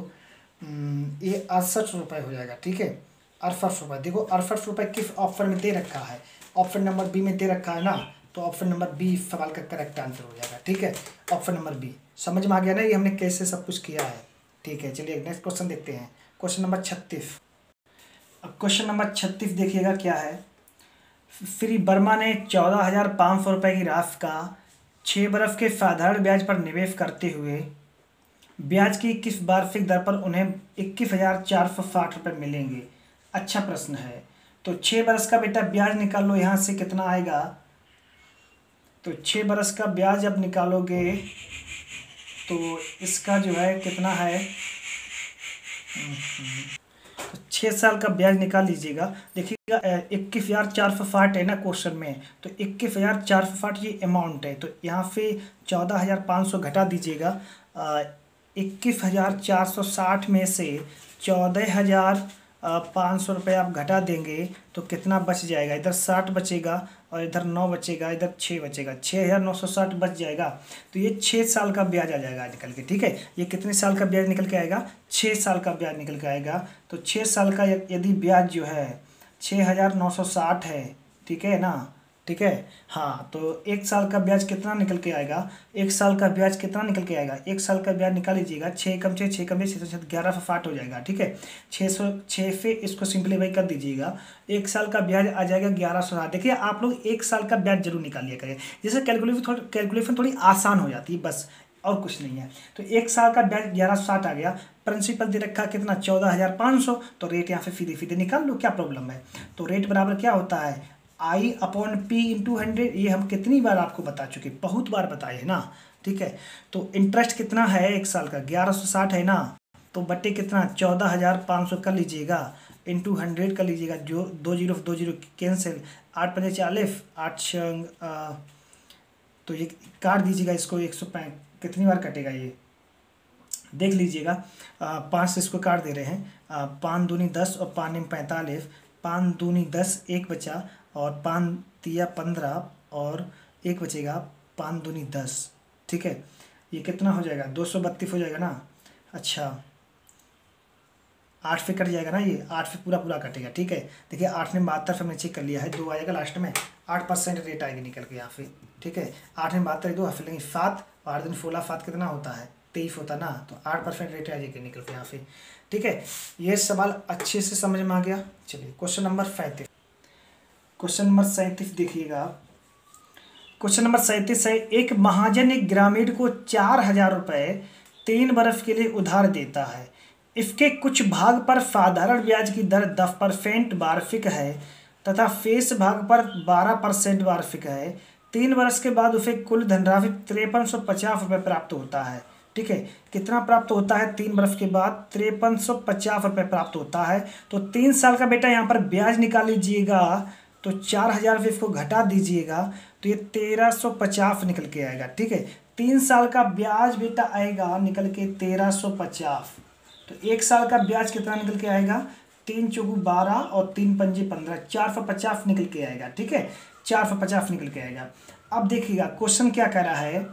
ये 68 रुपये हो जाएगा, ठीक है। 68 रुपये। देखो 68 रुपये किस ऑप्शन में दे रखा है, ऑप्शन नंबर बी में दे रखा है ना, तो ऑप्शन नंबर बी सवाल का करेक्ट आंसर हो जाएगा, ठीक है। Option number B. समझ में आ गया ना ये हमने कैसे सब कुछ किया है, ठीक है। चलिए नेक्स्ट क्वेश्चन देखते हैं, क्वेश्चन नंबर 36। अब क्वेश्चन नंबर 36 देखिएगा क्या है। श्री वर्मा ने 14,500 रुपये की राशि का 6 बरस के साधारण ब्याज पर निवेश करते हुए ब्याज की किस वार्षिक दर पर उन्हें 21,460 रुपये मिलेंगे। अच्छा प्रश्न है। तो 6 बरस का बेटा ब्याज निकाल लो, यहाँ से कितना आएगा, तो 6 बरस का ब्याज अब निकालोगे तो इसका जो है कितना है, तो 6 साल का ब्याज निकाल लीजिएगा। देखिएगा 21,460 है ना क्वेश्चन में, तो 21,460 ये अमाउंट है, तो यहाँ से 14,500 घटा दीजिएगा। 21,460 में से 14,500 रुपये आप घटा देंगे तो कितना बच जाएगा, इधर 60 बचेगा और इधर 9 बचेगा, इधर 6 बचेगा, 6,960 बच जाएगा। तो ये 6 साल का ब्याज आ जाएगा निकल के, ठीक है। ये कितने साल का ब्याज निकल के आएगा, 6 साल का ब्याज निकल के आएगा। तो 6 साल का यदि ब्याज जो है 6,960 है, ठीक है ना, ठीक है। हाँ, तो 1 साल का ब्याज कितना निकल के आएगा, 1 साल का ब्याज कितना निकल के आएगा, 1 साल का ब्याज निकाल लीजिएगा, 6 कम 6, 6 कम 6, 1160 हो जाएगा, ठीक है। 606 से इसको सिंप्लीफाई कर दीजिएगा, 1 साल का ब्याज आ जाएगा 1160। देखिए आप लोग 1 साल का ब्याज जरूर निकालिए करें, जिससे कैलकुलेशन थोड़ी आसान हो जाती है, बस और कुछ नहीं है। तो 1 साल का ब्याज 1160 आ गया, प्रिंसिपल दे रखा कितना 14,500, तो रेट यहाँ से सीधे सीधे निकाल लो, क्या प्रॉब्लम है। तो रेट बराबर क्या होता है, I/P/100। ये हम कितनी बार आपको बता चुके, बहुत बार बताए हैं ना, ठीक है। तो इंटरेस्ट कितना है 1 साल का 1160 है ना, तो बट्टे कितना 14,500 कर लीजिएगा, इंटू 100 कर लीजिएगा, जो 20 कैंसिल, 8 पंजे 40, 8 छंग तो ये काट दीजिएगा इसको, 105 कितनी बार कटेगा ये देख लीजिएगा। 5 से इसको काट दे रहे हैं, 5 दूनी 10 और 5 निम 45, 5 दूनी 10, 1 बचा, और 5 तिया 15 और 1 बचेगा, 5 दूनी 10, ठीक है। ये कितना हो जाएगा, 232 हो जाएगा ना। अच्छा 8 से कट जाएगा ना, ये 8 से पूरा पूरा कटेगा, ठीक है। देखिए 8 ने 72 से हमने चेक कर लिया है, 2 आएगा लास्ट में, 8% रेट आएगी निकल के यहाँ पे, ठीक है। 8 में 72 2 हाफ लेंगे 7, 8 दिन 16, 7 कितना होता है 23 होता ना, तो 8% रेट आ जाएगी निकल के यहाँ से, ठीक है। ये सवाल अच्छे से समझ में आ गया। चलिए क्वेश्चन नंबर 37, क्वेश्चन नंबर 37 देखिएगा। क्वेश्चन नंबर 37 है, एक महाजन एक ग्रामीण को 4,000 रुपये 3 बरस के लिए उधार देता है। इसके कुछ भाग पर साधारण ब्याज की दर 10% वार्षिक है तथा शेष भाग पर 12% वार्षिक है। 3 बरस के बाद उसे कुल धनराशि 5350 रुपये प्राप्त होता है, ठीक है। कितना प्राप्त होता है 3 बरस के बाद, 5350 रुपये प्राप्त होता है। तो 3 साल का बेटा यहाँ पर ब्याज निकाल लीजिएगा, तो 4,000 रुपये इसको घटा दीजिएगा तो ये 1350 निकल के आएगा, ठीक है। 3 साल का ब्याज बेटा आएगा निकल के 1350। तो 1 साल का ब्याज कितना निकल के आएगा, 3 चौगु 12 और 3 पंजे 15, 450 निकल के आएगा, ठीक है। 450 निकल के आएगा। अब देखिएगा क्वेश्चन क्या कह रहा है,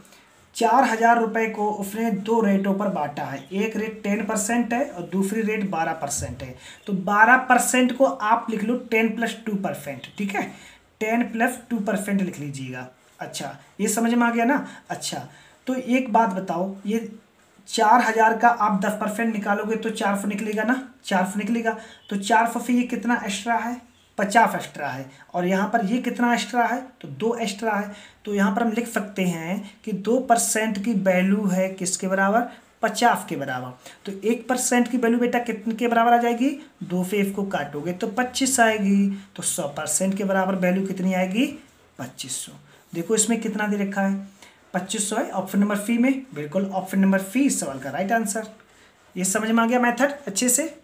4,000 रुपये को उसने 2 रेटों पर बांटा है, एक रेट 10% है और दूसरी रेट 12% है। तो 12% को आप लिख लो 10 + 2%, ठीक है। 10 + 2% लिख लीजिएगा। अच्छा ये समझ में आ गया ना। अच्छा तो एक बात बताओ, ये 4,000 का आप 10% निकालोगे तो 400 निकलेगा ना, 400 निकलेगा। तो 400 से ये कितना एक्स्ट्रा है, 50 एक्स्ट्रा है, और यहाँ पर ये कितना एक्स्ट्रा है, तो 2 एक्स्ट्रा है। तो यहाँ पर हम लिख सकते हैं कि 2% की वैल्यू है किसके बराबर, 50 के बराबर। तो 1% की वैल्यू बेटा कितने के बराबर आ जाएगी, 2 से इसको काटोगे तो 25 आएगी। तो 100% के बराबर वैल्यू कितनी आएगी, 2500। देखो इसमें कितना दे रखा है, 2500 है ऑप्शन नंबर सी में, बिल्कुल ऑप्शन नंबर सी इस सवाल का राइट आंसर। ये समझ में आ गया मेथड अच्छे से।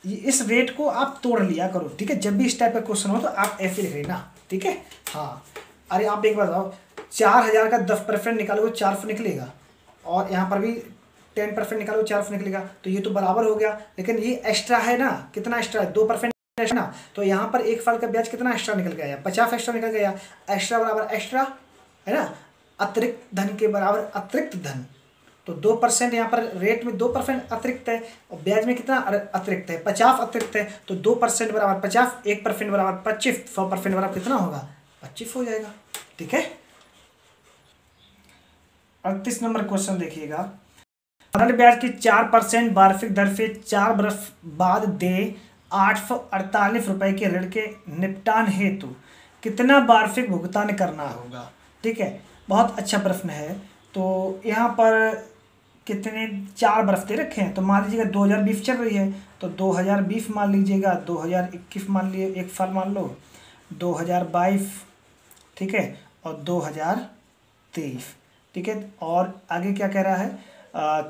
इस रेट को आप तोड़ लिया करो, ठीक है, जब भी इस टाइप का क्वेश्चन हो तो आप ऐसे लिख लेना, ठीक है। हाँ, अरे आप एक बात बताओ, 4000 का 10% निकालोगे 400 निकलेगा, और यहाँ पर भी 10% निकालोगे 400 निकलेगा, तो ये तो बराबर हो गया। लेकिन ये एक्स्ट्रा है ना, कितना एक्स्ट्रा है, 2% एक्स्ट्रा ना, तो यहाँ पर एक साल का ब्याज कितना एक्स्ट्रा निकल गया, 50 एक्स्ट्रा निकल गया। एक्स्ट्रा बराबर एक्स्ट्रा है ना, अतिरिक्त धन के बराबर अतिरिक्त धन, तो 2% यहाँ पर रेट में 2% अतिरिक्त है, और ब्याज में कितना अतिरिक्त है, 50 अतिरिक्त है, तो 2% बराबर 50, 1% बराबर 25, 100% बराबर कितना होगा, 25 हो जाएगा, ठीक है। 38 नंबर क्वेश्चन देखिएगा, साधारण ब्याज की 4% वार्षिक दर से 4 वर्ष बाद दे 848 रुपए के ऋण के निपटान हेतु कितना वार्षिक भुगतान करना होगा, ठीक है। बहुत अच्छा प्रश्न है। तो यहाँ पर कितने 4 बरस दे रखे हैं, तो मान लीजिएगा 2020 चल रही है, तो 2020 मान लीजिएगा, 2021 मान लिए, एक साल मान लो, 2022, ठीक है, और 2023, ठीक है। और आगे क्या कह रहा है,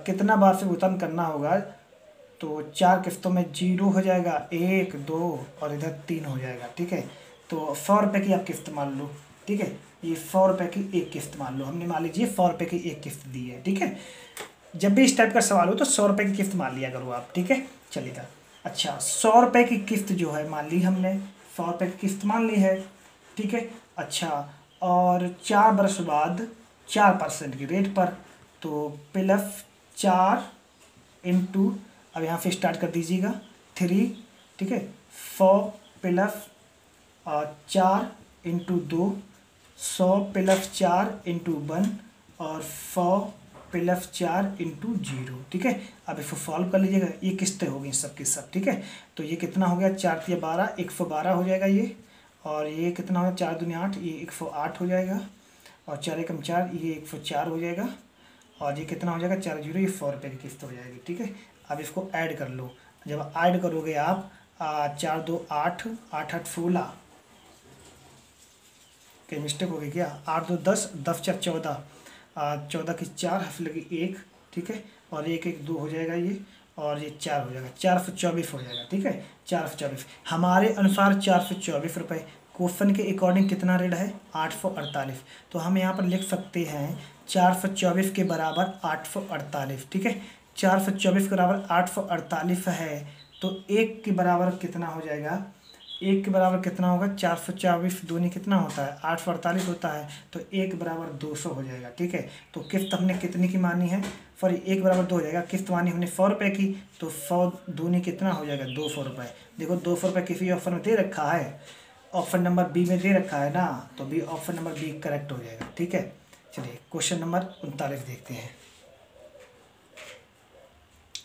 कितना बार से भुगतान करना होगा, तो 4 किस्तों में 0 हो जाएगा, 1, 2 और इधर 3 हो जाएगा, ठीक है। तो 100 रुपये की आप किस्त मान लो, ठीक है, ये 100 रुपये की एक किस्त मान लो, हमने मान लीजिए 100 रुपये की एक किस्त दी है, ठीक है। जब भी इस टाइप का सवाल हो तो 100 रुपये की किस्त मान लिया करो आप, ठीक है। चलिएगा, अच्छा 100 रुपये की किस्त जो है मान ली हमने, 100 रुपये की किस्त मान ली है, ठीक है। अच्छा, और 4 वर्ष बाद 4% की रेट पर, तो प्लस 4 इंटू, अब यहाँ से स्टार्ट कर दीजिएगा 3, ठीक है, 100 प्लस 4 इंटू 2, 100 प्लस 4 इंटू 1, और 100 प्लस 4 इंटू 0, ठीक है। अब इसको सॉल्व कर लीजिएगा, ये किस्तें हो गई सबकी सब, ठीक है। तो ये कितना हो गया, 4 तिया 12, 112 हो जाएगा ये, और ये कितना होगा, 4 दूनी 8, ये 108 हो जाएगा, और 4 एकम 4, ये 104 हो जाएगा, और ये कितना हो जाएगा, 4 0, ये 100 रुपये की किस्त हो जाएगी, ठीक है। अब इसको ऐड कर लो, जब ऐड करोगे आप 4 2 8, 8 8 16, कहीं मिस्टेक हो गई क्या, 8 2 10, 10 4 14, 14 की 4 हंस लगी 1, ठीक है, और 1 1 2 हो जाएगा ये, और ये 4 हो जाएगा, 424 हो जाएगा, ठीक है। 424 हमारे अनुसार 424 रुपये, क्वेश्चन के अकॉर्डिंग कितना रेट है, 848, तो हम यहाँ पर लिख सकते हैं 424 के बराबर 848, ठीक है। 424 के बराबर 848 है, तो 1 के बराबर कितना हो जाएगा, 1 के बराबर कितना होगा, 424 दूनी कितना होता है, 848 होता है, तो 1 बराबर 200 हो जाएगा, ठीक है। तो किस्त हमने कितनी की मानी है, सॉरी 1 बराबर 2 हो जाएगा, किस्त मानी हमने 100 रुपये की, तो 100 दूनी कितना हो जाएगा, 200 रुपये। देखो 200 रुपये किसी ऑप्शन में दे रखा है, ऑप्शन नंबर बी में दे रखा है ना, तो B option number B correct हो जाएगा, ठीक है। चलिए क्वेश्चन नंबर 39 देखते हैं।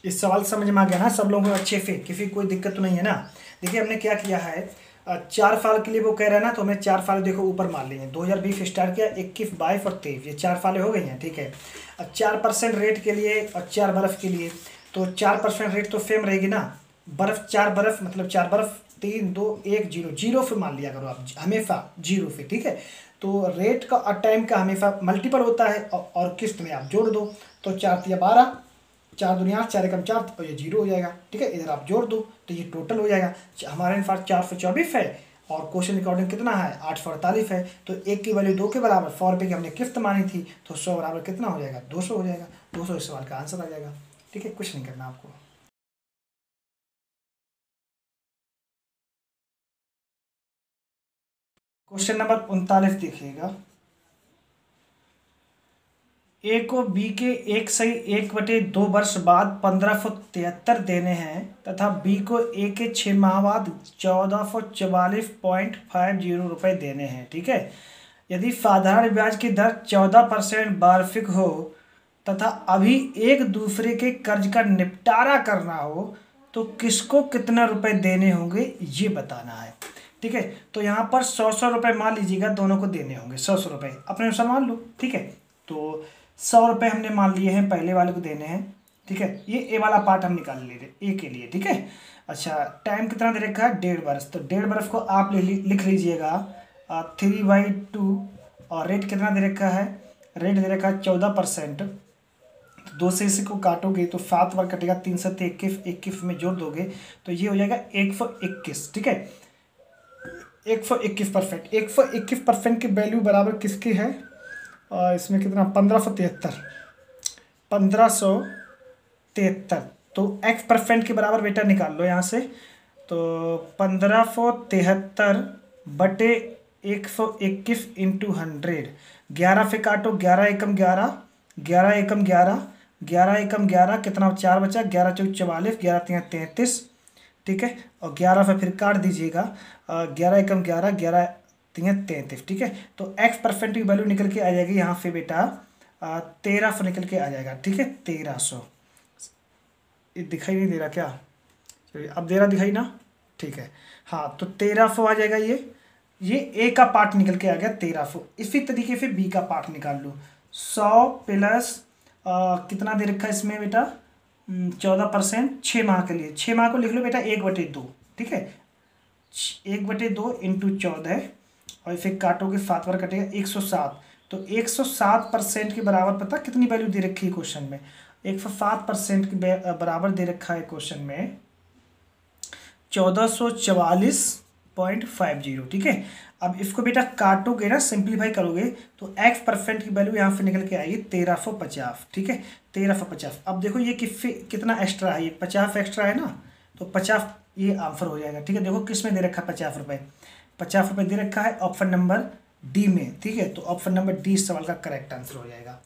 इस सवाल समझ में आ गया ना सब लोगों को अच्छे से, किसी कोई दिक्कत तो नहीं है ना। देखिए हमने क्या किया है, 4 साल के लिए वो कह रहा है ना, तो हमने 4 साल देखो ऊपर मान लिए हैं, 2020 स्टार्ट किया, 21 22 और 23, ये 4 सालें हो गई हैं, ठीक है। अब 4% रेट के लिए और 4 बर्फ़ के लिए, तो 4% रेट तो सेम रहेगी ना, बर्फ़ 4 बर्फ़ मतलब 4 बर्फ़, 3 2 1 0, 0 से मान लिया करो आप हमेशा, 0 से, ठीक है। तो रेट का और टाइम का हमेशा मल्टीपल होता है, और किस्त में आप जोड़ दो, तो 4 तिया 12, 4 दुनिया 4 एकम 4, और ये 0 हो जाएगा, ठीक है। इधर आप जोड़ दो तो ये टोटल हो जाएगा, हमारे अनुसार 424 है, और क्वेश्चन अकॉर्डिंग कितना है, 848 है, तो 1 की वैल्यू 2 के बराबर, 100 रुपये की हमने किस्त मानी थी, तो 100 बराबर कितना हो जाएगा, 200 हो जाएगा, 200 इस सवाल का आंसर आ जाएगा, ठीक है। कुछ नहीं करना आपको। क्वेश्चन नंबर 39 देखिएगा, ए को बी के 1/1/2 वर्ष बाद 1573 देने हैं, तथा बी को ए के 6 माह बाद 1444.50 रुपये देने हैं, ठीक है। यदि साधारण ब्याज की दर 14% वार्षिक हो तथा अभी एक दूसरे के कर्ज का निपटारा करना हो, तो किसको कितना रुपए देने होंगे ये बताना है, ठीक है। तो यहाँ पर 100 रुपये मान लीजिएगा, दोनों को देने होंगे 100 रुपये, अपने अनुसार मान लो, ठीक है। तो 100 रुपये हमने मान लिए हैं, पहले वाले को देने हैं, ठीक है। ये ए वाला पार्ट हम निकाल ले रहे ए के लिए, ठीक है। अच्छा टाइम कितना दे रखा है, 1.5 वर्ष, तो 1.5 वर्ष को आप लिख लीजिएगा 3/2 और रेट कितना दे रखा है, रेट दे रखा है 14%। तो 2 से इसी को काटोगे तो 7 बार कटेगा, 3 से 21, 21 में जोड़ दोगे तो ये हो जाएगा 121। ठीक है, 121%। 121% की वैल्यू बराबर किसकी है, इसमें कितना 1573, 1573। तो x% के बराबर बेटा निकाल लो यहाँ से। तो 1573 बटे 121 इंटू 100, 11 से काटो, 11 एकम 11, 11 एकम 11, 11 एकम 11, कितना 4 बचा, 11 चौक 44, 11 3 33। ठीक है, और 11 से फिर काट दीजिएगा, 11 एकम 11, 11 3 33। ठीक है, तो x% की वैल्यू निकल के आ जाएगी यहाँ से बेटा 1300 निकल के आ जाएगा। ठीक है, 1300। ये दिखाई नहीं दे रहा क्या, चलिए अब दे रहा, दिखाई ना, ठीक है। हाँ, तो 1300 आ जाएगा। ये ए का पार्ट निकल के आ गया 1300। इसी तरीके से बी का पार्ट निकाल लो। 100 प्लस कितना दे रखा है इसमें बेटा 14%, 6 माह के लिए, 6 माह को लिख लो बेटा 1/2। ठीक है, 1/2 इंटू 14 और फिर काटोगे 7 बार कटेगा 107। तो 107% के बराबर पता कितनी वैल्यू दे रखी है क्वेश्चन में, 107% के बराबर दे रखा है क्वेश्चन में 1444.50। ठीक है, अब इसको बेटा काटोगे ना, सिंप्लीफाई करोगे तो x% की वैल्यू यहाँ से निकल के आएगी 1350। ठीक है, 1350। अब देखो ये कितना एक्स्ट्रा है, ये 50 एक्स्ट्रा है ना, तो 50 ये आंसर हो जाएगा। ठीक है, देखो किस में दे रखा है 50 रुपये, 50 रुपये दे रखा है ऑप्शन नंबर डी में। ठीक है, तो ऑप्शन नंबर डी इस सवाल का करेक्ट आंसर हो जाएगा।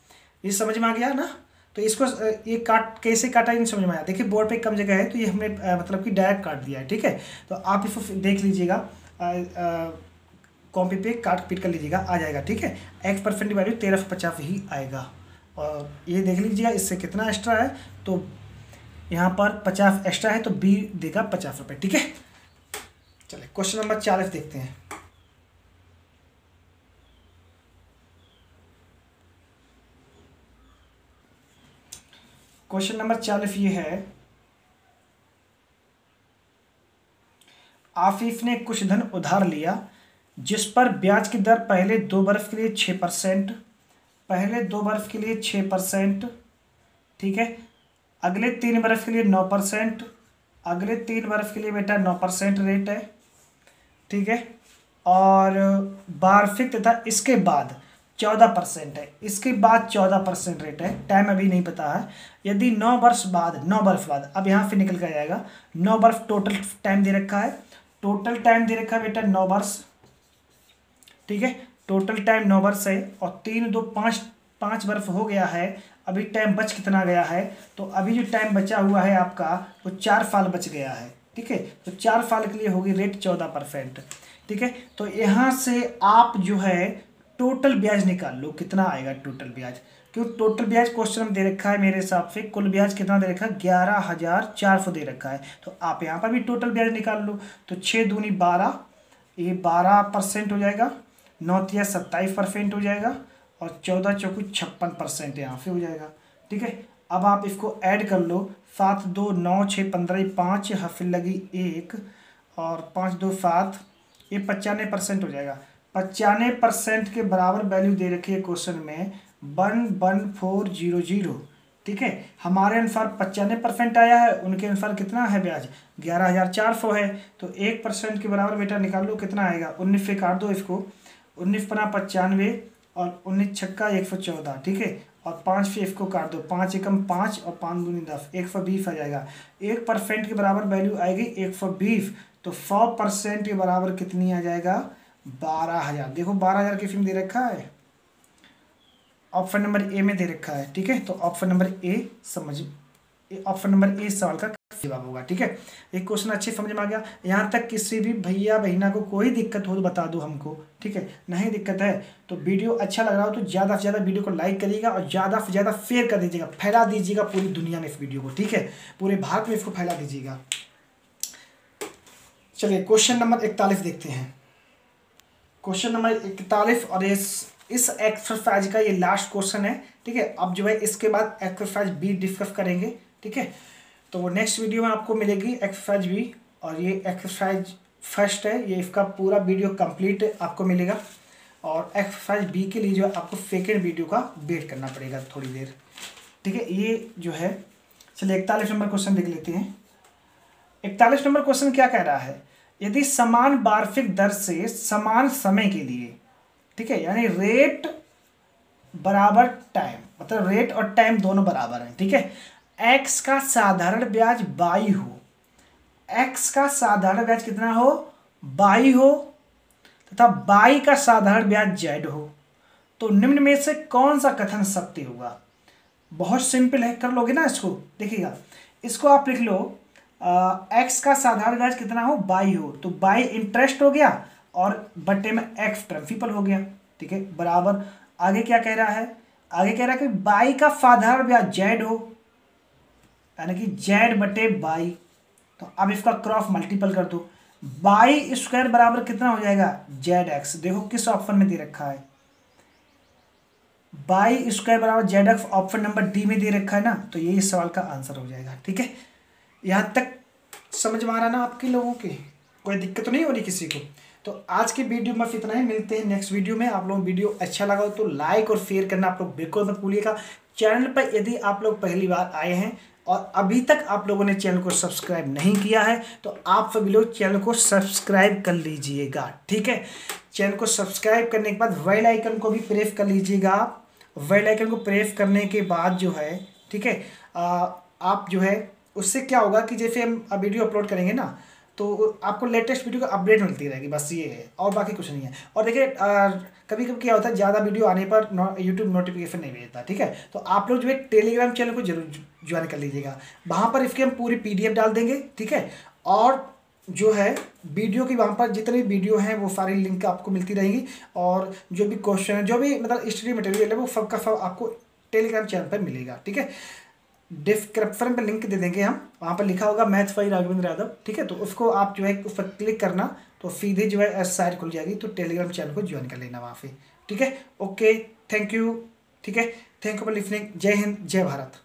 ये समझ में आ गया ना। तो इसको ये काट कैसे काटा इन समझ में आया। देखिए बोर्ड पे कम जगह है तो ये हमने मतलब कि डायरेक्ट काट दिया है। ठीक है, तो आप इसको देख लीजिएगा, कॉपी पे काट पीट कर लीजिएगा, आ जाएगा। ठीक है, x% की वैल्यू 1350 ही आएगा। और ये देख लीजिएगा इससे कितना एक्स्ट्रा है, तो यहाँ पर 50 एक्स्ट्रा है तो बी देगा 50 रुपये। ठीक है, चलिए क्वेश्चन नंबर 40 देखते हैं। क्वेश्चन नंबर 40 ये है, आफीफ ने कुछ धन उधार लिया जिस पर ब्याज की दर पहले 2 बरस के लिए 6%, पहले 2 बरस के लिए 6%। ठीक है, अगले 3 बरस के लिए 9%, अगले 3 बरस के लिए बेटा 9% रेट है। ठीक है, और वार्षिक तथा इसके बाद 14% है, इसके बाद 14% रेट है। टाइम अभी नहीं पता है। यदि 9 वर्ष बाद, 9 वर्ष बाद, अब यहाँ से निकल कर जाएगा 9 वर्ष टोटल टाइम दे रखा है, टोटल टाइम दे रखा है बेटा 9 वर्ष। ठीक है, टोटल टाइम 9 वर्ष है और 3 2 5 5 वर्ष हो गया है। अभी टाइम बच कितना गया है, तो अभी जो टाइम बचा हुआ है आपका वो 4 साल बच गया है। ठीक है, तो 4 साल के लिए होगी रेट 14%। ठीक है, तो यहाँ से आप जो है टोटल ब्याज निकाल लो, कितना आएगा टोटल ब्याज, क्यों टोटल ब्याज क्वेश्चन में दे रखा है मेरे हिसाब से कुल ब्याज कितना दे रखा है 11,400 दे रखा है। तो आप यहाँ पर भी टोटल ब्याज निकाल लो। तो 6 दूनी 12, ये 12% हो जाएगा, 9 तिया 27% हो जाएगा और 14 चौकू 56% यहाँ से हो जाएगा। ठीक है, अब आप इसको ऐड कर लो, 7 2 9 6 15 5 हाफिल लगी 1 और 5 2 7, ये 95% हो जाएगा। 95% के बराबर वैल्यू दे रखी है क्वेश्चन में 11400। ठीक है, हमारे अनुसार 95% आया है, उनके अनुसार कितना है ब्याज 11,400 है। तो 1% के बराबर बेटा निकाल लो कितना आएगा, 19 से काट दो इसको, 19 पना 95 और 19 छक्का 114। ठीक है, और 5 से इसको काट दो, 5 एकम 5 और 5 दूनी 10, 120 आ जाएगा। 1% के बराबर वैल्यू आएगी 120, तो 100% के बराबर कितनी आ जाएगा 12,000। देखो 12,000 की फिल्म दे रखा है, ऑप्शन नंबर ए में दे रखा है। ठीक है, तो option number A option number A सवाल का जवाब होगा। ठीक है, एक क्वेश्चन अच्छे समझ में आ गया। यहाँ तक किसी भी भैया बहना को कोई दिक्कत हो तो बता दो हमको। ठीक है, नहीं दिक्कत है तो वीडियो अच्छा लग रहा हो तो ज़्यादा से ज़्यादा वीडियो को लाइक करिएगा और ज़्यादा से ज़्यादा शेयर कर दीजिएगा, फैला दीजिएगा पूरी दुनिया में इस वीडियो को। ठीक है, पूरे भारत में इसको फैला दीजिएगा। चलिए क्वेश्चन नंबर 41 देखते हैं। क्वेश्चन नंबर 41 और इस एक्सरसाइज का ये लास्ट क्वेश्चन है। ठीक है, अब जो है इसके बाद एक्सरसाइज बी डिस्कस करेंगे। ठीक है, तो वो नेक्स्ट वीडियो में आपको मिलेगी एक्सरसाइज बी और ये एक्सरसाइज फर्स्ट है ये, इसका पूरा वीडियो कंप्लीट आपको मिलेगा। और एक्सरसाइज बी के लिए जो है आपको सेकेंड वीडियो का वेट करना पड़ेगा थोड़ी देर, ठीक है। ये जो है, चलिए 41 नंबर क्वेश्चन देख लेते हैं। 41 नंबर क्वेश्चन क्या कह रहा है, यदि समान वार्षिक दर से समान समय के लिए, ठीक है, यानी रेट बराबर टाइम, मतलब रेट और टाइम दोनों बराबर हैं, ठीक है, एक्स का साधारण ब्याज बाई हो, एक्स का साधारण ब्याज कितना हो, बाई हो, तथा बाई का साधारण ब्याज जेड हो, तो निम्न में से कौन सा कथन सत्य होगा। बहुत सिंपल है, कर लोगे ना इसको, देखिएगा इसको आप लिख लो, एक्स का साधारण ब्याज कितना हो, बाई हो, तो बाई इंटरेस्ट हो गया और बट्टे में एक्स प्रिंसिपल हो गया, ठीक है, बराबर। आगे क्या कह रहा है, आगे कह रहा है कि बाई का साधारण ब्याज जेड हो, यानी कि जेड बटे बाई, तो अब इसका क्रॉस मल्टीपल कर दो, बाई स्क्वायर बराबर कितना हो जाएगा, जेड एक्स। देखो किस ऑप्शन में दे रखा है, बाई स्क्वायर बराबर Z x, option number D में दे रखा है ना, तो ये इस सवाल का आंसर हो जाएगा, ठीक है। यहाँ तक समझ में आ रहा ना आपके लोगों के, कोई दिक्कत तो नहीं हो रही किसी को। तो आज की वीडियो में इतना ही, मिलते हैं नेक्स्ट वीडियो में। आप लोगों को वीडियो अच्छा लगा हो तो लाइक और शेयर करना आप लोग बिल्कुल मत भूलिएगा। चैनल पर यदि आप लोग पहली बार आए हैं और अभी तक आप लोगों ने चैनल को सब्सक्राइब नहीं किया है तो आप सभी लोग चैनल को सब्सक्राइब कर लीजिएगा, ठीक है। चैनल को सब्सक्राइब करने के बाद बेल आइकन को भी प्रेस कर लीजिएगा। बेल आइकन को प्रेस करने के बाद जो है, ठीक है, आप जो है उससे क्या होगा कि जैसे हम वीडियो अपलोड करेंगे ना तो आपको लेटेस्ट वीडियो का अपडेट मिलती रहेगी, बस ये है और बाकी कुछ नहीं है। और देखिए कभी कभी क्या होता है, ज़्यादा वीडियो आने पर यूट्यूब नोटिफिकेशन नहीं भेजता, ठीक है। तो आप लोग जो है टेलीग्राम चैनल को जरूर ज्वाइन कर लीजिएगा, वहाँ पर इसके हम पूरी PDF डाल देंगे, ठीक है। और जो है वीडियो की वहाँ पर जितनी वीडियो हैं वो सारी लिंक आपको मिलती रहेंगी, और जो भी क्वेश्चन है, जो भी मतलब स्टडी मटेरियल है वो सब का सब आपको टेलीग्राम चैनल पर मिलेगा, ठीक है। डिस्क्रिप्शन पे लिंक दे देंगे हम, वहाँ पर लिखा होगा मैथ्स बाय राघवेंद्र यादव, ठीक है। तो उसको आप जो है उस पर क्लिक करना तो सीधे जो है साइट खुल जाएगी, तो टेलीग्राम चैनल को ज्वाइन कर लेना वहाँ से, ठीक है। ओके, थैंक यू, ठीक है, थैंक यू फॉर लिसनिंग। जय हिंद, जय भारत।